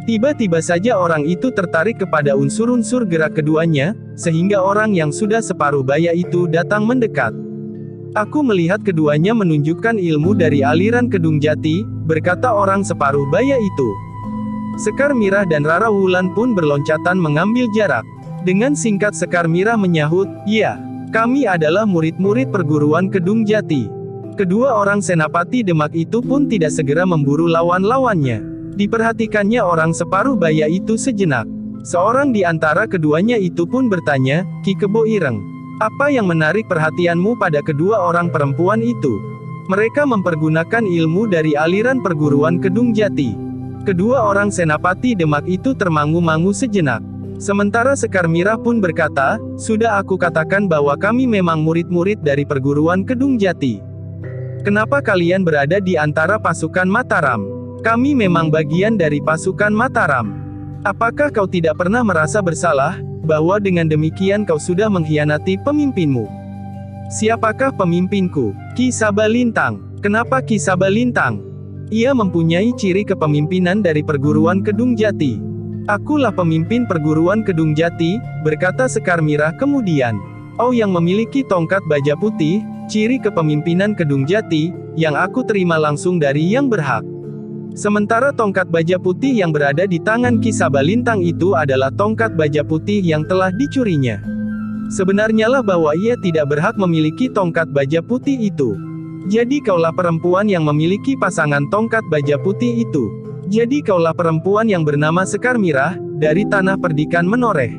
Tiba-tiba saja orang itu tertarik kepada unsur-unsur gerak keduanya, sehingga orang yang sudah separuh baya itu datang mendekat. "Aku melihat keduanya menunjukkan ilmu dari aliran Kedung Jati," berkata orang separuh baya itu. Sekar Mirah dan Rara Wulan pun berloncatan mengambil jarak. Dengan singkat Sekar Mirah menyahut, "Ya, kami adalah murid-murid perguruan Kedung Jati." Kedua orang senapati Demak itu pun tidak segera memburu lawan-lawannya. Diperhatikannya orang separuh baya itu sejenak. Seorang di antara keduanya itu pun bertanya, "Ki Kebo Ireng, apa yang menarik perhatianmu pada kedua orang perempuan itu?" "Mereka mempergunakan ilmu dari aliran perguruan Kedung Jati." Kedua orang senapati Demak itu termangu-mangu sejenak. Sementara Sekar Mirah pun berkata, "Sudah aku katakan bahwa kami memang murid-murid dari perguruan Kedung Jati. Kenapa kalian berada di antara pasukan Mataram? Kami memang bagian dari pasukan Mataram. Apakah kau tidak pernah merasa bersalah, bahwa dengan demikian kau sudah mengkhianati pemimpinmu? Siapakah pemimpinku? Ki Sabalintang. Kenapa Ki Sabalintang? Ia mempunyai ciri kepemimpinan dari perguruan Kedung Jati. Akulah pemimpin perguruan Kedung Jati, berkata Sekar Mirah kemudian. Oh, yang memiliki tongkat baja putih, ciri kepemimpinan Kedung Jati, yang aku terima langsung dari Yang Berhak. Sementara tongkat baja putih yang berada di tangan Ki Sabalintang itu adalah tongkat baja putih yang telah dicurinya. Sebenarnya lah bahwa ia tidak berhak memiliki tongkat baja putih itu. Jadi kaulah perempuan yang memiliki pasangan tongkat baja putih itu. Jadi kaulah perempuan yang bernama Sekar Mirah, dari Tanah Perdikan Menoreh.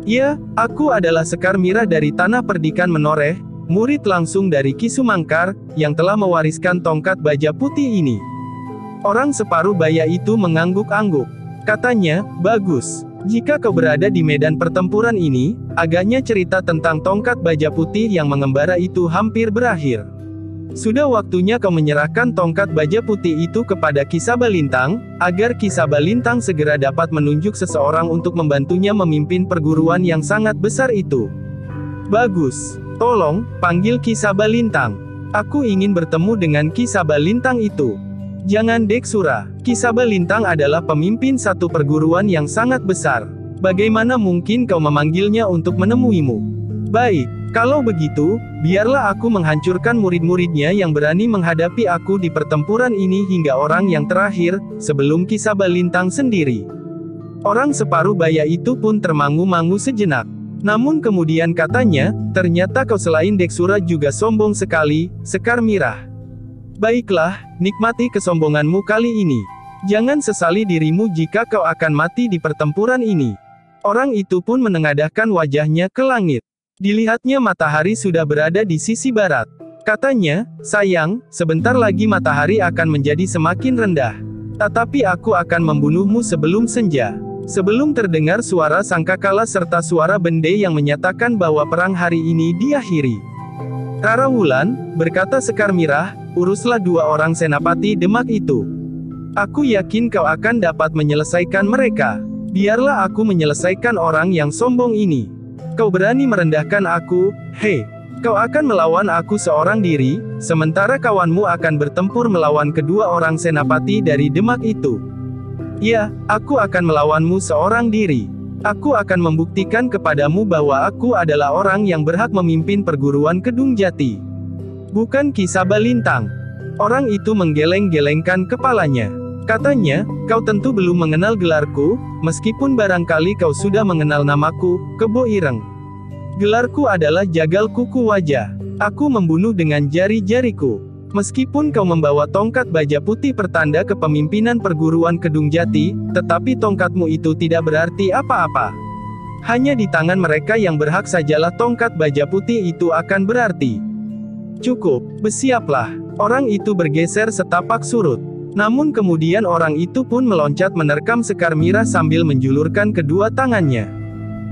Ya, aku adalah Sekar Mirah dari Tanah Perdikan Menoreh, murid langsung dari Ki Sumangkar, yang telah mewariskan tongkat baja putih ini. Orang separuh baya itu mengangguk-angguk. Katanya, bagus. Jika kau berada di medan pertempuran ini, agaknya cerita tentang tongkat baja putih yang mengembara itu hampir berakhir. Sudah waktunya kau menyerahkan tongkat baja putih itu kepada Ki Sabalintang, agar Ki Sabalintang segera dapat menunjuk seseorang untuk membantunya memimpin perguruan yang sangat besar itu. Bagus. Tolong, panggil Ki Sabalintang. Aku ingin bertemu dengan Ki Sabalintang itu. Jangan Deksura. Ki Sabalintang adalah pemimpin satu perguruan yang sangat besar. Bagaimana mungkin kau memanggilnya untuk menemuimu? Baik. Kalau begitu, biarlah aku menghancurkan murid-muridnya yang berani menghadapi aku di pertempuran ini hingga orang yang terakhir, sebelum Ki Sabalintang sendiri. Orang separuh baya itu pun termangu-mangu sejenak. Namun kemudian katanya, ternyata kau selain Deksura juga sombong sekali, Sekar Mirah. Baiklah, nikmati kesombonganmu kali ini. Jangan sesali dirimu jika kau akan mati di pertempuran ini. Orang itu pun menengadahkan wajahnya ke langit. Dilihatnya matahari sudah berada di sisi barat. Katanya, sayang, sebentar lagi matahari akan menjadi semakin rendah. Tetapi aku akan membunuhmu sebelum senja. Sebelum terdengar suara sangkakala serta suara bende yang menyatakan bahwa perang hari ini diakhiri. Rara Wulan, berkata Sekar Mirah, uruslah dua orang senapati Demak itu. Aku yakin kau akan dapat menyelesaikan mereka. Biarlah aku menyelesaikan orang yang sombong ini. Kau berani merendahkan aku, hei. Kau akan melawan aku seorang diri, sementara kawanmu akan bertempur melawan kedua orang senapati dari Demak itu. Ya, aku akan melawanmu seorang diri. Aku akan membuktikan kepadamu bahwa aku adalah orang yang berhak memimpin perguruan Kedung Jati. Bukan Ki Sabalintang. Orang itu menggeleng-gelengkan kepalanya. Katanya, kau tentu belum mengenal gelarku, meskipun barangkali kau sudah mengenal namaku, Kebo Ireng. Gelarku adalah Jagal Kuku Wajah. Aku membunuh dengan jari-jariku. Meskipun kau membawa tongkat baja putih pertanda kepemimpinan perguruan Kedung Jati, tetapi tongkatmu itu tidak berarti apa-apa. Hanya di tangan mereka yang berhak sajalah tongkat baja putih itu akan berarti. Cukup, bersiaplah. Orang itu bergeser setapak surut. Namun kemudian orang itu pun meloncat menerkam Sekar Mirah sambil menjulurkan kedua tangannya.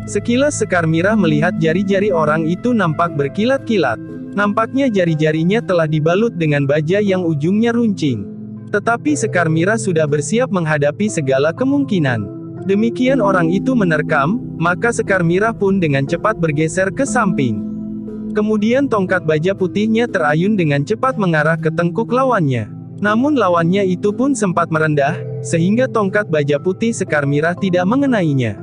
Sekilas Sekar Mirah melihat jari-jari orang itu nampak berkilat-kilat. Nampaknya jari-jarinya telah dibalut dengan baja yang ujungnya runcing. Tetapi Sekar Mirah sudah bersiap menghadapi segala kemungkinan. Demikian orang itu menerkam, maka Sekar Mirah pun dengan cepat bergeser ke samping. Kemudian tongkat baja putihnya terayun dengan cepat mengarah ke tengkuk lawannya. Namun lawannya itu pun sempat merendah, sehingga tongkat baja putih Sekar Mirah tidak mengenainya.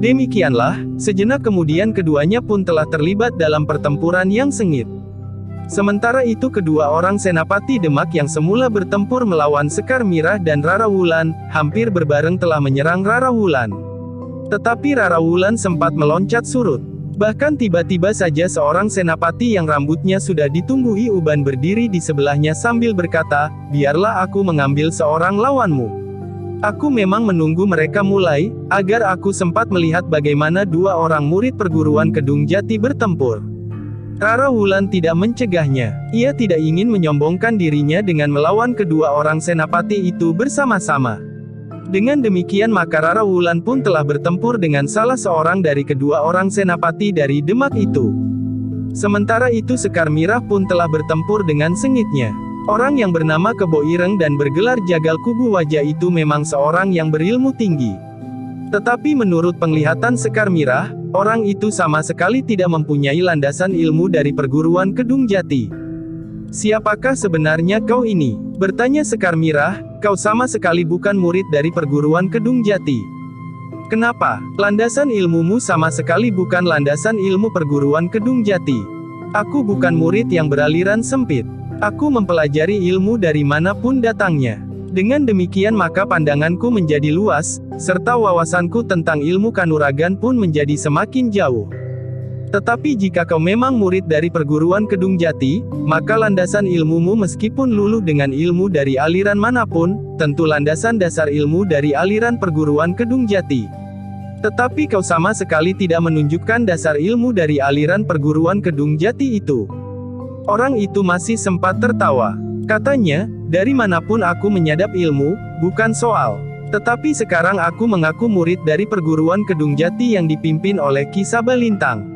Demikianlah, sejenak kemudian keduanya pun telah terlibat dalam pertempuran yang sengit. Sementara itu kedua orang senapati Demak yang semula bertempur melawan Sekar Mirah dan Rara Wulan, hampir berbareng telah menyerang Rara Wulan. Tetapi Rara Wulan sempat meloncat surut. Bahkan tiba-tiba saja seorang senapati yang rambutnya sudah ditumbuhi uban berdiri di sebelahnya sambil berkata, biarlah aku mengambil seorang lawanmu. Aku memang menunggu mereka mulai, agar aku sempat melihat bagaimana dua orang murid perguruan Kedung Jati bertempur. Rara Wulan tidak mencegahnya. Ia tidak ingin menyombongkan dirinya dengan melawan kedua orang senapati itu bersama-sama. Dengan demikian maka Rara Wulan pun telah bertempur dengan salah seorang dari kedua orang senapati dari Demak itu. Sementara itu Sekar Mirah pun telah bertempur dengan sengitnya. Orang yang bernama Kebo Ireng dan bergelar Jagal Kubu Wajah itu memang seorang yang berilmu tinggi. Tetapi menurut penglihatan Sekar Mirah, orang itu sama sekali tidak mempunyai landasan ilmu dari perguruan Kedung Jati. "Siapakah sebenarnya kau ini?" bertanya Sekar Mirah. "Kau sama sekali bukan murid dari perguruan Kedung Jati. Kenapa? Landasan ilmumu sama sekali bukan landasan ilmu perguruan Kedung Jati. Aku bukan murid yang beraliran sempit. Aku mempelajari ilmu dari manapun datangnya. Dengan demikian maka pandanganku menjadi luas, serta wawasanku tentang ilmu kanuragan pun menjadi semakin jauh. Tetapi jika kau memang murid dari perguruan Kedung Jati, maka landasan ilmumu meskipun luluh dengan ilmu dari aliran manapun, tentu landasan dasar ilmu dari aliran perguruan Kedung Jati. Tetapi kau sama sekali tidak menunjukkan dasar ilmu dari aliran perguruan Kedung Jati itu." Orang itu masih sempat tertawa. Katanya, "Dari manapun aku menyadap ilmu, bukan soal. Tetapi sekarang aku mengaku murid dari perguruan Kedung Jati yang dipimpin oleh Ki Sabalintang.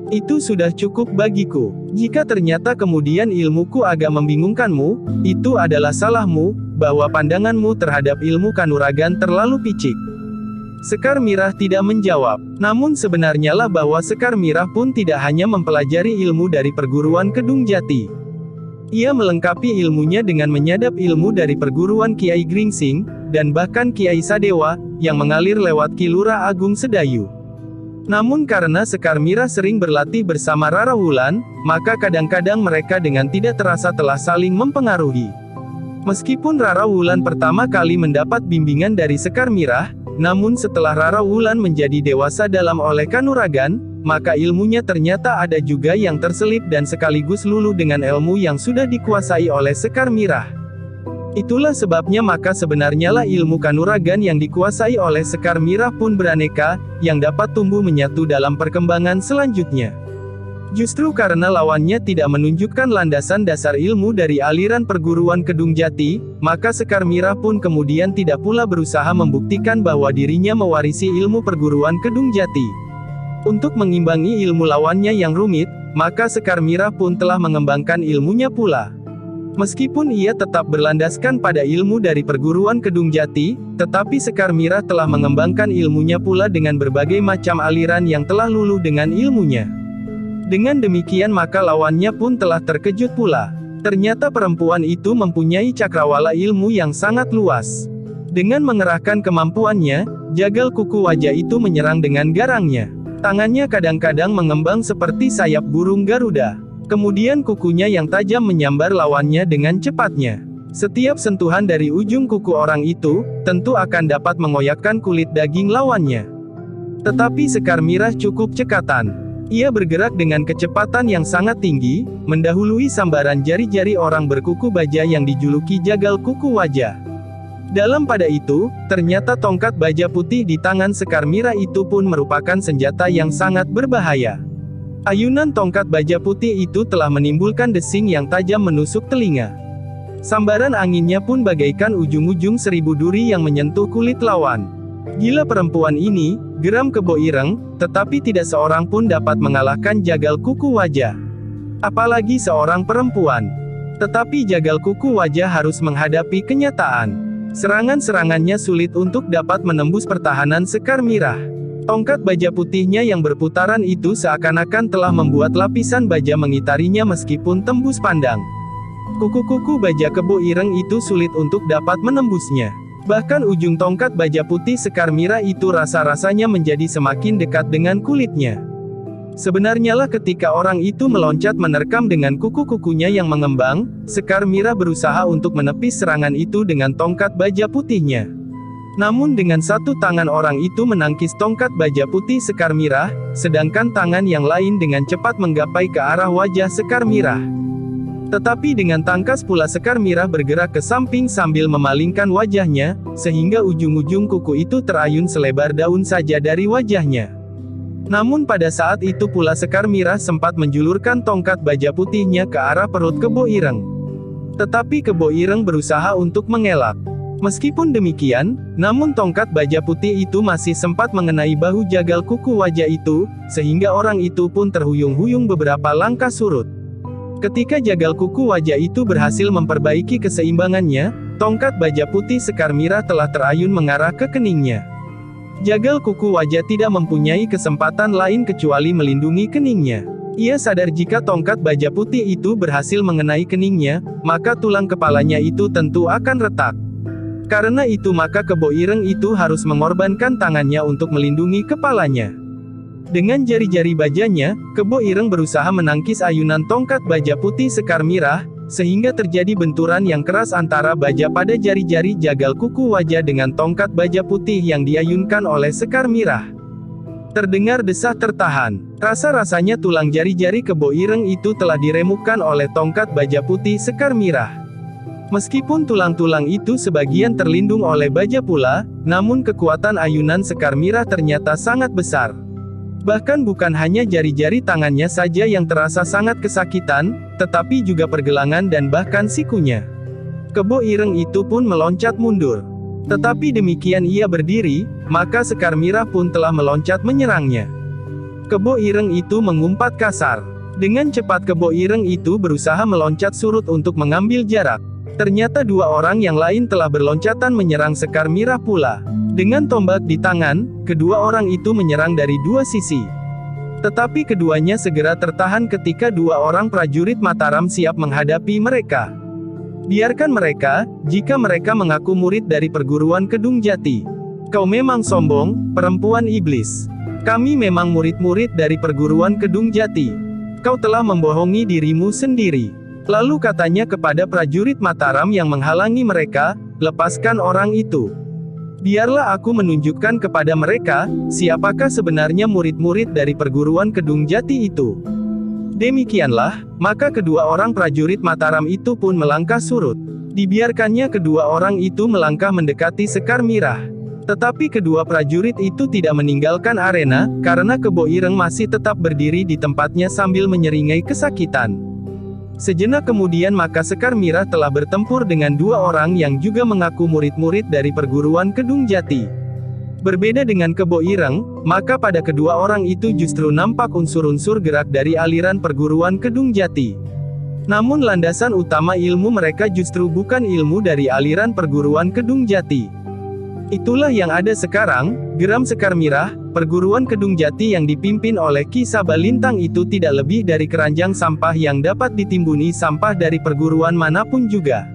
Itu sudah cukup bagiku. Jika ternyata kemudian ilmuku agak membingungkanmu, itu adalah salahmu, bahwa pandanganmu terhadap ilmu kanuragan terlalu picik." Sekar Mirah tidak menjawab. Namun sebenarnya lah bahwa Sekar Mirah pun tidak hanya mempelajari ilmu dari perguruan Kedung Jati. Ia melengkapi ilmunya dengan menyadap ilmu dari perguruan Kiai Gringsing, dan bahkan Kiai Sadewa, yang mengalir lewat Ki Lurah Agung Sedayu. Namun karena Sekar Mirah sering berlatih bersama Rara Wulan, maka kadang-kadang mereka dengan tidak terasa telah saling mempengaruhi. Meskipun Rara Wulan pertama kali mendapat bimbingan dari Sekar Mirah, namun setelah Rara Wulan menjadi dewasa dalam oleh kanuragan, maka ilmunya ternyata ada juga yang terselip dan sekaligus luluh dengan ilmu yang sudah dikuasai oleh Sekar Mirah. Itulah sebabnya maka sebenarnya lah ilmu kanuragan yang dikuasai oleh Sekar Mirah pun beraneka, yang dapat tumbuh menyatu dalam perkembangan selanjutnya. Justru karena lawannya tidak menunjukkan landasan dasar ilmu dari aliran perguruan Kedung Jati, maka Sekar Mirah pun kemudian tidak pula berusaha membuktikan bahwa dirinya mewarisi ilmu perguruan Kedung Jati. Untuk mengimbangi ilmu lawannya yang rumit, maka Sekar Mirah pun telah mengembangkan ilmunya pula. Meskipun ia tetap berlandaskan pada ilmu dari perguruan Kedung Jati, tetapi Sekar Mirah telah mengembangkan ilmunya pula dengan berbagai macam aliran yang telah luluh dengan ilmunya. Dengan demikian maka lawannya pun telah terkejut pula. Ternyata perempuan itu mempunyai cakrawala ilmu yang sangat luas. Dengan mengerahkan kemampuannya, Jagal Kuku Wajah itu menyerang dengan garangnya. Tangannya kadang-kadang mengembang seperti sayap burung Garuda. Kemudian kukunya yang tajam menyambar lawannya dengan cepatnya. Setiap sentuhan dari ujung kuku orang itu, tentu akan dapat mengoyakkan kulit daging lawannya. Tetapi Sekar Mirah cukup cekatan. Ia bergerak dengan kecepatan yang sangat tinggi, mendahului sambaran jari-jari orang berkuku baja yang dijuluki Jagal Kuku Wajah. Dalam pada itu, ternyata tongkat baja putih di tangan Sekar Mirah itu pun merupakan senjata yang sangat berbahaya. Ayunan tongkat baja putih itu telah menimbulkan desing yang tajam menusuk telinga. Sambaran anginnya pun bagaikan ujung-ujung 1000 duri yang menyentuh kulit lawan. "Gila perempuan ini," geram Kebo Ireng, tetapi tidak seorang pun dapat mengalahkan Jagal Kuku Wajah. Apalagi seorang perempuan. Tetapi Jagal Kuku Wajah harus menghadapi kenyataan. Serangan-serangannya sulit untuk dapat menembus pertahanan Sekar Mirah. Tongkat baja putihnya yang berputaran itu seakan-akan telah membuat lapisan baja mengitarinya meskipun tembus pandang. Kuku-kuku baja Kebo Ireng itu sulit untuk dapat menembusnya. Bahkan ujung tongkat baja putih Sekar Mirah itu rasa-rasanya menjadi semakin dekat dengan kulitnya. Sebenarnya lah ketika orang itu meloncat menerkam dengan kuku-kukunya yang mengembang, Sekar Mirah berusaha untuk menepis serangan itu dengan tongkat baja putihnya. Namun dengan satu tangan orang itu menangkis tongkat baja putih Sekar Mirah, sedangkan tangan yang lain dengan cepat menggapai ke arah wajah Sekar Mirah. Tetapi dengan tangkas pula Sekar Mirah bergerak ke samping sambil memalingkan wajahnya, sehingga ujung-ujung kuku itu terayun selebar daun saja dari wajahnya. Namun pada saat itu pula Sekar Mirah sempat menjulurkan tongkat baja putihnya ke arah perut Kebo Ireng. Tetapi Kebo Ireng berusaha untuk mengelak. Meskipun demikian, namun tongkat baja putih itu masih sempat mengenai bahu Jagal Kuku Wajah itu, sehingga orang itu pun terhuyung-huyung beberapa langkah surut. Ketika jagal kuku wajah itu berhasil memperbaiki keseimbangannya, tongkat baja putih sekar mirah telah terayun mengarah ke keningnya. Jagal kuku wajah tidak mempunyai kesempatan lain kecuali melindungi keningnya. Ia sadar jika tongkat baja putih itu berhasil mengenai keningnya, maka tulang kepalanya itu tentu akan retak. Karena itu maka Kebo Ireng itu harus mengorbankan tangannya untuk melindungi kepalanya. Dengan jari-jari bajanya, Kebo Ireng berusaha menangkis ayunan tongkat baja putih sekar mirah, sehingga terjadi benturan yang keras antara baja pada jari-jari jagal kuku wajah dengan tongkat baja putih yang diayunkan oleh sekar mirah. Terdengar desah tertahan. Rasa-rasanya tulang jari-jari Kebo Ireng itu telah diremukkan oleh tongkat baja putih sekar mirah. Meskipun tulang-tulang itu sebagian terlindung oleh baja pula, namun kekuatan ayunan sekar mirah ternyata sangat besar. Bahkan bukan hanya jari-jari tangannya saja yang terasa sangat kesakitan, tetapi juga pergelangan dan bahkan sikunya. Kebo Ireng itu pun meloncat mundur. Tetapi demikian ia berdiri, maka sekar mirah pun telah meloncat menyerangnya. Kebo Ireng itu mengumpat kasar. Dengan cepat Kebo Ireng itu berusaha meloncat surut untuk mengambil jarak. Ternyata dua orang yang lain telah berloncatan menyerang sekar mirah pula. Dengan tombak di tangan, kedua orang itu menyerang dari dua sisi. Tetapi keduanya segera tertahan ketika dua orang prajurit Mataram siap menghadapi mereka. Biarkan mereka, jika mereka mengaku murid dari perguruan Kedung Jati. Kau memang sombong, perempuan iblis. Kami memang murid-murid dari perguruan Kedung Jati. Kau telah membohongi dirimu sendiri. Lalu katanya kepada prajurit Mataram yang menghalangi mereka, lepaskan orang itu. Biarlah aku menunjukkan kepada mereka, siapakah sebenarnya murid-murid dari perguruan Kedung Jati itu. Demikianlah, maka kedua orang prajurit Mataram itu pun melangkah surut. Dibiarkannya kedua orang itu melangkah mendekati sekar mirah. Tetapi kedua prajurit itu tidak meninggalkan arena, karena Kebo Ireng masih tetap berdiri di tempatnya sambil menyeringai kesakitan. Sejenak kemudian maka sekar mirah telah bertempur dengan dua orang yang juga mengaku murid-murid dari perguruan Kedung Jati. Berbeda dengan Kebo Ireng, maka pada kedua orang itu justru nampak unsur-unsur gerak dari aliran perguruan Kedung Jati. Namun landasan utama ilmu mereka justru bukan ilmu dari aliran perguruan Kedung Jati. Itulah yang ada sekarang, geram sekar mirah, perguruan Kedung Jati yang dipimpin oleh Ki Sabalintang itu tidak lebih dari keranjang sampah yang dapat ditimbuni sampah dari perguruan manapun juga.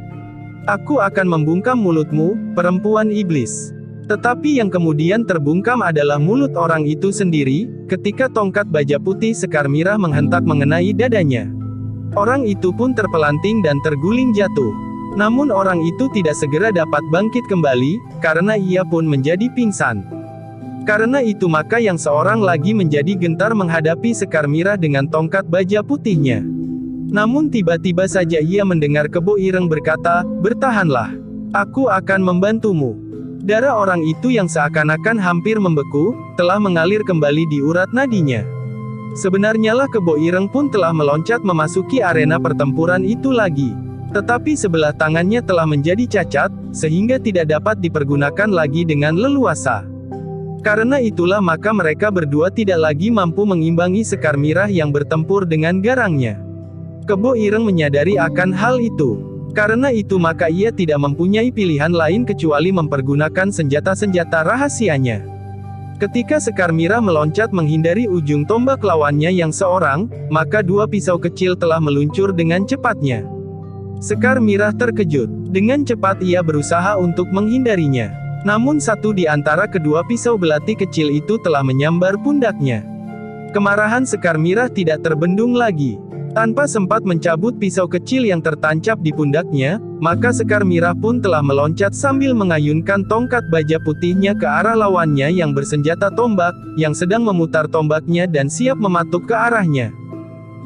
Aku akan membungkam mulutmu, perempuan iblis. Tetapi yang kemudian terbungkam adalah mulut orang itu sendiri, ketika tongkat baja putih sekar mirah menghentak mengenai dadanya. Orang itu pun terpelanting dan terguling jatuh. Namun orang itu tidak segera dapat bangkit kembali, karena ia pun menjadi pingsan. Karena itu maka yang seorang lagi menjadi gentar menghadapi sekar mirah dengan tongkat baja putihnya. Namun tiba-tiba saja ia mendengar Kebo Ireng berkata, "Bertahanlah. Aku akan membantumu." Darah orang itu yang seakan-akan hampir membeku, telah mengalir kembali di urat nadinya. Sebenarnya lah Kebo Ireng pun telah meloncat memasuki arena pertempuran itu lagi. Tetapi sebelah tangannya telah menjadi cacat, sehingga tidak dapat dipergunakan lagi dengan leluasa. Karena itulah maka mereka berdua tidak lagi mampu mengimbangi sekar mirah yang bertempur dengan garangnya. Kebo Ireng menyadari akan hal itu. Karena itu maka ia tidak mempunyai pilihan lain kecuali mempergunakan senjata-senjata rahasianya. Ketika sekar mirah meloncat menghindari ujung tombak lawannya yang seorang, maka dua pisau kecil telah meluncur dengan cepatnya. Sekar mirah terkejut. Dengan cepat ia berusaha untuk menghindarinya. Namun satu di antara kedua pisau belati kecil itu telah menyambar pundaknya. Kemarahan sekar mirah tidak terbendung lagi. Tanpa sempat mencabut pisau kecil yang tertancap di pundaknya, maka sekar mirah pun telah meloncat sambil mengayunkan tongkat baja putihnya ke arah lawannya yang bersenjata tombak, yang sedang memutar tombaknya dan siap mematuk ke arahnya.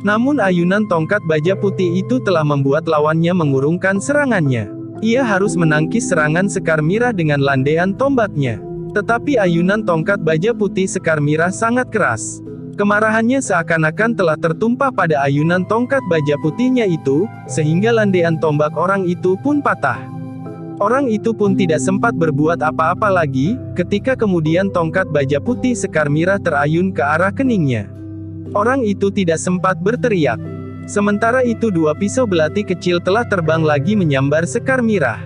Namun ayunan tongkat baja putih itu telah membuat lawannya mengurungkan serangannya. Ia harus menangkis serangan sekar mirah dengan landaian tombaknya. Tetapi ayunan tongkat baja putih sekar mirah sangat keras. Kemarahannya seakan-akan telah tertumpah pada ayunan tongkat baja putihnya itu, sehingga landaian tombak orang itu pun patah. Orang itu pun tidak sempat berbuat apa-apa lagi, ketika kemudian tongkat baja putih sekar mirah terayun ke arah keningnya. Orang itu tidak sempat berteriak. Sementara itu dua pisau belati kecil telah terbang lagi menyambar Sekar Mirah.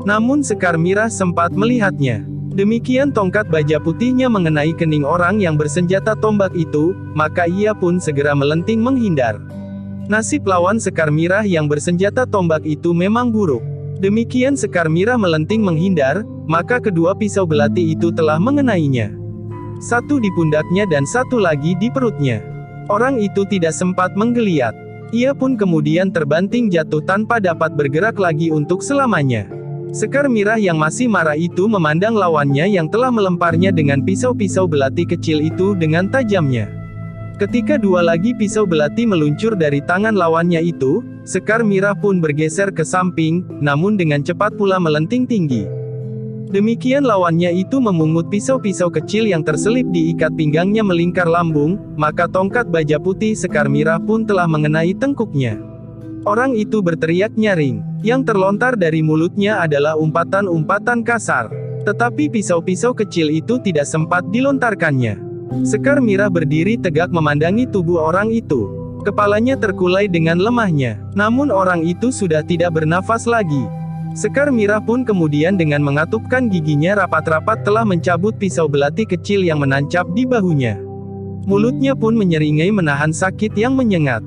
Namun Sekar Mirah sempat melihatnya. Demikian tongkat baja putihnya mengenai kening orang yang bersenjata tombak itu, maka ia pun segera melenting menghindar. Nasib lawan Sekar Mirah yang bersenjata tombak itu memang buruk. Demikian Sekar Mirah melenting menghindar, maka kedua pisau belati itu telah mengenainya. Satu di pundaknya dan satu lagi di perutnya. Orang itu tidak sempat menggeliat. Ia pun kemudian terbanting jatuh tanpa dapat bergerak lagi untuk selamanya. Sekar Mirah yang masih marah itu memandang lawannya yang telah melemparnya dengan pisau-pisau belati kecil itu dengan tajamnya. Ketika dua lagi pisau belati meluncur dari tangan lawannya itu, Sekar Mirah pun bergeser ke samping, namun dengan cepat pula melenting tinggi. Demikian lawannya itu memungut pisau-pisau kecil yang terselip di ikat pinggangnya melingkar lambung, maka tongkat baja putih Sekar Mirah pun telah mengenai tengkuknya. Orang itu berteriak nyaring. Yang terlontar dari mulutnya adalah umpatan-umpatan kasar. Tetapi pisau-pisau kecil itu tidak sempat dilontarkannya. Sekar Mirah berdiri tegak memandangi tubuh orang itu. Kepalanya terkulai dengan lemahnya. Namun orang itu sudah tidak bernafas lagi. Sekar Mirah pun kemudian dengan mengatupkan giginya rapat-rapat telah mencabut pisau belati kecil yang menancap di bahunya. Mulutnya pun menyeringai menahan sakit yang menyengat.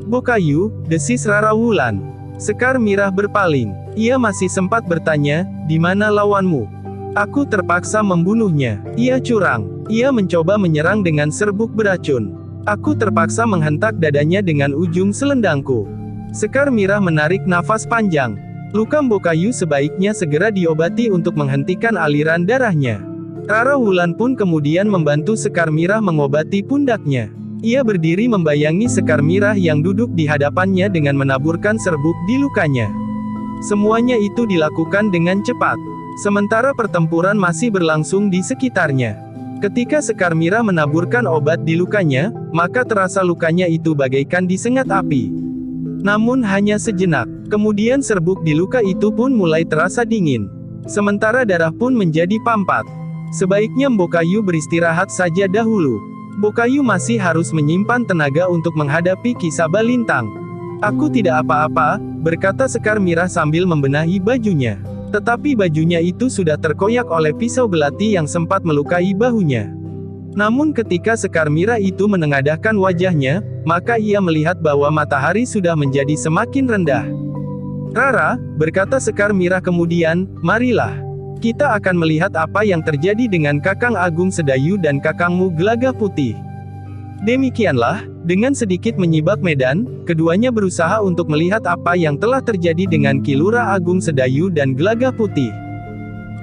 "Bokayu," desis Rara Wulan. Sekar Mirah berpaling. Ia masih sempat bertanya, "Di mana lawanmu?" "Aku terpaksa membunuhnya. Ia curang. Ia mencoba menyerang dengan serbuk beracun. Aku terpaksa menghentak dadanya dengan ujung selendangku." Sekar Mirah menarik nafas panjang. Luka Bokayu sebaiknya segera diobati untuk menghentikan aliran darahnya. Rara Wulan pun kemudian membantu Sekar Mirah mengobati pundaknya. Ia berdiri membayangi Sekar Mirah yang duduk di hadapannya dengan menaburkan serbuk di lukanya. Semuanya itu dilakukan dengan cepat. Sementara pertempuran masih berlangsung di sekitarnya. Ketika Sekar Mirah menaburkan obat di lukanya, maka terasa lukanya itu bagaikan disengat api. Namun hanya sejenak. Kemudian serbuk di luka itu pun mulai terasa dingin. Sementara darah pun menjadi pampat. Sebaiknya Bokayu beristirahat saja dahulu. Bokayu masih harus menyimpan tenaga untuk menghadapi Ki Sabalintang. "Aku tidak apa-apa," berkata Sekar Mirah sambil membenahi bajunya. Tetapi bajunya itu sudah terkoyak oleh pisau belati yang sempat melukai bahunya. Namun ketika Sekar Mirah itu menengadahkan wajahnya, maka ia melihat bahwa matahari sudah menjadi semakin rendah. "Rara," berkata Sekar Mirah kemudian, "marilah. Kita akan melihat apa yang terjadi dengan Kakang Agung Sedayu dan Kakangmu Gelagah Putih." Demikianlah, dengan sedikit menyibak medan, keduanya berusaha untuk melihat apa yang telah terjadi dengan Ki Lurah Agung Sedayu dan Gelagah Putih.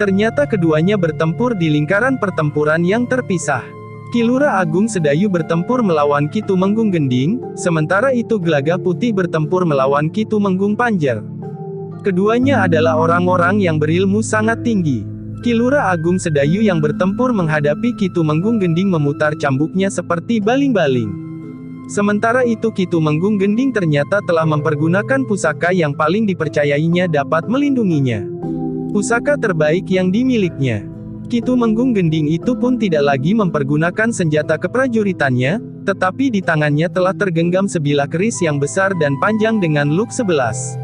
Ternyata keduanya bertempur di lingkaran pertempuran yang terpisah. Ki Lurah Agung Sedayu bertempur melawan Ki Tumenggung Gending, sementara itu Gelagah Putih bertempur melawan Ki Tumenggung Panjer. Keduanya adalah orang-orang yang berilmu sangat tinggi. Ki Lurah Agung Sedayu yang bertempur menghadapi Ki Tumenggung Gending memutar cambuknya seperti baling-baling. Sementara itu Ki Tumenggung Gending ternyata telah mempergunakan pusaka yang paling dipercayainya dapat melindunginya. Pusaka terbaik yang dimilikinya. Ki Tumenggung Gending itu pun tidak lagi mempergunakan senjata keprajuritannya, tetapi di tangannya telah tergenggam sebilah keris yang besar dan panjang dengan luk 11.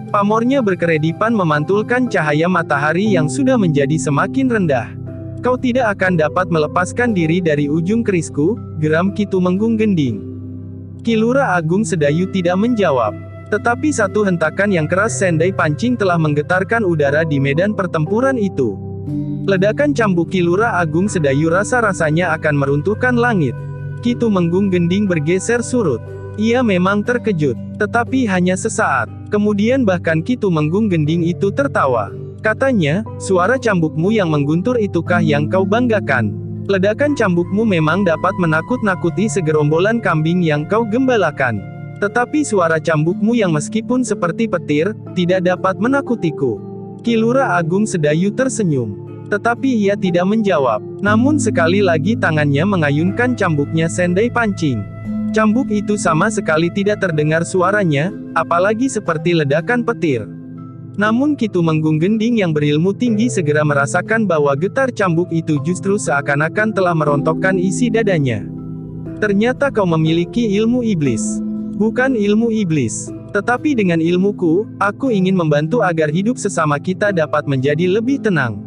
Pamornya berkeredipan memantulkan cahaya matahari yang sudah menjadi semakin rendah. "Kau tidak akan dapat melepaskan diri dari ujung kerisku," geram Ki Tumenggung Gending. Ki Lurah Agung Sedayu tidak menjawab. Tetapi satu hentakan yang keras sendai pancing telah menggetarkan udara di medan pertempuran itu. Ledakan cambuk Ki Lurah Agung Sedayu rasa-rasanya akan meruntuhkan langit. Ki Tumenggung Gending bergeser surut. Ia memang terkejut, tetapi hanya sesaat. Kemudian bahkan Ki Tumenggung Gending itu tertawa. Katanya, "Suara cambukmu yang mengguntur itukah yang kau banggakan? Ledakan cambukmu memang dapat menakut-nakuti segerombolan kambing yang kau gembalakan. Tetapi suara cambukmu yang meskipun seperti petir, tidak dapat menakutiku." Ki Lurah Agung Sedayu tersenyum. Tetapi ia tidak menjawab. Namun sekali lagi tangannya mengayunkan cambuknya sendai pancing. Cambuk itu sama sekali tidak terdengar suaranya, apalagi seperti ledakan petir. Namun Ki Tumenggung Gending yang berilmu tinggi segera merasakan bahwa getar cambuk itu justru seakan-akan telah merontokkan isi dadanya. "Ternyata kau memiliki ilmu iblis. Bukan ilmu iblis. Tetapi dengan ilmuku, aku ingin membantu agar hidup sesama kita dapat menjadi lebih tenang.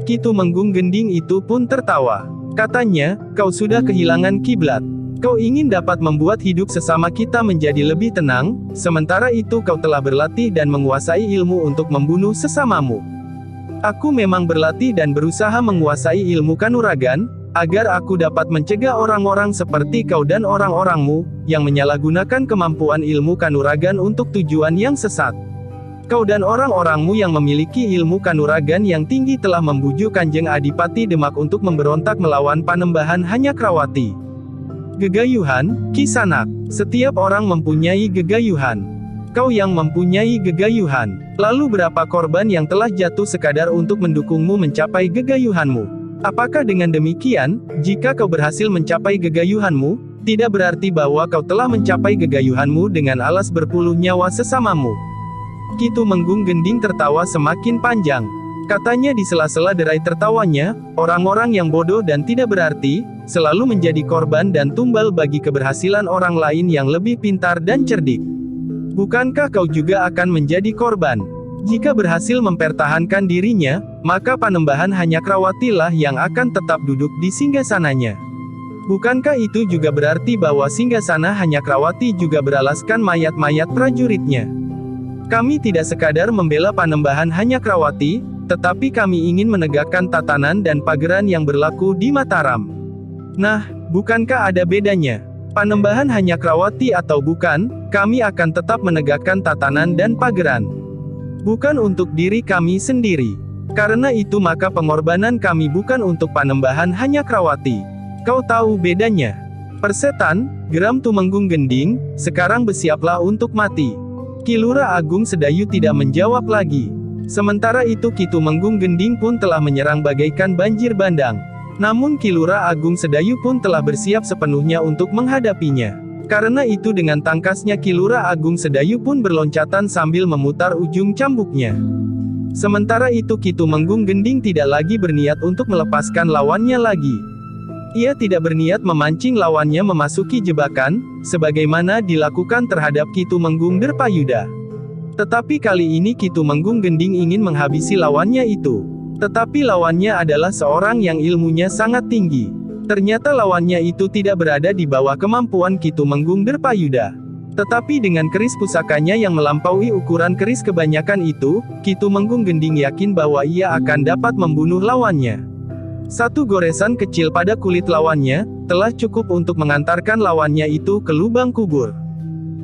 Ki Tumenggung Gending itu pun tertawa. Katanya, kau sudah kehilangan kiblat. Kau ingin dapat membuat hidup sesama kita menjadi lebih tenang, sementara itu kau telah berlatih dan menguasai ilmu untuk membunuh sesamamu. Aku memang berlatih dan berusaha menguasai ilmu kanuragan, agar aku dapat mencegah orang-orang seperti kau dan orang-orangmu, yang menyalahgunakan kemampuan ilmu kanuragan untuk tujuan yang sesat. Kau dan orang-orangmu yang memiliki ilmu kanuragan yang tinggi telah membujuk Kanjeng Adipati Demak untuk memberontak melawan Panembahan Hanyakrawati. Gegayuhan, Kisanak. Setiap orang mempunyai gegayuhan. Kau yang mempunyai gegayuhan. Lalu berapa korban yang telah jatuh sekadar untuk mendukungmu mencapai gegayuhanmu? Apakah dengan demikian, jika kau berhasil mencapai gegayuhanmu, tidak berarti bahwa kau telah mencapai gegayuhanmu dengan alas berpuluh nyawa sesamamu? Ki Tumenggung Gending tertawa semakin panjang. Katanya di sela-sela derai tertawanya, orang-orang yang bodoh dan tidak berarti, selalu menjadi korban dan tumbal bagi keberhasilan orang lain yang lebih pintar dan cerdik. Bukankah kau juga akan menjadi korban? Jika berhasil mempertahankan dirinya, maka Panembahan Hanyakrawatilah yang akan tetap duduk di singgasananya. Bukankah itu juga berarti bahwa singgasana Hanyakrawati juga beralaskan mayat-mayat prajuritnya? Kami tidak sekadar membela Panembahan Hanyakrawati, tetapi kami ingin menegakkan tatanan dan pageran yang berlaku di Mataram. Nah, bukankah ada bedanya? Panembahan Hanyakrawati atau bukan, kami akan tetap menegakkan tatanan dan pageran. Bukan untuk diri kami sendiri. Karena itu maka pengorbanan kami bukan untuk Panembahan Hanyakrawati. Kau tahu bedanya? Persetan, geram Tumenggung Gending, sekarang bersiaplah untuk mati. Ki Lurah Agung Sedayu tidak menjawab lagi. Sementara itu Ki Tumenggung Gending pun telah menyerang bagaikan banjir bandang. Namun Ki Lurah Agung Sedayu pun telah bersiap sepenuhnya untuk menghadapinya. Karena itu dengan tangkasnya Ki Lurah Agung Sedayu pun berloncatan sambil memutar ujung cambuknya. Sementara itu Ki Tumenggung Gending tidak lagi berniat untuk melepaskan lawannya lagi. Ia tidak berniat memancing lawannya memasuki jebakan, sebagaimana dilakukan terhadap Ki Tumenggung Derpayuda. Tetapi kali ini Ki Tumenggung Gending ingin menghabisi lawannya itu. Tetapi lawannya adalah seorang yang ilmunya sangat tinggi. Ternyata lawannya itu tidak berada di bawah kemampuan Ki Tumenggung Derpayuda. Tetapi dengan keris pusakanya yang melampaui ukuran keris kebanyakan itu, Ki Tumenggung Gending yakin bahwa ia akan dapat membunuh lawannya. Satu goresan kecil pada kulit lawannya, telah cukup untuk mengantarkan lawannya itu ke lubang kubur.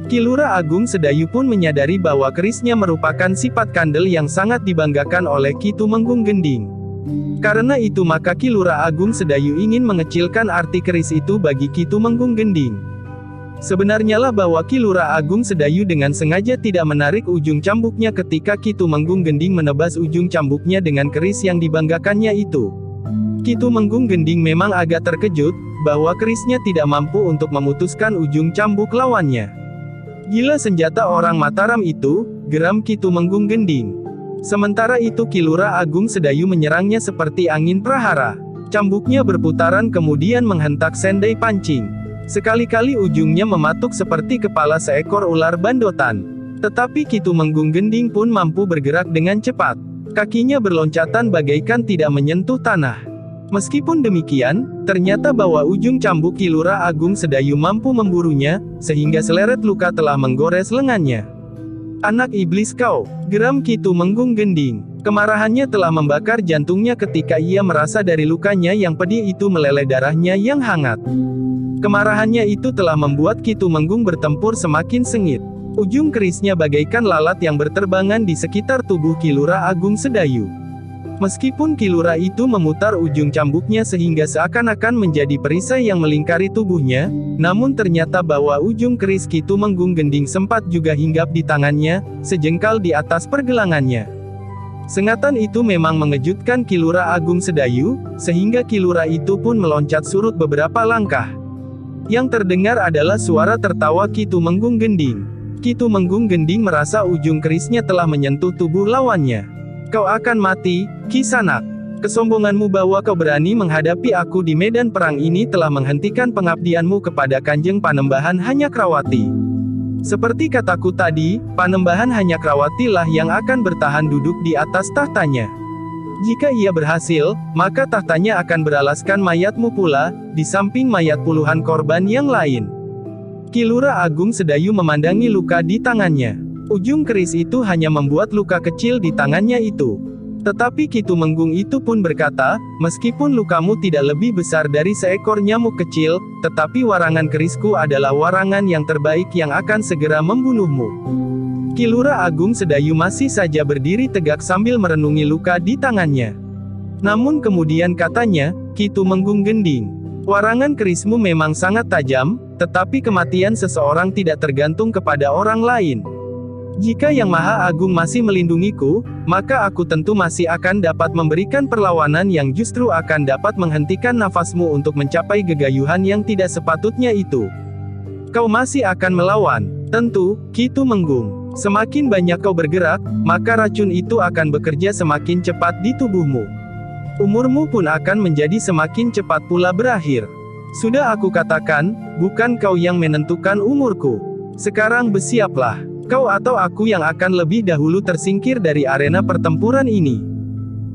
Ki Lurah Agung Sedayu pun menyadari bahwa kerisnya merupakan sifat kandel yang sangat dibanggakan oleh Ki Tumenggung Gending. Karena itu maka Ki Lurah Agung Sedayu ingin mengecilkan arti keris itu bagi Ki Tumenggung Gending. Sebenarnya lah bahwa Ki Lurah Agung Sedayu dengan sengaja tidak menarik ujung cambuknya ketika Ki Tumenggung Gending menebas ujung cambuknya dengan keris yang dibanggakannya itu. Ki Tumenggung Gending memang agak terkejut, bahwa kerisnya tidak mampu untuk memutuskan ujung cambuk lawannya. Gila senjata orang Mataram itu, geram Ki Tumenggung Gending. Sementara itu Ki Lurah Agung Sedayu menyerangnya seperti angin prahara. Cambuknya berputaran kemudian menghentak Sendai Pancing. Sekali-kali ujungnya mematuk seperti kepala seekor ular bandotan. Tetapi Ki Tumenggung Gending pun mampu bergerak dengan cepat. Kakinya berloncatan bagaikan tidak menyentuh tanah. Meskipun demikian, ternyata bahwa ujung cambuk Ki Lurah Agung Sedayu mampu memburunya, sehingga seleret luka telah menggores lengannya. Anak iblis kau, geram Ki Tumenggung Gending. Kemarahannya telah membakar jantungnya ketika ia merasa dari lukanya yang pedih itu meleleh darahnya yang hangat. Kemarahannya itu telah membuat Ki Tumenggung bertempur semakin sengit. Ujung kerisnya bagaikan lalat yang berterbangan di sekitar tubuh Ki Lurah Agung Sedayu. Meskipun Ki Lurah itu memutar ujung cambuknya sehingga seakan-akan menjadi perisai yang melingkari tubuhnya, namun ternyata bahwa ujung keris Ki Tumenggung Gending sempat juga hinggap di tangannya, sejengkal di atas pergelangannya. Sengatan itu memang mengejutkan Ki Lurah Agung Sedayu, sehingga Ki Lurah itu pun meloncat surut beberapa langkah. Yang terdengar adalah suara tertawa Ki Tumenggung Gending. Ki Tumenggung Gending merasa ujung kerisnya telah menyentuh tubuh lawannya. Kau akan mati, Kisanak. Kesombonganmu bahwa kau berani menghadapi aku di medan perang ini telah menghentikan pengabdianmu kepada Kanjeng Panembahan Hanyakrawati. Seperti kataku tadi, Panembahan hanya Krawatilah yang akan bertahan duduk di atas tahtanya. Jika ia berhasil, maka tahtanya akan beralaskan mayatmu pula, di samping mayat puluhan korban yang lain. Ki Lurah Agung Sedayu memandangi luka di tangannya. Ujung keris itu hanya membuat luka kecil di tangannya itu. Tetapi Ki Tumenggung itu pun berkata, meskipun lukamu tidak lebih besar dari seekor nyamuk kecil, tetapi warangan kerisku adalah warangan yang terbaik yang akan segera membunuhmu. Ki Lurah Agung Sedayu masih saja berdiri tegak sambil merenungi luka di tangannya. Namun kemudian katanya, Ki Tumenggung Gending, warangan kerismu memang sangat tajam, tetapi kematian seseorang tidak tergantung kepada orang lain. Jika Yang Maha Agung masih melindungiku, maka aku tentu masih akan dapat memberikan perlawanan yang justru akan dapat menghentikan nafasmu untuk mencapai gegayuhan yang tidak sepatutnya itu. Kau masih akan melawan, tentu, Ki Tumenggung. Semakin banyak kau bergerak, maka racun itu akan bekerja semakin cepat di tubuhmu. Umurmu pun akan menjadi semakin cepat pula berakhir. Sudah aku katakan, bukan kau yang menentukan umurku. Sekarang bersiaplah. Kau atau aku yang akan lebih dahulu tersingkir dari arena pertempuran ini.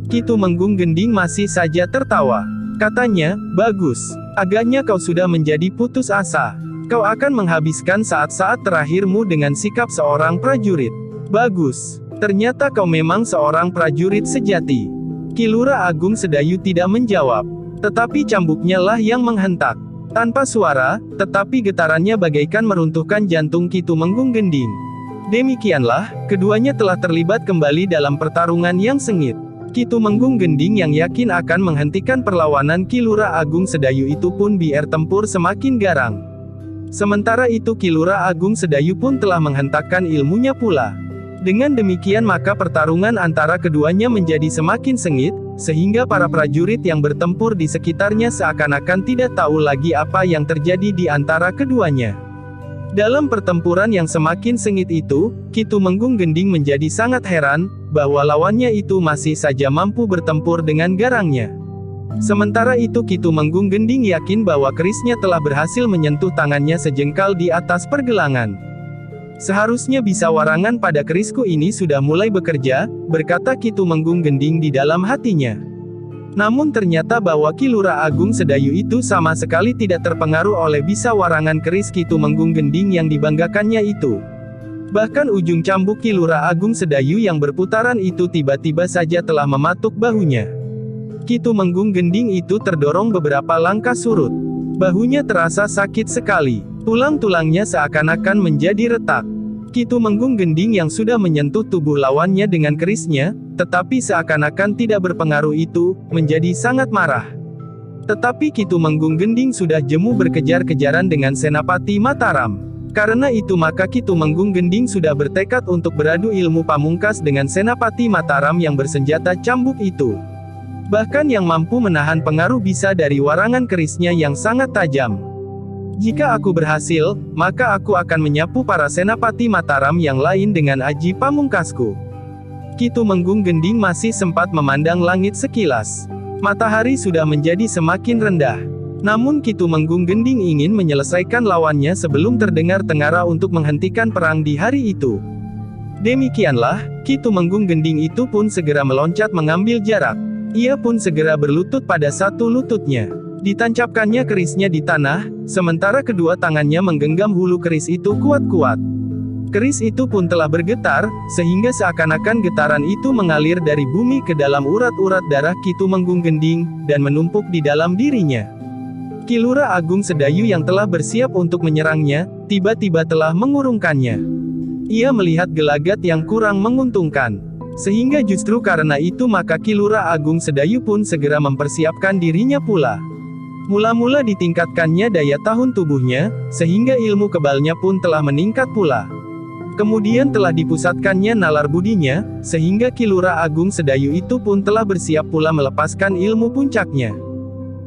Ki Tumenggung Gending masih saja tertawa. Katanya, bagus. Agaknya kau sudah menjadi putus asa. Kau akan menghabiskan saat-saat terakhirmu dengan sikap seorang prajurit. Bagus. Ternyata kau memang seorang prajurit sejati. Ki Lurah Agung Sedayu tidak menjawab. Tetapi cambuknya lah yang menghentak. Tanpa suara, tetapi getarannya bagaikan meruntuhkan jantung Ki Tumenggung Gending. Demikianlah, keduanya telah terlibat kembali dalam pertarungan yang sengit. Ki Tumenggung Gending yang yakin akan menghentikan perlawanan Ki Lurah Agung Sedayu itu pun biar tempur semakin garang. Sementara itu Ki Lurah Agung Sedayu pun telah menghentakkan ilmunya pula. Dengan demikian maka pertarungan antara keduanya menjadi semakin sengit, sehingga para prajurit yang bertempur di sekitarnya seakan-akan tidak tahu lagi apa yang terjadi di antara keduanya. Dalam pertempuran yang semakin sengit itu, Ki Tumenggung Gending menjadi sangat heran, bahwa lawannya itu masih saja mampu bertempur dengan garangnya. Sementara itu Ki Tumenggung Gending yakin bahwa kerisnya telah berhasil menyentuh tangannya sejengkal di atas pergelangan. Seharusnya bisa warangan pada kerisku ini sudah mulai bekerja, berkata Ki Tumenggung Gending di dalam hatinya. Namun ternyata bahwa Ki Lurah Agung Sedayu itu sama sekali tidak terpengaruh oleh bisa warangan keris Ki Tumenggung Gending yang dibanggakannya itu. Bahkan ujung cambuk Ki Lurah Agung Sedayu yang berputaran itu tiba-tiba saja telah mematuk bahunya. Ki Tumenggung Gending itu terdorong beberapa langkah surut. Bahunya terasa sakit sekali. Tulang-tulangnya seakan-akan menjadi retak. Ki Tumenggung Gending yang sudah menyentuh tubuh lawannya dengan kerisnya, tetapi seakan-akan tidak berpengaruh itu, menjadi sangat marah. Tetapi Ki Tumenggung Gending sudah jemu berkejar-kejaran dengan Senapati Mataram. Karena itu maka Ki Tumenggung Gending sudah bertekad untuk beradu ilmu pamungkas dengan Senapati Mataram yang bersenjata cambuk itu. Bahkan yang mampu menahan pengaruh bisa dari warangan kerisnya yang sangat tajam. Jika aku berhasil, maka aku akan menyapu para Senapati Mataram yang lain dengan aji pamungkasku. Ki Tumenggung Gending masih sempat memandang langit sekilas. Matahari sudah menjadi semakin rendah. Namun Ki Tumenggung Gending ingin menyelesaikan lawannya sebelum terdengar tengara untuk menghentikan perang di hari itu. Demikianlah, Ki Tumenggung Gending itu pun segera meloncat mengambil jarak. Ia pun segera berlutut pada satu lututnya. Ditancapkannya kerisnya di tanah, sementara kedua tangannya menggenggam hulu keris itu kuat-kuat. Keris itu pun telah bergetar, sehingga seakan-akan getaran itu mengalir dari bumi ke dalam urat-urat darah Ki Tumenggung Gending, dan menumpuk di dalam dirinya. Ki Lurah Agung Sedayu yang telah bersiap untuk menyerangnya, tiba-tiba telah mengurungkannya. Ia melihat gelagat yang kurang menguntungkan. Sehingga justru karena itu maka Ki Lurah Agung Sedayu pun segera mempersiapkan dirinya pula. Mula-mula ditingkatkannya daya tahan tubuhnya, sehingga ilmu kebalnya pun telah meningkat pula. Kemudian telah dipusatkannya nalar budinya, sehingga Ki Lurah Agung Sedayu itu pun telah bersiap pula melepaskan ilmu puncaknya.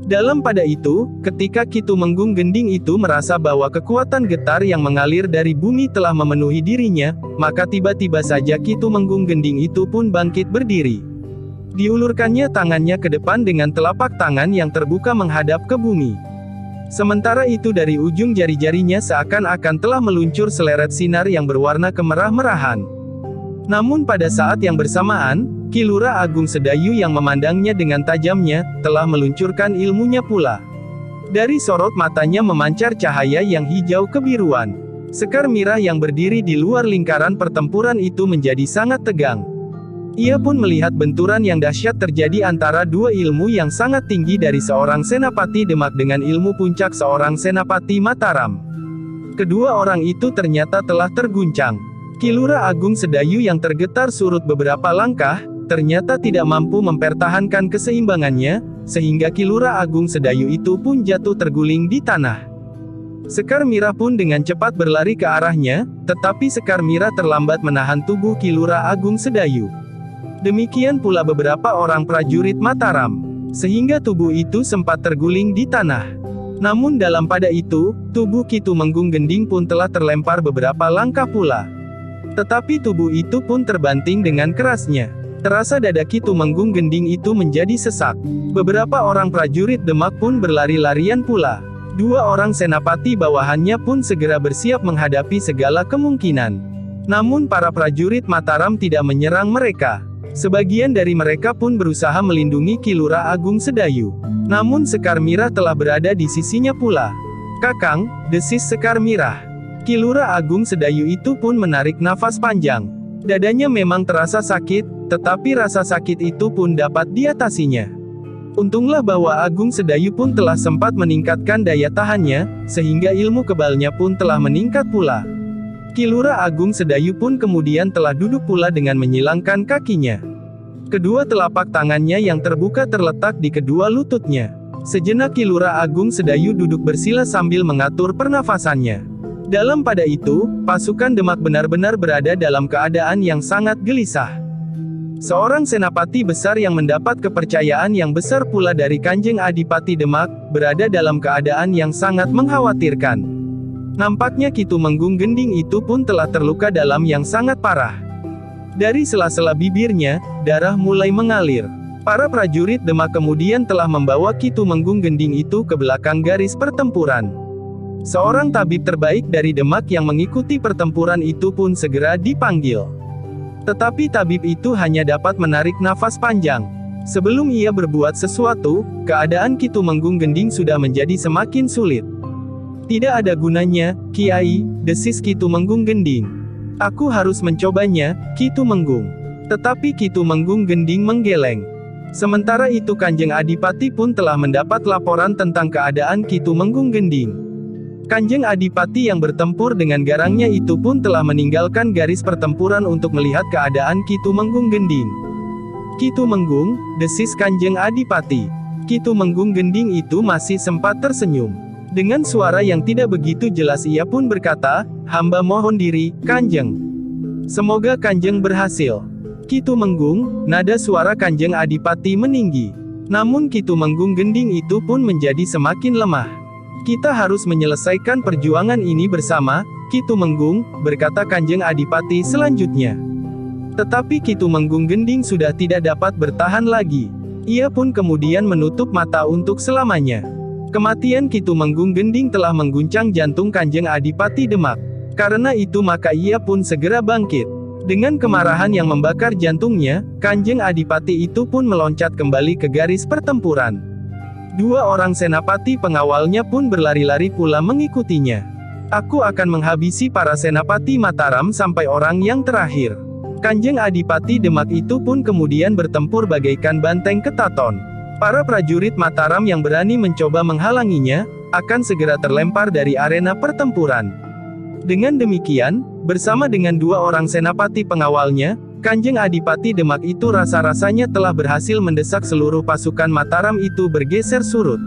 Dalam pada itu, ketika Ki Tumenggung Gending itu merasa bahwa kekuatan getar yang mengalir dari bumi telah memenuhi dirinya, maka tiba-tiba saja Ki Tumenggung Gending itu pun bangkit berdiri. Diulurkannya tangannya ke depan dengan telapak tangan yang terbuka menghadap ke bumi. Sementara itu dari ujung jari-jarinya seakan-akan telah meluncur seleret sinar yang berwarna kemerah-merahan. Namun pada saat yang bersamaan, Ki Lurah Agung Sedayu yang memandangnya dengan tajamnya, telah meluncurkan ilmunya pula. Dari sorot matanya memancar cahaya yang hijau kebiruan. Sekar Mirah yang berdiri di luar lingkaran pertempuran itu menjadi sangat tegang. Ia pun melihat benturan yang dahsyat terjadi antara dua ilmu yang sangat tinggi dari seorang Senapati Demak dengan ilmu puncak seorang Senapati Mataram. Kedua orang itu ternyata telah terguncang. Ki Lurah Agung Sedayu yang tergetar surut beberapa langkah, ternyata tidak mampu mempertahankan keseimbangannya, sehingga Ki Lurah Agung Sedayu itu pun jatuh terguling di tanah. Sekar Mirah pun dengan cepat berlari ke arahnya, tetapi Sekar Mirah terlambat menahan tubuh Ki Lurah Agung Sedayu. Demikian pula beberapa orang prajurit Mataram, sehingga tubuh itu sempat terguling di tanah. Namun dalam pada itu, tubuh Ki Tumenggung Gending pun telah terlempar beberapa langkah pula. Tetapi tubuh itu pun terbanting dengan kerasnya. Terasa dada Ki Tumenggung Gending itu menjadi sesak. Beberapa orang prajurit Demak pun berlari-larian pula. Dua orang senapati bawahannya pun segera bersiap menghadapi segala kemungkinan. Namun para prajurit Mataram tidak menyerang mereka. Sebagian dari mereka pun berusaha melindungi Ki Lurah Agung Sedayu. Namun Sekar Mirah telah berada di sisinya pula. "Kakang," desis Sekar Mirah. Ki Lurah Agung Sedayu itu pun menarik nafas panjang. Dadanya memang terasa sakit, tetapi rasa sakit itu pun dapat diatasinya. Untunglah bahwa Agung Sedayu pun telah sempat meningkatkan daya tahannya, sehingga ilmu kebalnya pun telah meningkat pula. Ki Lurah Agung Sedayu pun kemudian telah duduk pula dengan menyilangkan kakinya. Kedua telapak tangannya yang terbuka terletak di kedua lututnya. Sejenak Ki Lurah Agung Sedayu duduk bersila sambil mengatur pernafasannya. Dalam pada itu, pasukan Demak benar-benar berada dalam keadaan yang sangat gelisah. Seorang senapati besar yang mendapat kepercayaan yang besar pula dari Kanjeng Adipati Demak, berada dalam keadaan yang sangat mengkhawatirkan. Nampaknya Ki Tumenggung Gending itu pun telah terluka dalam yang sangat parah. Dari sela-sela bibirnya, darah mulai mengalir. Para prajurit Demak kemudian telah membawa Ki Tumenggung Gending itu ke belakang garis pertempuran. Seorang tabib terbaik dari Demak yang mengikuti pertempuran itu pun segera dipanggil. Tetapi tabib itu hanya dapat menarik nafas panjang. Sebelum ia berbuat sesuatu, keadaan Ki Tumenggung Gending sudah menjadi semakin sulit. "Tidak ada gunanya, Kiai," desis Ki Tumenggung Gending. "Aku harus mencobanya, Ki Tumenggung." Tetapi Ki Tumenggung Gending menggeleng. Sementara itu Kanjeng Adipati pun telah mendapat laporan tentang keadaan Ki Tumenggung Gending. Kanjeng Adipati yang bertempur dengan garangnya itu pun telah meninggalkan garis pertempuran untuk melihat keadaan Ki Tumenggung Gending. "Ki Tumenggung," desis Kanjeng Adipati. Ki Tumenggung Gending itu masih sempat tersenyum. Dengan suara yang tidak begitu jelas ia pun berkata, "Hamba mohon diri, Kanjeng. Semoga Kanjeng berhasil." "Ki Tumenggung," nada suara Kanjeng Adipati meninggi. Namun Ki Tumenggung Gending itu pun menjadi semakin lemah. "Kita harus menyelesaikan perjuangan ini bersama, Ki Tumenggung," berkata Kanjeng Adipati selanjutnya. Tetapi Ki Tumenggung Gending sudah tidak dapat bertahan lagi. Ia pun kemudian menutup mata untuk selamanya. Kematian Ki Tumenggung Gending telah mengguncang jantung Kanjeng Adipati Demak. Karena itu maka ia pun segera bangkit. Dengan kemarahan yang membakar jantungnya, Kanjeng Adipati itu pun meloncat kembali ke garis pertempuran. Dua orang senapati pengawalnya pun berlari-lari pula mengikutinya. "Aku akan menghabisi para senapati Mataram sampai orang yang terakhir." Kanjeng Adipati Demak itu pun kemudian bertempur bagaikan banteng ketaton. Para prajurit Mataram yang berani mencoba menghalanginya, akan segera terlempar dari arena pertempuran. Dengan demikian, bersama dengan dua orang senapati pengawalnya, Kanjeng Adipati Demak itu rasa-rasanya telah berhasil mendesak seluruh pasukan Mataram itu bergeser surut.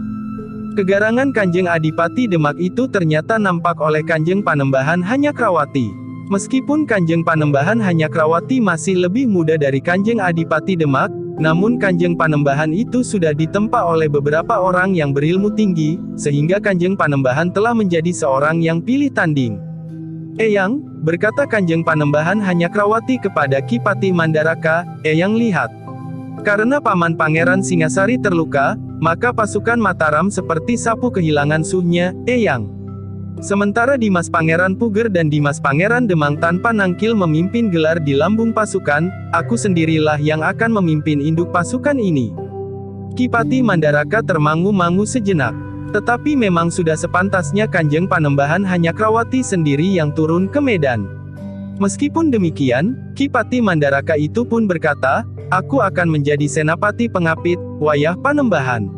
Kegarangan Kanjeng Adipati Demak itu ternyata nampak oleh Kanjeng Panembahan Hanyakrawati. Meskipun Kanjeng Panembahan Hanyakrawati masih lebih muda dari Kanjeng Adipati Demak, namun Kanjeng Panembahan itu sudah ditempa oleh beberapa orang yang berilmu tinggi, sehingga Kanjeng Panembahan telah menjadi seorang yang pilih tanding. "Eyang," berkata Kanjeng Panembahan Hanyakrawati kepada Ki Pati Mandaraka, "Eyang lihat. Karena Paman Pangeran Singasari terluka, maka pasukan Mataram seperti sapu kehilangan suhnya, Eyang. Sementara Dimas Pangeran Puger dan Dimas Pangeran Demang tanpa nangkil memimpin gelar di lambung pasukan, aku sendirilah yang akan memimpin induk pasukan ini. Kipati Mandaraka termangu-mangu sejenak. Tetapi memang sudah sepantasnya Kanjeng Panembahan Hanyakrawati sendiri yang turun ke medan. Meskipun demikian, Kipati Mandaraka itu pun berkata, aku akan menjadi senapati pengapit, wayah Panembahan.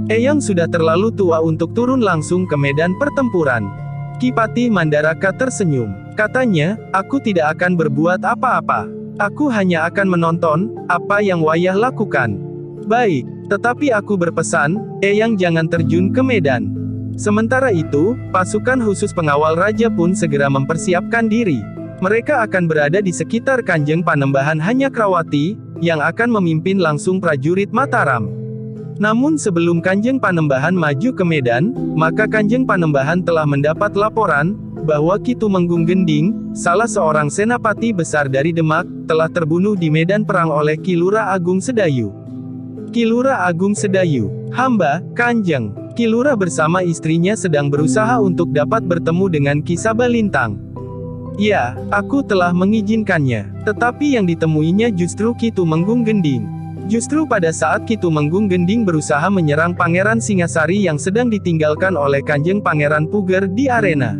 Eyang sudah terlalu tua untuk turun langsung ke medan pertempuran. Kipati Mandaraka tersenyum. Katanya, aku tidak akan berbuat apa-apa. Aku hanya akan menonton, apa yang wayah lakukan. Baik, tetapi aku berpesan, Eyang jangan terjun ke medan. Sementara itu, pasukan khusus pengawal raja pun segera mempersiapkan diri. Mereka akan berada di sekitar Kanjeng Panembahan Hanyakrawati, yang akan memimpin langsung prajurit Mataram. Namun sebelum Kanjeng Panembahan maju ke medan, maka Kanjeng Panembahan telah mendapat laporan, bahwa Ki Tumenggung Gending, salah seorang senapati besar dari Demak, telah terbunuh di medan perang oleh Ki Lurah Agung Sedayu. Ki Lurah Agung Sedayu, hamba, Kanjeng. Ki Lurah bersama istrinya sedang berusaha untuk dapat bertemu dengan Ki Sabalintang. Ya, aku telah mengizinkannya. Tetapi yang ditemuinya justru Ki Tumenggung Gending. Justru pada saat Ki Tumenggung Gending berusaha menyerang Pangeran Singasari yang sedang ditinggalkan oleh Kanjeng Pangeran Puger di arena.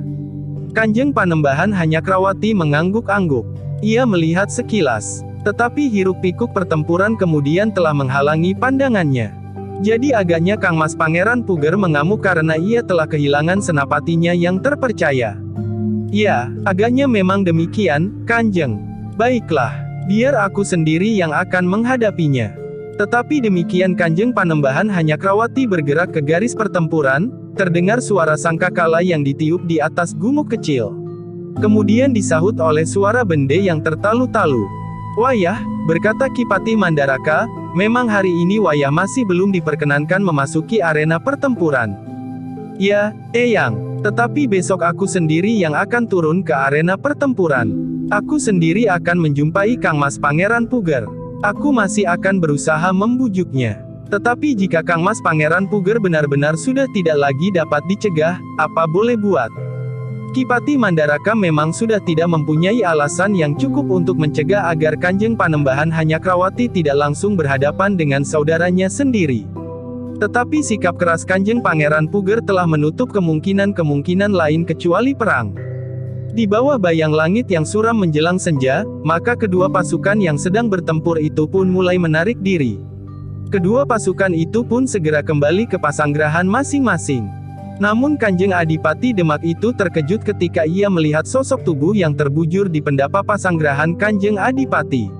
Kanjeng Panembahan Hanyakrawati mengangguk-angguk. Ia melihat sekilas. Tetapi hiruk-pikuk pertempuran kemudian telah menghalangi pandangannya. Jadi agaknya Kang Mas Pangeran Puger mengamuk karena ia telah kehilangan senapatinya yang terpercaya. Ya, agaknya memang demikian, Kanjeng. Baiklah, biar aku sendiri yang akan menghadapinya. Tetapi demikian Kanjeng Panembahan Hanyakrawati bergerak ke garis pertempuran, terdengar suara sangkakala yang ditiup di atas gumuk kecil. Kemudian disahut oleh suara bende yang tertalu-talu. Wayah, berkata Kipati Mandaraka, memang hari ini Wayah masih belum diperkenankan memasuki arena pertempuran. Ya, Eyang, tetapi besok aku sendiri yang akan turun ke arena pertempuran. Aku sendiri akan menjumpai Kang Mas Pangeran Puger. Aku masih akan berusaha membujuknya. Tetapi jika Kang Mas Pangeran Puger benar-benar sudah tidak lagi dapat dicegah, apa boleh buat? Kipati Mandaraka memang sudah tidak mempunyai alasan yang cukup untuk mencegah agar Kanjeng Panembahan Hanyakrawati tidak langsung berhadapan dengan saudaranya sendiri. Tetapi sikap keras Kanjeng Pangeran Puger telah menutup kemungkinan-kemungkinan lain kecuali perang. Di bawah bayang langit yang suram menjelang senja, maka kedua pasukan yang sedang bertempur itu pun mulai menarik diri. Kedua pasukan itu pun segera kembali ke pasanggrahan masing-masing. Namun Kanjeng Adipati Demak itu terkejut ketika ia melihat sosok tubuh yang terbujur di pendapa pasanggrahan Kanjeng Adipati.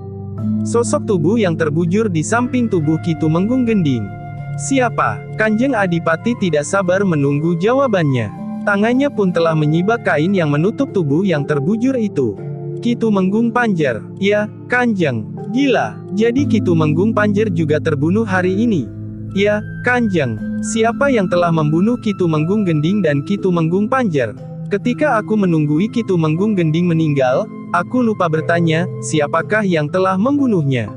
Sosok tubuh yang terbujur di samping tubuh Ki Tumenggung Gending. Siapa? Kanjeng Adipati tidak sabar menunggu jawabannya. Tangannya pun telah menyibak kain yang menutup tubuh yang terbujur itu. Ki Tumenggung Panjer. Ya, Kanjeng. Gila, jadi Ki Tumenggung Panjer juga terbunuh hari ini. Ya, Kanjeng. Siapa yang telah membunuh Ki Tumenggung Gending dan Ki Tumenggung Panjer? Ketika aku menunggui Ki Tumenggung Gending meninggal, aku lupa bertanya, siapakah yang telah membunuhnya?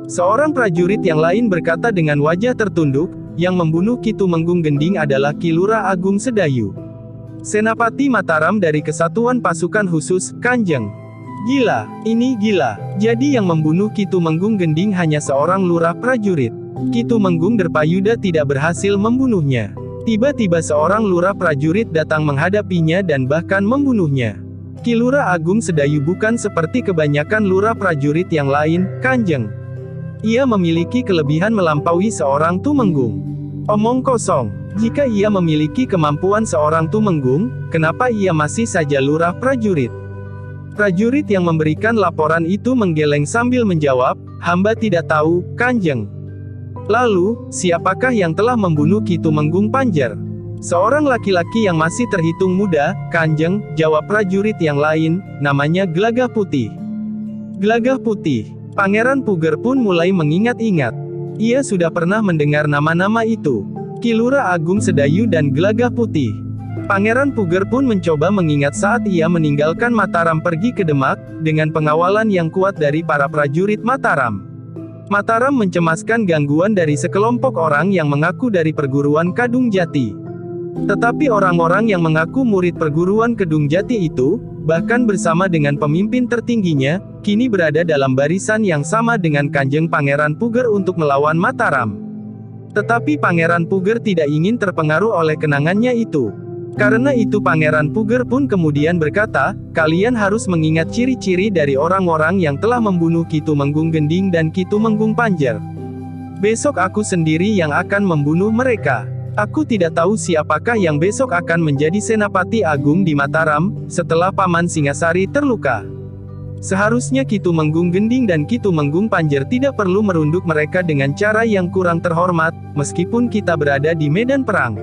Seorang prajurit yang lain berkata dengan wajah tertunduk, yang membunuh Ki Tumenggung Gending adalah Ki Lurah Agung Sedayu. Senapati Mataram dari Kesatuan Pasukan Khusus, Kanjeng. Gila, ini gila. Jadi yang membunuh Ki Tumenggung Gending hanya seorang lurah prajurit. Ki Tumenggung Derpayuda tidak berhasil membunuhnya. Tiba-tiba seorang lurah prajurit datang menghadapinya dan bahkan membunuhnya. Ki Lurah Agung Sedayu bukan seperti kebanyakan lurah prajurit yang lain, Kanjeng. Ia memiliki kelebihan melampaui seorang Tumenggung. Omong kosong. Jika ia memiliki kemampuan seorang Tumenggung, kenapa ia masih saja lurah prajurit? Prajurit yang memberikan laporan itu menggeleng sambil menjawab, hamba tidak tahu, Kanjeng. Lalu, siapakah yang telah membunuh Ki Tumenggung Panjer? Seorang laki-laki yang masih terhitung muda, Kanjeng, jawab prajurit yang lain, namanya Gelagah Putih. Gelagah Putih. Pangeran Puger pun mulai mengingat-ingat. Ia sudah pernah mendengar nama-nama itu. Ki Lurah Agung Sedayu dan Gelagah Putih. Pangeran Puger pun mencoba mengingat saat ia meninggalkan Mataram pergi ke Demak, dengan pengawalan yang kuat dari para prajurit Mataram. Mataram mencemaskan gangguan dari sekelompok orang yang mengaku dari perguruan Kedung Jati. Tetapi orang-orang yang mengaku murid perguruan Kedung Jati itu, bahkan bersama dengan pemimpin tertingginya, kini berada dalam barisan yang sama dengan Kanjeng Pangeran Puger untuk melawan Mataram. Tetapi Pangeran Puger tidak ingin terpengaruh oleh kenangannya itu. Karena itu Pangeran Puger pun kemudian berkata, kalian harus mengingat ciri-ciri dari orang-orang yang telah membunuh Ki Tumenggung Gending dan Ki Tumenggung Panjer. Besok aku sendiri yang akan membunuh mereka. Aku tidak tahu siapakah yang besok akan menjadi Senapati Agung di Mataram, setelah Paman Singasari terluka. Seharusnya Ki Tumenggung Gending dan Ki Tumenggung Panjer tidak perlu merunduk mereka dengan cara yang kurang terhormat, meskipun kita berada di medan perang.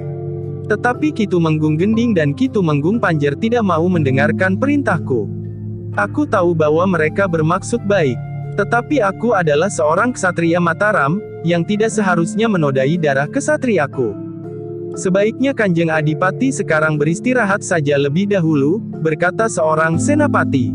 Tetapi Ki Tumenggung Gending dan Ki Tumenggung Panjer tidak mau mendengarkan perintahku. Aku tahu bahwa mereka bermaksud baik. Tetapi aku adalah seorang ksatria Mataram, yang tidak seharusnya menodai darah kesatriaku. Sebaiknya Kanjeng Adipati sekarang beristirahat saja lebih dahulu, berkata seorang senapati.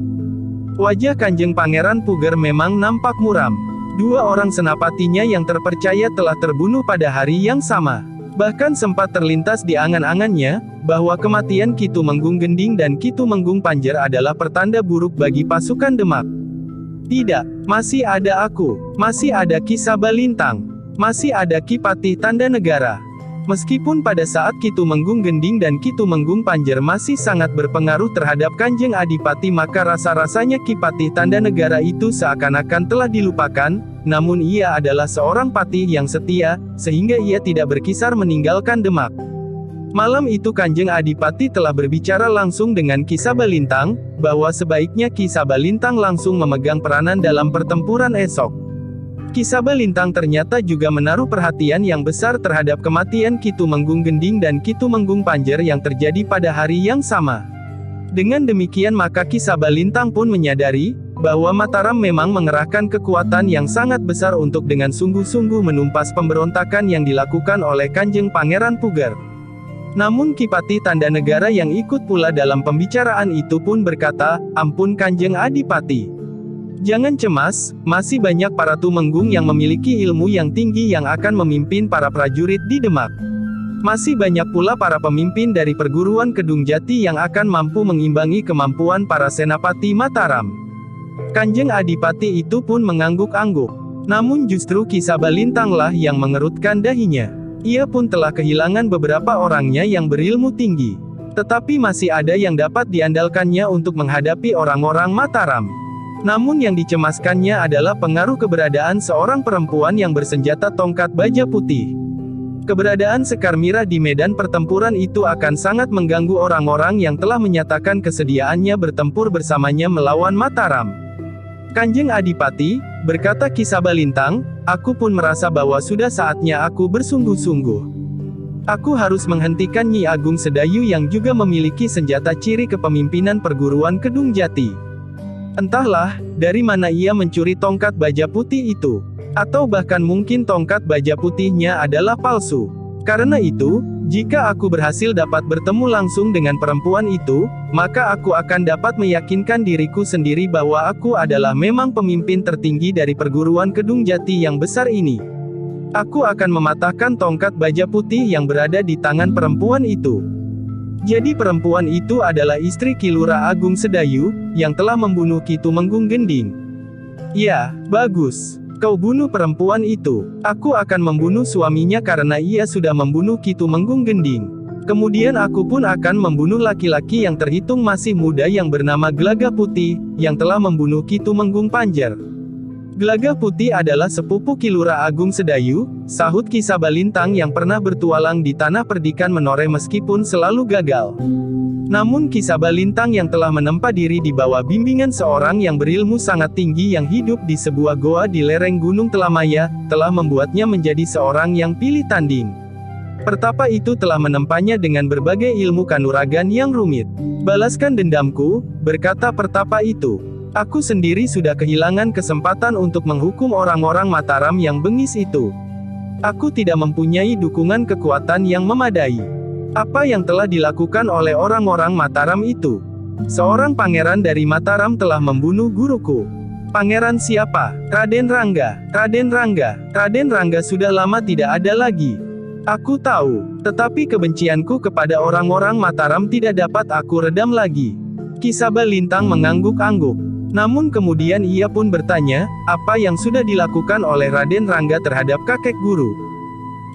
Wajah Kanjeng Pangeran Puger memang nampak muram. Dua orang senapatinya yang terpercaya telah terbunuh pada hari yang sama. Bahkan sempat terlintas di angan-angannya, bahwa kematian Ki Tumenggung Gending dan Ki Tumenggung Panjer adalah pertanda buruk bagi pasukan Demak. Tidak, masih ada aku, masih ada Ki Sabalintang, masih ada Ki Patih Tanda Negara. Meskipun pada saat Ki Tumenggung Gending dan Ki Tumenggung Panjer masih sangat berpengaruh terhadap Kanjeng Adipati, maka rasa-rasanya Ki Patih Tanda Negara itu seakan-akan telah dilupakan, namun ia adalah seorang patih yang setia, sehingga ia tidak berkisar meninggalkan Demak. Malam itu Kanjeng Adipati telah berbicara langsung dengan Ki Sabalintang, bahwa sebaiknya Ki Sabalintang langsung memegang peranan dalam pertempuran esok. Ki Sabalintang ternyata juga menaruh perhatian yang besar terhadap kematian Ki Tumenggung Gending dan Ki Tumenggung Panjer yang terjadi pada hari yang sama. Dengan demikian maka Ki Sabalintang pun menyadari, bahwa Mataram memang mengerahkan kekuatan yang sangat besar untuk dengan sungguh-sungguh menumpas pemberontakan yang dilakukan oleh Kanjeng Pangeran Puger. Namun Ki Patih Tanda Negara yang ikut pula dalam pembicaraan itu pun berkata, ampun Kanjeng Adipati. Jangan cemas, masih banyak para tumenggung yang memiliki ilmu yang tinggi yang akan memimpin para prajurit di Demak. Masih banyak pula para pemimpin dari perguruan Kedung Jati yang akan mampu mengimbangi kemampuan para senapati Mataram. Kanjeng Adipati itu pun mengangguk-angguk. Namun justru Ki Sabalintanglah yang mengerutkan dahinya. Ia pun telah kehilangan beberapa orangnya yang berilmu tinggi. Tetapi masih ada yang dapat diandalkannya untuk menghadapi orang-orang Mataram. Namun yang dicemaskannya adalah pengaruh keberadaan seorang perempuan yang bersenjata tongkat baja putih. Keberadaan Sekar Mirah di medan pertempuran itu akan sangat mengganggu orang-orang yang telah menyatakan kesediaannya bertempur bersamanya melawan Mataram. Kanjeng Adipati, berkata Ki Sabalintang, aku pun merasa bahwa sudah saatnya aku bersungguh-sungguh. Aku harus menghentikan Nyi Agung Sedayu yang juga memiliki senjata ciri kepemimpinan perguruan Kedung Jati. Entahlah, dari mana ia mencuri tongkat baja putih itu. Atau bahkan mungkin tongkat baja putihnya adalah palsu. Karena itu, jika aku berhasil dapat bertemu langsung dengan perempuan itu, maka aku akan dapat meyakinkan diriku sendiri bahwa aku adalah memang pemimpin tertinggi dari perguruan Kedung Jati yang besar ini. Aku akan mematahkan tongkat baja putih yang berada di tangan perempuan itu. Jadi perempuan itu adalah istri Ki Lurah Agung Sedayu, yang telah membunuh Ki Tumenggung Gending. Ya, bagus. Kau bunuh perempuan itu. Aku akan membunuh suaminya karena ia sudah membunuh Ki Tumenggung Gending. Kemudian aku pun akan membunuh laki-laki yang terhitung masih muda yang bernama Gelagah Putih, yang telah membunuh Ki Tumenggung Panjer. Gelagah Putih adalah sepupu Ki Lurah Agung Sedayu, sahut Ki Sabalintang yang pernah bertualang di tanah perdikan Menoreh meskipun selalu gagal. Namun Ki Sabalintang yang telah menempa diri di bawah bimbingan seorang yang berilmu sangat tinggi yang hidup di sebuah goa di lereng Gunung Telamaya, telah membuatnya menjadi seorang yang pilih tanding. Pertapa itu telah menempanya dengan berbagai ilmu kanuragan yang rumit. Balaskan dendamku, berkata pertapa itu. Aku sendiri sudah kehilangan kesempatan untuk menghukum orang-orang Mataram yang bengis itu. Aku tidak mempunyai dukungan kekuatan yang memadai. Apa yang telah dilakukan oleh orang-orang Mataram itu? Seorang pangeran dari Mataram telah membunuh guruku. Pangeran siapa? Raden Rangga. Raden Rangga. Raden Rangga sudah lama tidak ada lagi. Aku tahu, tetapi kebencianku kepada orang-orang Mataram tidak dapat aku redam lagi. Ki Sabalintang mengangguk-angguk. Namun kemudian ia pun bertanya, apa yang sudah dilakukan oleh Raden Rangga terhadap kakek guru?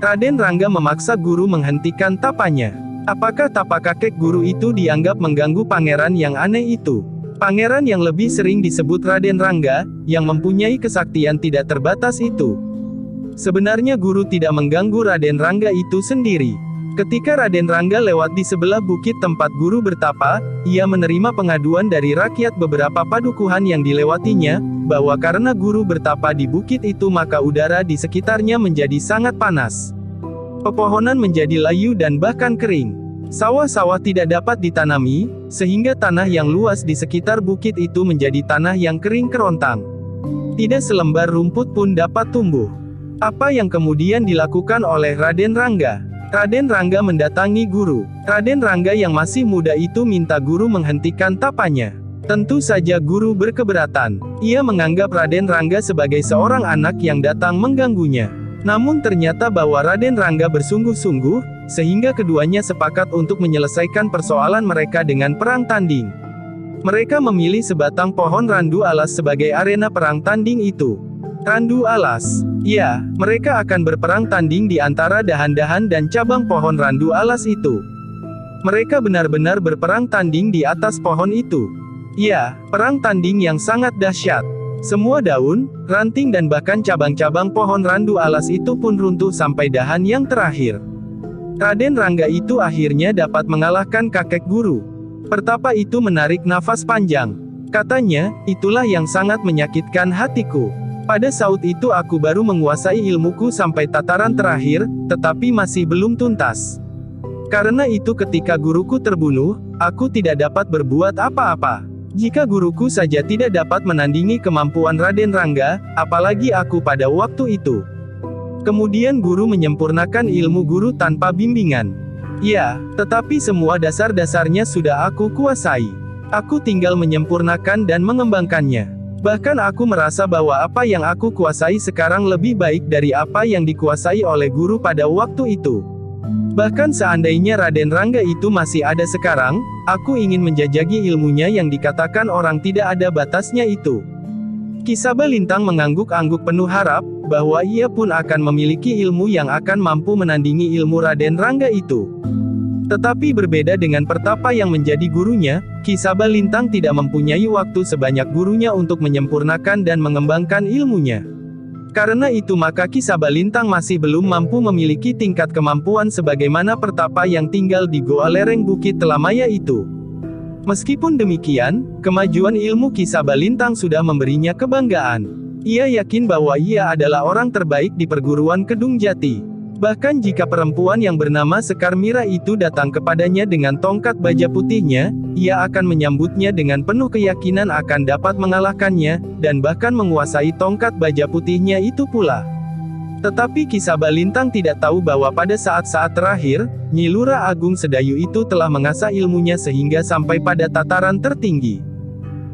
Raden Rangga memaksa guru menghentikan tapanya. Apakah tapa kakek guru itu dianggap mengganggu pangeran yang aneh itu? Pangeran yang lebih sering disebut Raden Rangga, yang mempunyai kesaktian tidak terbatas itu. Sebenarnya guru tidak mengganggu Raden Rangga itu sendiri. Ketika Raden Rangga lewat di sebelah bukit tempat guru bertapa, ia menerima pengaduan dari rakyat beberapa padukuhan yang dilewatinya, bahwa karena guru bertapa di bukit itu maka udara di sekitarnya menjadi sangat panas. Pepohonan menjadi layu dan bahkan kering. Sawah-sawah tidak dapat ditanami, sehingga tanah yang luas di sekitar bukit itu menjadi tanah yang kering kerontang. Tidak selembar rumput pun dapat tumbuh. Apa yang kemudian dilakukan oleh Raden Rangga? Raden Rangga mendatangi guru. Raden Rangga yang masih muda itu minta guru menghentikan tapanya. Tentu saja guru berkeberatan. Ia menganggap Raden Rangga sebagai seorang anak yang datang mengganggunya. Namun ternyata bahwa Raden Rangga bersungguh-sungguh, sehingga keduanya sepakat untuk menyelesaikan persoalan mereka dengan perang tanding. Mereka memilih sebatang pohon randu alas sebagai arena perang tanding itu. Randu alas. Ya, mereka akan berperang tanding di antara dahan-dahan dan cabang pohon randu alas itu. Mereka benar-benar berperang tanding di atas pohon itu. Ya, perang tanding yang sangat dahsyat. Semua daun, ranting dan bahkan cabang-cabang pohon randu alas itu pun runtuh sampai dahan yang terakhir. Raden Rangga itu akhirnya dapat mengalahkan kakek guru. Pertapa itu menarik nafas panjang. Katanya, itulah yang sangat menyakitkan hatiku. Pada saat itu aku baru menguasai ilmuku sampai tataran terakhir, tetapi masih belum tuntas. Karena itu ketika guruku terbunuh, aku tidak dapat berbuat apa-apa. Jika guruku saja tidak dapat menandingi kemampuan Raden Rangga, apalagi aku pada waktu itu. Kemudian guru menyempurnakan ilmu guru tanpa bimbingan. Ya, tetapi semua dasar-dasarnya sudah aku kuasai. Aku tinggal menyempurnakan dan mengembangkannya. Bahkan aku merasa bahwa apa yang aku kuasai sekarang lebih baik dari apa yang dikuasai oleh guru pada waktu itu. Bahkan seandainya Raden Rangga itu masih ada sekarang, aku ingin menjajaki ilmunya yang dikatakan orang tidak ada batasnya itu. Ki Sabalintang mengangguk-angguk penuh harap, bahwa ia pun akan memiliki ilmu yang akan mampu menandingi ilmu Raden Rangga itu. Tetapi berbeda dengan Pertapa yang menjadi gurunya, Ki Sabalintang tidak mempunyai waktu sebanyak gurunya untuk menyempurnakan dan mengembangkan ilmunya. Karena itu maka Ki Sabalintang masih belum mampu memiliki tingkat kemampuan sebagaimana Pertapa yang tinggal di goa lereng Bukit Telamaya itu. Meskipun demikian, kemajuan ilmu Ki Sabalintang sudah memberinya kebanggaan. Ia yakin bahwa ia adalah orang terbaik di perguruan Kedung Jati. Bahkan jika perempuan yang bernama Sekar Mira itu datang kepadanya dengan tongkat baja putihnya, ia akan menyambutnya dengan penuh keyakinan akan dapat mengalahkannya, dan bahkan menguasai tongkat baja putihnya itu pula. Tetapi Ki Sabalintang tidak tahu bahwa pada saat-saat terakhir, Nyi Lurah Agung Sedayu itu telah mengasah ilmunya sehingga sampai pada tataran tertinggi.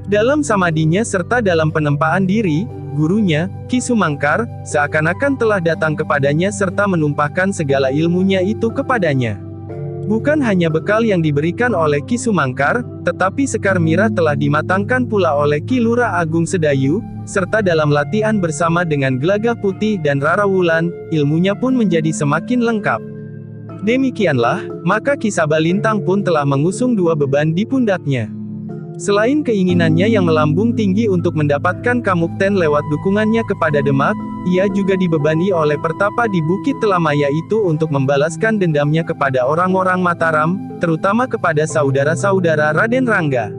Dalam samadinya serta dalam penempaan diri, gurunya, Ki Sumangkar, seakan-akan telah datang kepadanya serta menumpahkan segala ilmunya itu kepadanya. Bukan hanya bekal yang diberikan oleh Ki Sumangkar, tetapi Sekar Mira telah dimatangkan pula oleh Ki Lurah Agung Sedayu, serta dalam latihan bersama dengan Gelagah Putih dan Rara Wulan, ilmunya pun menjadi semakin lengkap. Demikianlah, maka Ki Sabalintang pun telah mengusung dua beban di pundaknya. Selain keinginannya yang melambung tinggi untuk mendapatkan Kamukten lewat dukungannya kepada Demak, ia juga dibebani oleh Pertapa di Bukit Telamaya itu untuk membalaskan dendamnya kepada orang-orang Mataram, terutama kepada saudara-saudara Raden Rangga.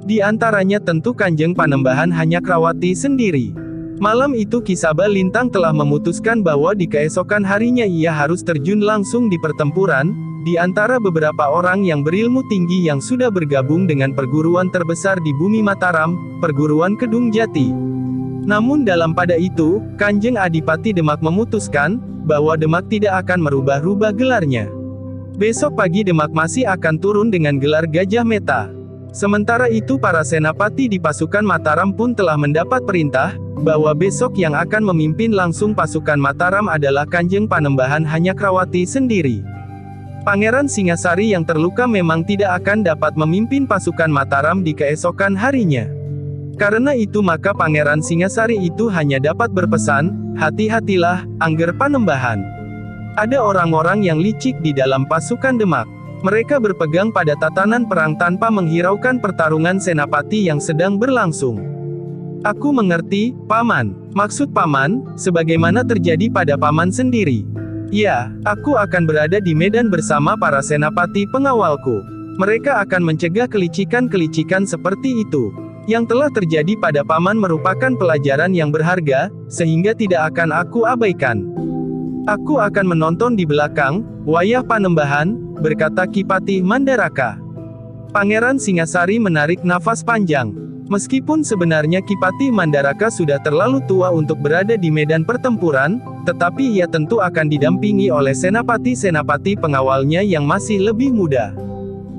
Di antaranya tentu Kanjeng Panembahan Hanyakrawati sendiri. Malam itu Ki Sabalintang telah memutuskan bahwa di keesokan harinya ia harus terjun langsung di pertempuran, di antara beberapa orang yang berilmu tinggi yang sudah bergabung dengan perguruan terbesar di bumi Mataram, perguruan Kedung Jati. Namun dalam pada itu, Kanjeng Adipati Demak memutuskan, bahwa Demak tidak akan merubah-rubah gelarnya. Besok pagi Demak masih akan turun dengan gelar Gajah Meta. Sementara itu para senapati di pasukan Mataram pun telah mendapat perintah, bahwa besok yang akan memimpin langsung pasukan Mataram adalah Kanjeng Panembahan Hanyakrawati sendiri. Pangeran Singasari yang terluka memang tidak akan dapat memimpin pasukan Mataram di keesokan harinya. Karena itu maka Pangeran Singasari itu hanya dapat berpesan, hati-hatilah, Angger Panembahan. Ada orang-orang yang licik di dalam pasukan Demak. Mereka berpegang pada tatanan perang tanpa menghiraukan pertarungan senapati yang sedang berlangsung. Aku mengerti, Paman. Maksud Paman, sebagaimana terjadi pada Paman sendiri. Ya, aku akan berada di medan bersama para senapati pengawalku. Mereka akan mencegah kelicikan-kelicikan seperti itu. Yang telah terjadi pada Paman merupakan pelajaran yang berharga, sehingga tidak akan aku abaikan. Aku akan menonton di belakang, wayah Panembahan, berkata Kipati Mandaraka. Pangeran Singasari menarik nafas panjang. Meskipun sebenarnya Kipati Mandaraka sudah terlalu tua untuk berada di medan pertempuran, tetapi ia tentu akan didampingi oleh senapati-senapati pengawalnya yang masih lebih muda.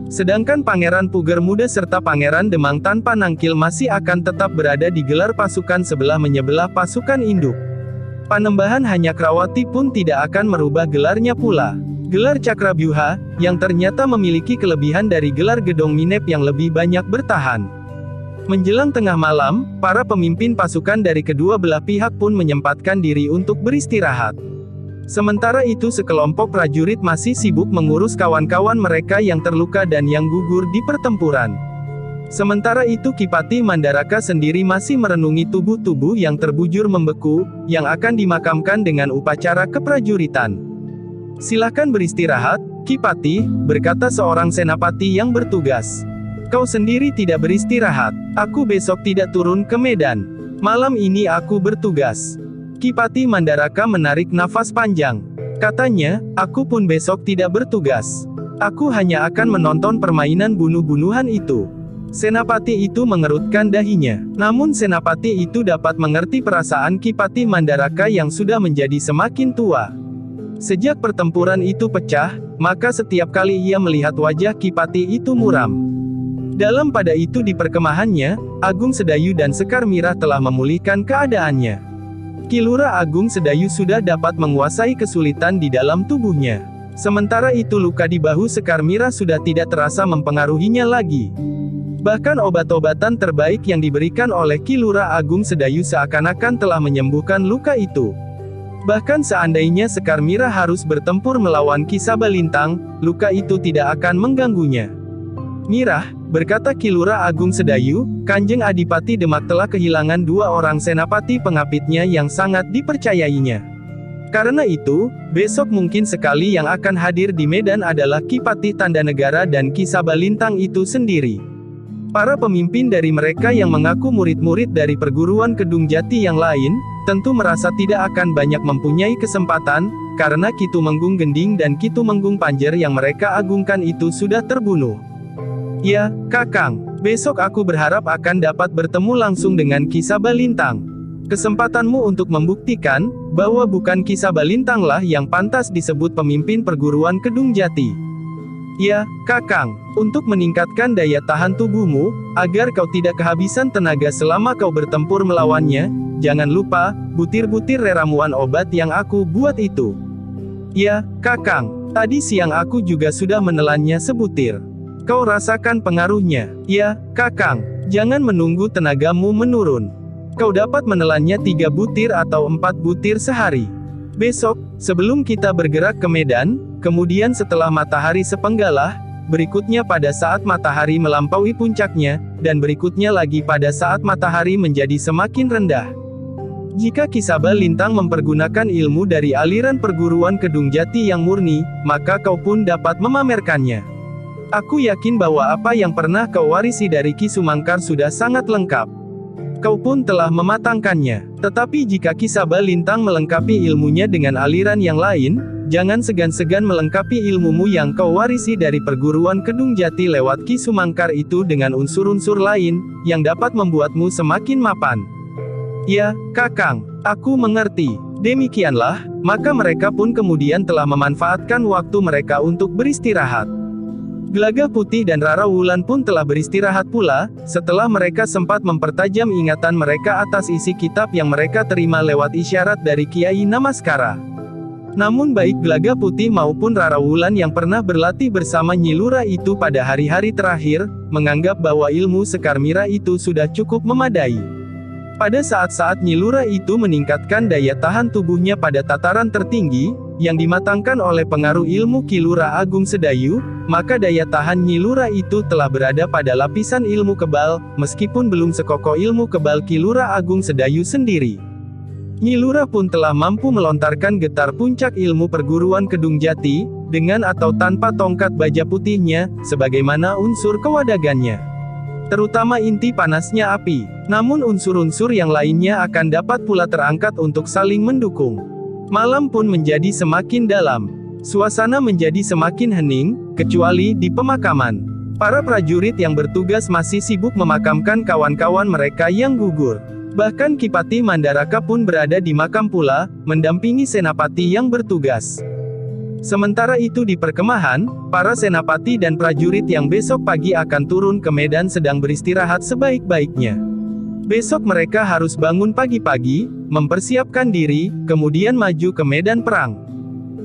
Sedangkan Pangeran Puger Muda serta Pangeran Demang tanpa nangkil masih akan tetap berada di gelar pasukan sebelah menyebelah pasukan induk. Panembahan Hanyakrawati pun tidak akan merubah gelarnya pula. Gelar Cakrabyuha, yang ternyata memiliki kelebihan dari gelar Gedong Minep yang lebih banyak bertahan. Menjelang tengah malam, para pemimpin pasukan dari kedua belah pihak pun menyempatkan diri untuk beristirahat. Sementara itu sekelompok prajurit masih sibuk mengurus kawan-kawan mereka yang terluka dan yang gugur di pertempuran. Sementara itu Kipati Mandaraka sendiri masih merenungi tubuh-tubuh yang terbujur membeku, yang akan dimakamkan dengan upacara keprajuritan. Silahkan beristirahat, Kipati, berkata seorang senapati yang bertugas. Kau sendiri tidak beristirahat, aku besok tidak turun ke medan. Malam ini aku bertugas. Kipati Mandaraka menarik nafas panjang. Katanya, aku pun besok tidak bertugas. Aku hanya akan menonton permainan bunuh-bunuhan itu. Senapati itu mengerutkan dahinya. Namun senapati itu dapat mengerti perasaan Kipati Mandaraka yang sudah menjadi semakin tua. Sejak pertempuran itu pecah, maka setiap kali ia melihat wajah Kipati itu muram. Dalam pada itu di perkemahannya, Agung Sedayu dan Sekar Mirah telah memulihkan keadaannya. Ki Lurah Agung Sedayu sudah dapat menguasai kesulitan di dalam tubuhnya. Sementara itu luka di bahu Sekar Mirah sudah tidak terasa mempengaruhinya lagi. Bahkan obat-obatan terbaik yang diberikan oleh Ki Lurah Agung Sedayu seakan-akan telah menyembuhkan luka itu. Bahkan seandainya Sekar Mirah harus bertempur melawan Ki Sabalintang, luka itu tidak akan mengganggunya. Mirah, berkata Ki Lurah Agung Sedayu, Kanjeng Adipati Demak telah kehilangan dua orang senapati pengapitnya yang sangat dipercayainya. Karena itu, besok mungkin sekali yang akan hadir di medan adalah Kipati Tandanegara dan Ki Sabalintang itu sendiri. Para pemimpin dari mereka yang mengaku murid-murid dari perguruan Kedung Jati yang lain, tentu merasa tidak akan banyak mempunyai kesempatan, karena Ki Tumenggung Gending dan Ki Tumenggung Panjer yang mereka agungkan itu sudah terbunuh. Ya, Kakang, besok aku berharap akan dapat bertemu langsung dengan Ki Sabalintang. Kesempatanmu untuk membuktikan, bahwa bukan Ki Sabalintanglah yang pantas disebut pemimpin perguruan Kedung Jati. Ya, Kakang, untuk meningkatkan daya tahan tubuhmu, agar kau tidak kehabisan tenaga selama kau bertempur melawannya, jangan lupa, butir-butir ramuan obat yang aku buat itu. Ya, Kakang, tadi siang aku juga sudah menelannya sebutir. Kau rasakan pengaruhnya. Ya, Kakang, jangan menunggu tenagamu menurun. Kau dapat menelannya 3 butir atau 4 butir sehari. Besok, sebelum kita bergerak ke medan, kemudian setelah matahari sepenggalah, berikutnya pada saat matahari melampaui puncaknya, dan berikutnya lagi pada saat matahari menjadi semakin rendah. Jika Ki Sabalintang mempergunakan ilmu dari aliran perguruan Kedung Jati yang murni, maka kau pun dapat memamerkannya. Aku yakin bahwa apa yang pernah kau warisi dari Ki Sumangkar sudah sangat lengkap. Kau pun telah mematangkannya. Tetapi jika Ki Sabalintang melengkapi ilmunya dengan aliran yang lain, jangan segan-segan melengkapi ilmumu yang kau warisi dari perguruan Kedung Jati lewat Ki Sumangkar itu dengan unsur-unsur lain, yang dapat membuatmu semakin mapan. Ya, Kakang, aku mengerti. Demikianlah, maka mereka pun kemudian telah memanfaatkan waktu mereka untuk beristirahat. Gelagah Putih dan Rara Wulan pun telah beristirahat pula, setelah mereka sempat mempertajam ingatan mereka atas isi kitab yang mereka terima lewat isyarat dari Kiai Namaskara. Namun baik Gelagah Putih maupun Rara Wulan yang pernah berlatih bersama Nyi Lurah itu pada hari-hari terakhir, menganggap bahwa ilmu Sekar Mira itu sudah cukup memadai. Pada saat-saat Nyi Lurah itu meningkatkan daya tahan tubuhnya pada tataran tertinggi, yang dimatangkan oleh pengaruh ilmu Ki Lurah Agung Sedayu, maka daya tahan Nyi Lurah itu telah berada pada lapisan ilmu kebal, meskipun belum sekokoh ilmu kebal Ki Lurah Agung Sedayu sendiri. Nyi Lurah pun telah mampu melontarkan getar puncak ilmu perguruan Kedung Jati, dengan atau tanpa tongkat baja putihnya, sebagaimana unsur kewadagannya. Terutama inti panasnya api. Namun unsur-unsur yang lainnya akan dapat pula terangkat untuk saling mendukung. Malam pun menjadi semakin dalam. Suasana menjadi semakin hening, kecuali di pemakaman. Para prajurit yang bertugas masih sibuk memakamkan kawan-kawan mereka yang gugur. Bahkan Kipati Mandaraka pun berada di makam pula, mendampingi senapati yang bertugas. Sementara itu di perkemahan, para senapati dan prajurit yang besok pagi akan turun ke medan sedang beristirahat sebaik-baiknya. Besok mereka harus bangun pagi-pagi, mempersiapkan diri, kemudian maju ke medan perang.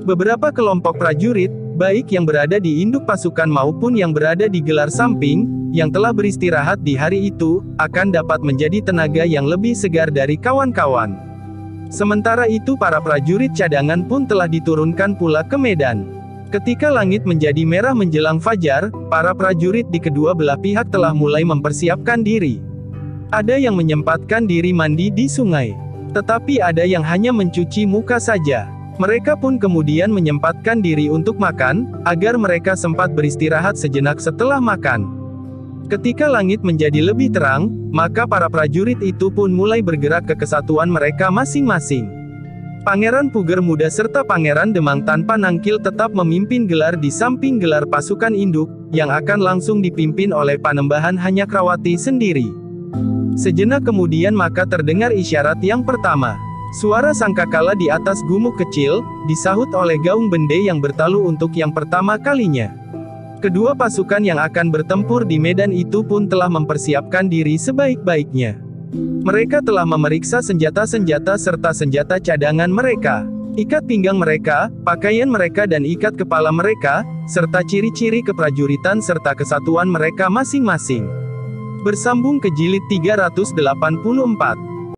Beberapa kelompok prajurit, baik yang berada di induk pasukan maupun yang berada di gelar samping, yang telah beristirahat di hari itu, akan dapat menjadi tenaga yang lebih segar dari kawan-kawan. Sementara itu para prajurit cadangan pun telah diturunkan pula ke medan. Ketika langit menjadi merah menjelang fajar, para prajurit di kedua belah pihak telah mulai mempersiapkan diri. Ada yang menyempatkan diri mandi di sungai. Tetapi ada yang hanya mencuci muka saja. Mereka pun kemudian menyempatkan diri untuk makan, agar mereka sempat beristirahat sejenak setelah makan. Ketika langit menjadi lebih terang, maka para prajurit itu pun mulai bergerak ke kesatuan mereka masing-masing. Pangeran Puger Muda serta Pangeran Demang tanpa nangkil tetap memimpin gelar di samping gelar pasukan induk, yang akan langsung dipimpin oleh Panembahan Hanyakrawati sendiri. Sejenak kemudian maka terdengar isyarat yang pertama. Suara sangkakala di atas gumuk kecil, disahut oleh gaung bende yang bertalu untuk yang pertama kalinya. Kedua pasukan yang akan bertempur di medan itu pun telah mempersiapkan diri sebaik-baiknya. Mereka telah memeriksa senjata-senjata serta senjata cadangan mereka, ikat pinggang mereka, pakaian mereka dan ikat kepala mereka, serta ciri-ciri keprajuritan serta kesatuan mereka masing-masing. Bersambung ke jilid 384.